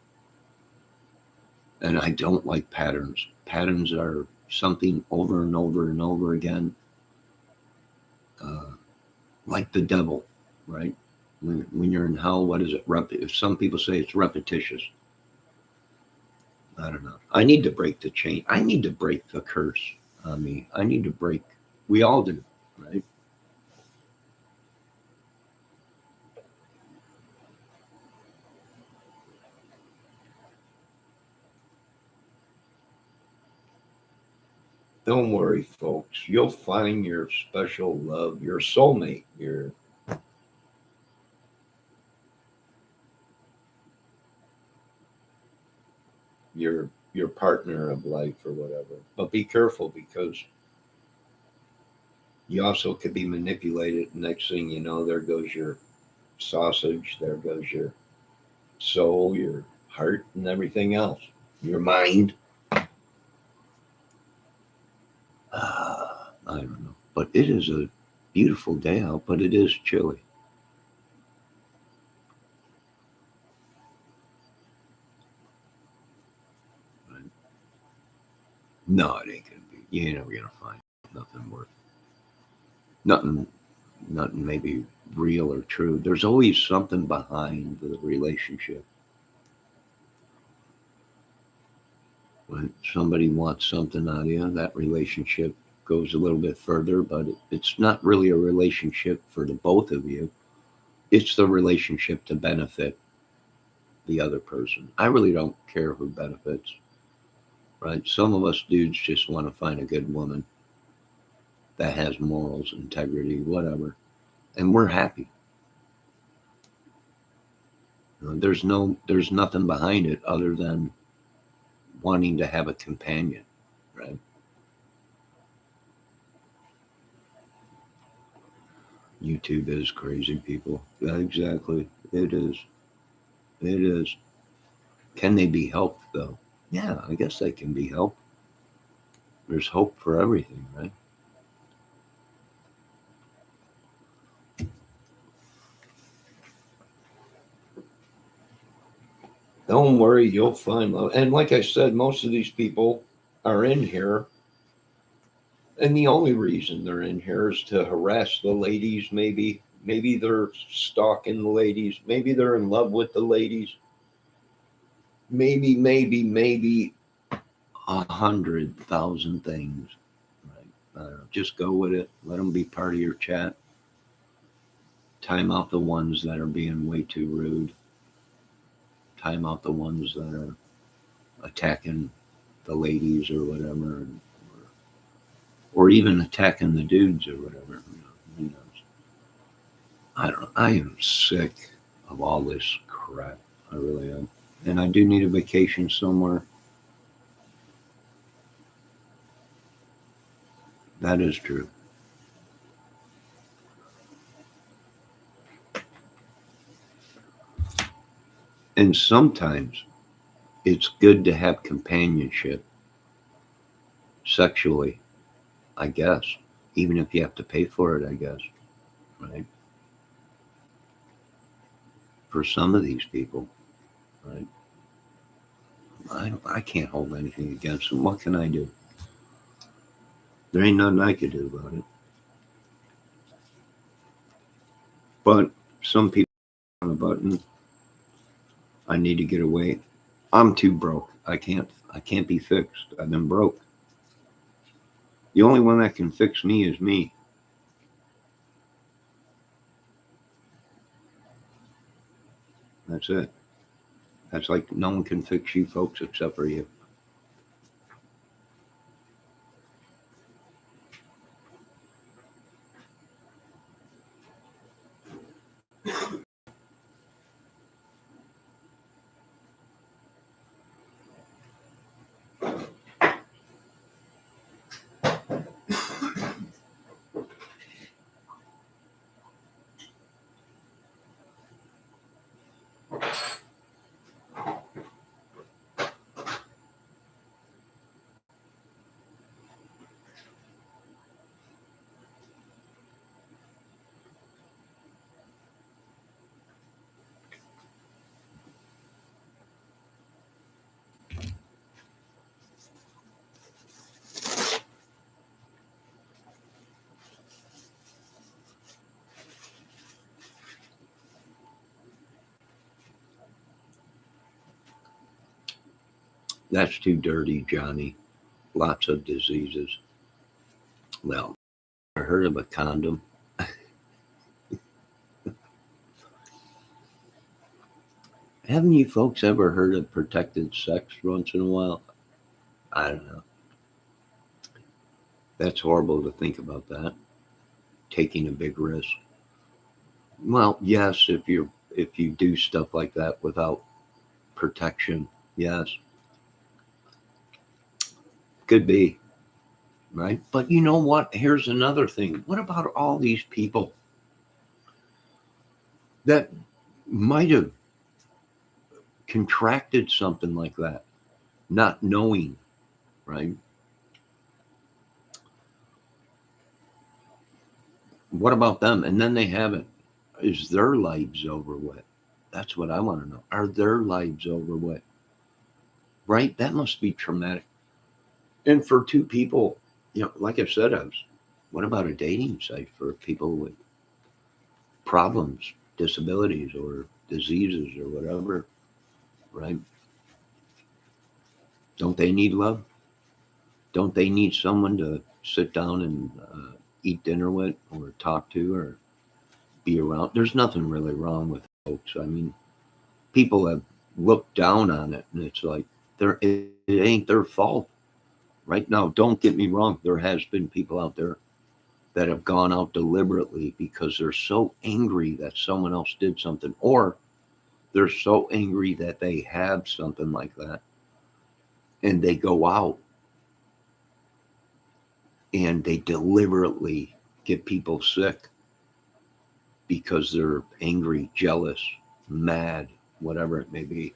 and I don't like patterns. Patterns are something over and over and over again, uh, like the devil, right? When you're in hell, what is it? If some people say it's repetitious. I don't know. I need to break the chain. I need to break the curse on me. I need to break. We all do, right? Don't worry, folks. You'll find your special love, your soulmate, your partner of life or whatever. But be careful because you also could be manipulated. Next thing you know, there goes your sausage, there goes your soul, your heart, and everything else. Your mind. I don't know. But it is a beautiful day out, but it is chilly. Right? No, it ain't gonna be. You ain't never gonna find nothing worth. Nothing. Nothing maybe real or true. There's always something behind the relationship. When somebody wants something out of you, that relationship goes a little bit further, but it's not really a relationship for the both of you. It's the relationship to benefit the other person. I really don't care who benefits, right? Some of us dudes just want to find a good woman that has morals, integrity, whatever, and we're happy. There's nothing behind it other than wanting to have a companion, right? YouTube is crazy, people. Yeah, exactly. It is. It is. Can they be helped, though? Yeah, I guess they can be helped. There's hope for everything, right? Don't worry, you'll find love. And like I said, most of these people are in here, and the only reason they're in here is to harass the ladies, maybe. Maybe they're stalking the ladies. Maybe they're in love with the ladies. Maybe 100,000 things. Right? Just go with it. Let them be part of your chat. Time out the ones that are being way too rude. Time out the ones that are attacking the ladies or whatever, or even attacking the dudes or whatever. Who knows? I don't know. I am sick of all this crap. I really am. And I do need a vacation somewhere. That is true. And sometimes it's good to have companionship sexually, I guess, even if you have to pay for it, I guess, right? For some of these people, right? I can't hold anything against them. What can I do? There ain't nothing I could do about it. But some people on a button. I need to get away. I'm too broke. I can't be fixed. I've been broke. The only one that can fix me is me. That's it. That's like no one can fix you folks except for you. That's too dirty, Johnny. Lots of diseases. Well, I heard of a condom. Haven't you folks ever heard of protected sex once in a while? I don't know. That's horrible to think about that. Taking a big risk. Well, yes, if you do stuff like that without protection, yes, could be, right? But you know what? Here's another thing. What about all these people that might have contracted something like that, not knowing, right? What about them? And then they have it. Is their lives over with? That's what I want to know. Are their lives over with? Right? That must be traumatic. And for two people, like I said, what about a dating site for people with problems, disabilities, or diseases, or whatever, right? Don't they need love? Don't they need someone to sit down and eat dinner with, or talk to, or be around? There's nothing really wrong with folks. I mean, people have looked down on it, and it's like it ain't their fault. Right now, don't get me wrong. There has been people out there that have gone out deliberately because they're so angry that someone else did something, or they're so angry that they have something like that, and they go out and they deliberately get people sick because they're angry, jealous, mad, whatever it may be.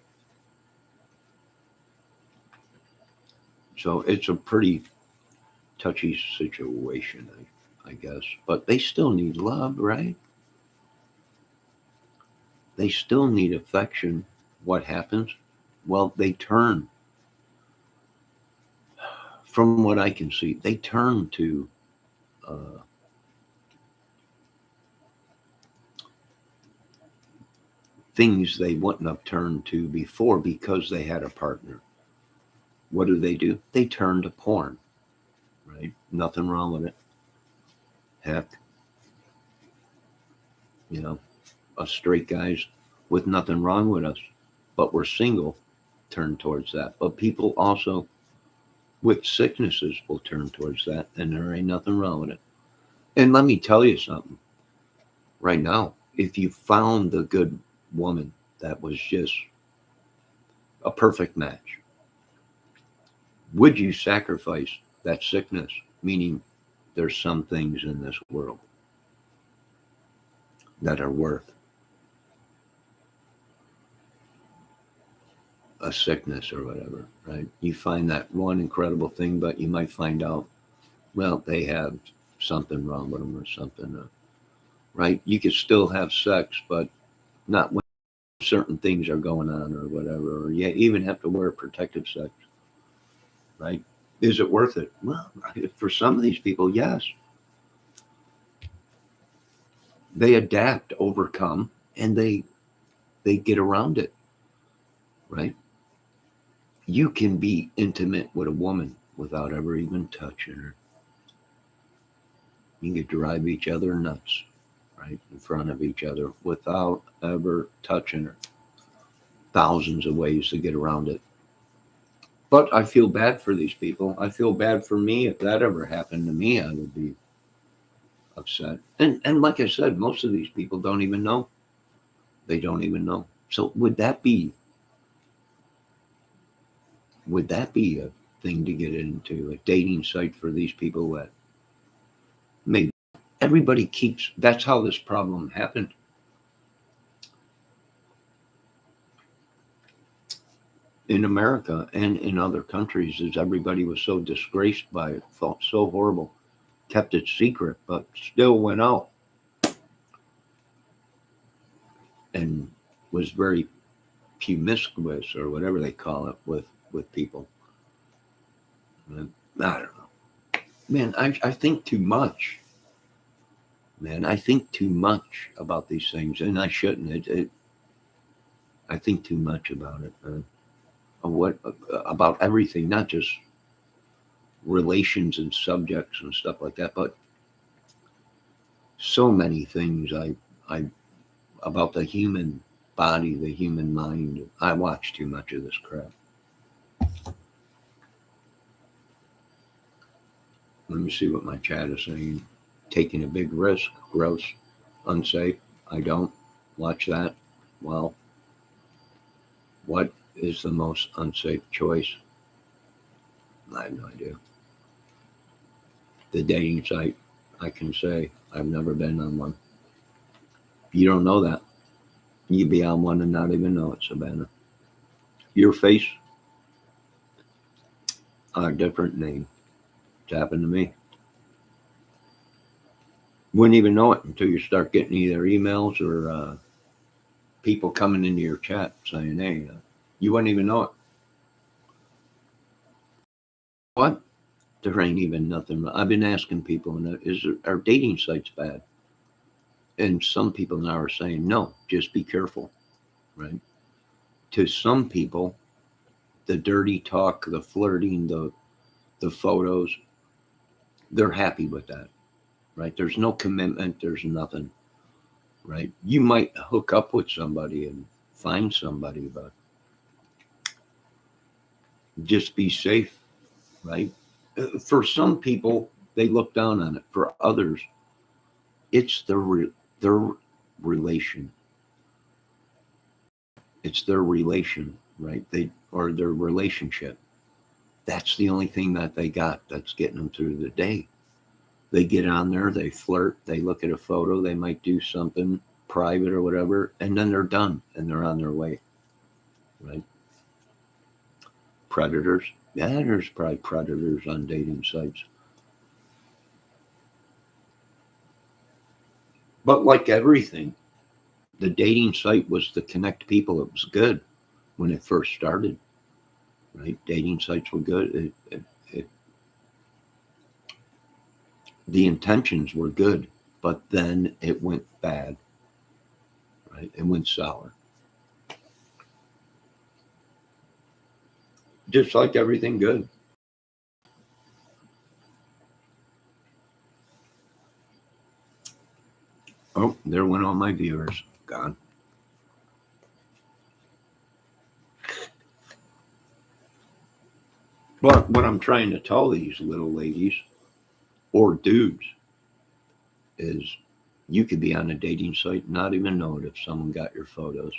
So it's a pretty touchy situation, I guess. But they still need love, right? They still need affection. What happens? Well, they turn, from what I can see, they turn to uh, things they wouldn't have turned to before because they had a partner. What do? They turn to porn, right? Nothing wrong with it. Heck, you know, us straight guys with nothing wrong with us, but we're single, turn towards that. But people also with sicknesses will turn towards that, and there ain't nothing wrong with it. And let me tell you something right now. If you found the good woman that was just a perfect match, would you sacrifice that sickness? Meaning, there's some things in this world that are worth a sickness or whatever, right? You find that one incredible thing, but you might find out, well, they have something wrong with them or something, right? You could still have sex, but not when certain things are going on or whatever, or you even have to wear protective sex, right? Is it worth it? Well, for some of these people, yes. They adapt, overcome, and they get around it, right? You can be intimate with a woman without ever even touching her. You can drive each other nuts, right, in front of each other without ever touching her. Thousands of ways to get around it. But I feel bad for these people. I feel bad for me. If that ever happened to me, I would be upset. And like I said, most of these people don't even know. They don't even know. So would that be a thing to get into, a dating site for these people that maybe everybody keeps? That's how this problem happened. In America and in other countries, is everybody was so disgraced by it, felt so horrible, kept it secret, but still went out and was very promiscuous or whatever they call it with people. And I don't know, man. I think too much, man. I think too much about these things, and I shouldn't. I think too much about it, man. what about everything, not just relations and subjects and stuff like that, but so many things I about the human body, the human mind. I watch too much of this crap. Let me see what my chat is saying. Taking a big risk, gross, unsafe. I don't watch that. Well, what is the most unsafe choice? I have no idea. The dating site, I can say I've never been on one. You don't know that. You be on one and not even know it, Savannah. Your face, a different name. It's happened to me. Wouldn't even know it until you start getting either emails or people coming into your chat saying, hey, you wouldn't even know it. What? There ain't even nothing. I've been asking people, are dating sites bad? And some people now are saying, no, just be careful, right? To some people, the dirty talk, the flirting, the photos, they're happy with that, right? There's no commitment. There's nothing, right? You might hook up with somebody and find somebody, but just be safe, right? For some people, they look down on it. For others, it's their relation. It's their relation, right? Or their relationship. That's the only thing that they got that's getting them through the day. They get on there, they flirt, they look at a photo, they might do something private or whatever, and then they're done and they're on their way, right? Predators. Yeah, there's probably predators on dating sites. But like everything, the dating site was to connect people. It was good when it first started, right? Dating sites were good. The intentions were good, but then it went bad, right? It went sour. Just like everything good. Oh, there went all my viewers. Gone. But what I'm trying to tell these little ladies or dudes is you could be on a dating site and not even know it if someone got your photos.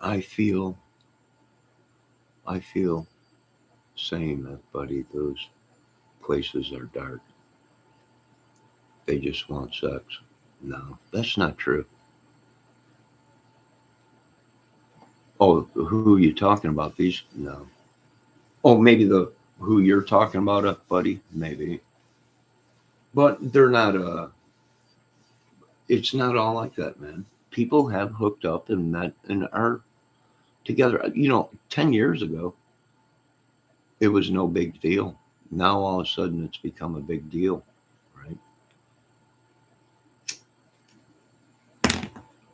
I feel saying that, buddy, those places are dark. They just want sex. No, that's not true. Oh, who are you talking about? These? No. Oh, maybe the who you're talking about, buddy? Maybe. But they're not, it's not all like that, man. People have hooked up and met and are together. 10 years ago, it was no big deal. Now all of a sudden it's become a big deal, right?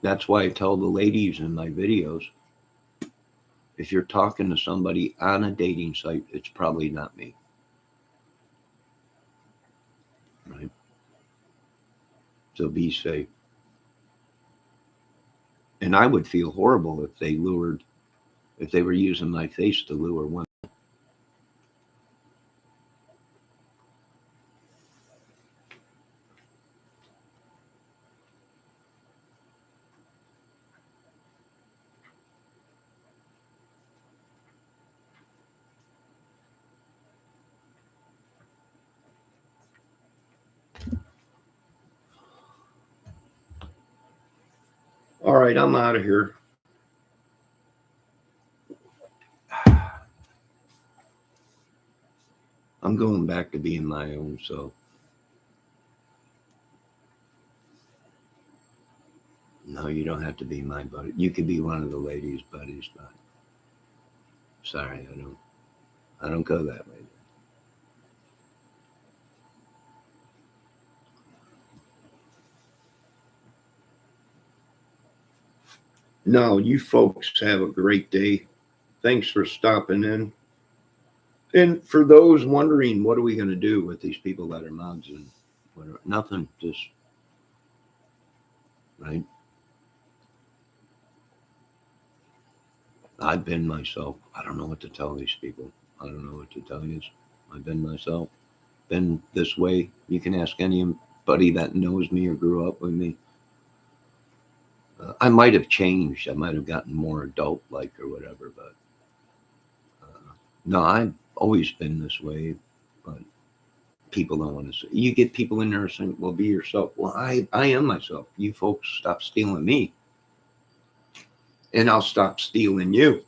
That's why I tell the ladies in my videos, if you're talking to somebody on a dating site, it's probably not me, right? So be safe. And I would feel horrible if they were using my face to lure women. All right, I'm out of here. I'm going back to being my own self. No, you don't have to be my buddy. You could be one of the ladies' buddies, but sorry, I don't go that way. No, you folks have a great day. Thanks for stopping in. And for those wondering, what are we going to do with these people that are mods and whatever? Nothing, just, right? I've been myself. I don't know what to tell these people. I don't know what to tell you. I've been myself. Been this way. You can ask anybody that knows me or grew up with me. I might have changed. I might have gotten more adult-like or whatever, but no, I've always been this way. But people don't want to say. You get people in there saying, "Well, be yourself." Well, I am myself. You folks stop stealing me, and I'll stop stealing you.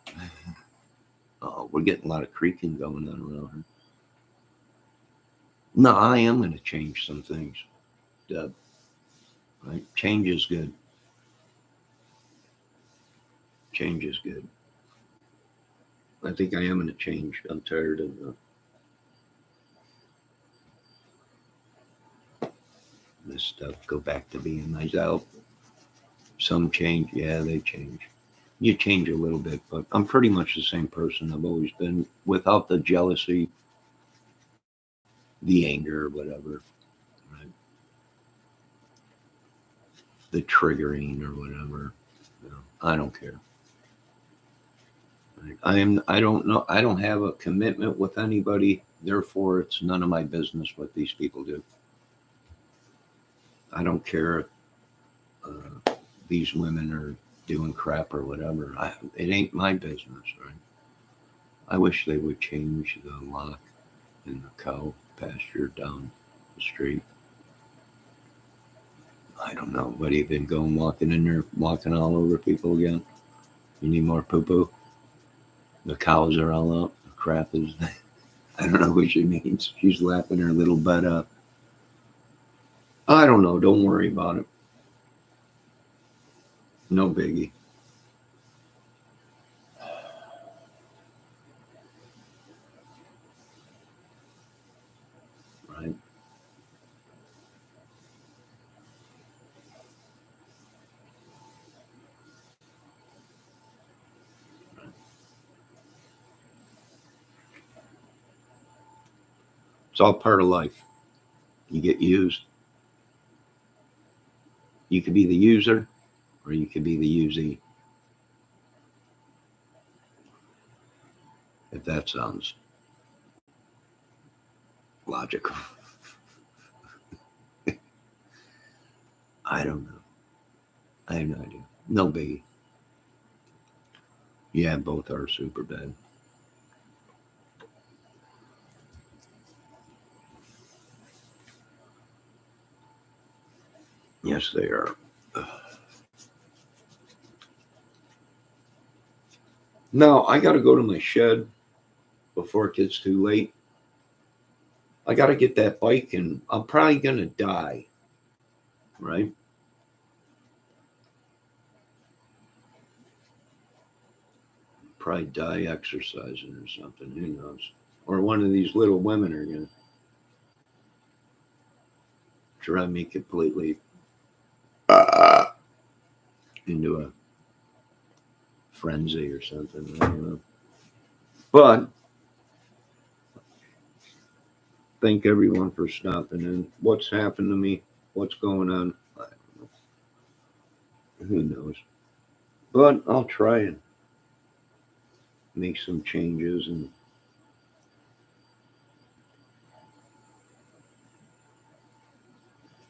We're getting a lot of creaking going on around here. No, I am going to change some things, Deb. Right? Change is good. Change is good. I think I am going to change. I'm tired of this stuff. Go back to being myself. Some change. Yeah, they change. You change a little bit, but I'm pretty much the same person I've always been without the jealousy, the anger, whatever, right? The triggering or whatever. I don't care. Right? I don't know. I don't have a commitment with anybody. Therefore, it's none of my business what these people do. I don't care if these women are doing crap or whatever. It ain't my business, right? I wish they would change the lock in the cow pasture down the street. I don't know. What, have you been going walking in there, walking all over people again? You need more poo poo? The cows are all up. The crap is. I don't know what she means. She's laughing her little butt up. I don't know. Don't worry about it. No biggie. Right? It's all part of life. You get used. You could be the user or you could be the usee. If that sounds logical. I don't know. I have no idea. No biggie. Yeah, both are super bad. Yes, they are. Now, I got to go to my shed before it gets too late. I got to get that bike, and I'm probably going to die, right? Probably die exercising or something. Who knows? Or one of these little women are going to drive me completely into a frenzy or something. I don't know. But thank everyone for stopping in. What's happened to me? What's going on? I don't know. Who knows? But I'll try and make some changes, and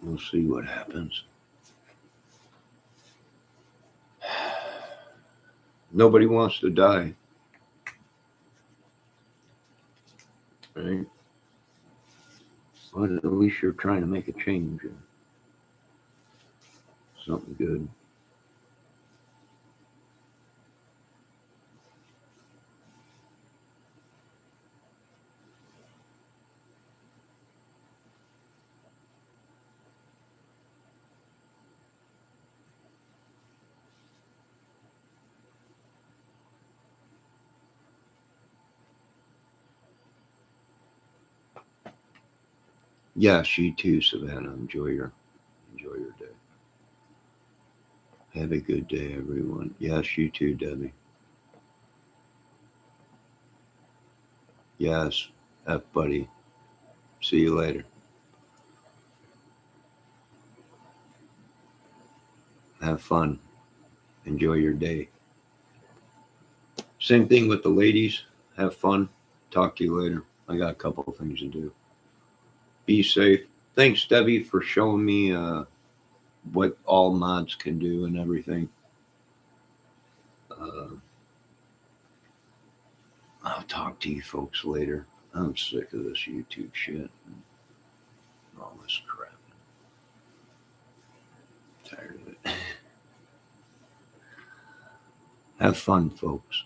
we'll see what happens. Nobody wants to die, right? But at least you're trying to make a change and something good. Yes, you too, Savannah. Enjoy your day. Have a good day, everyone. Yes, you too, Debbie. Yes, F buddy. See you later. Have fun. Enjoy your day. Same thing with the ladies. Have fun. Talk to you later. I got a couple of things to do. Be safe. Thanks, Debbie, for showing me what all mods can do and everything. I'll talk to you folks later. I'm sick of this YouTube shit and all this crap. I'm tired of it. Have fun, folks.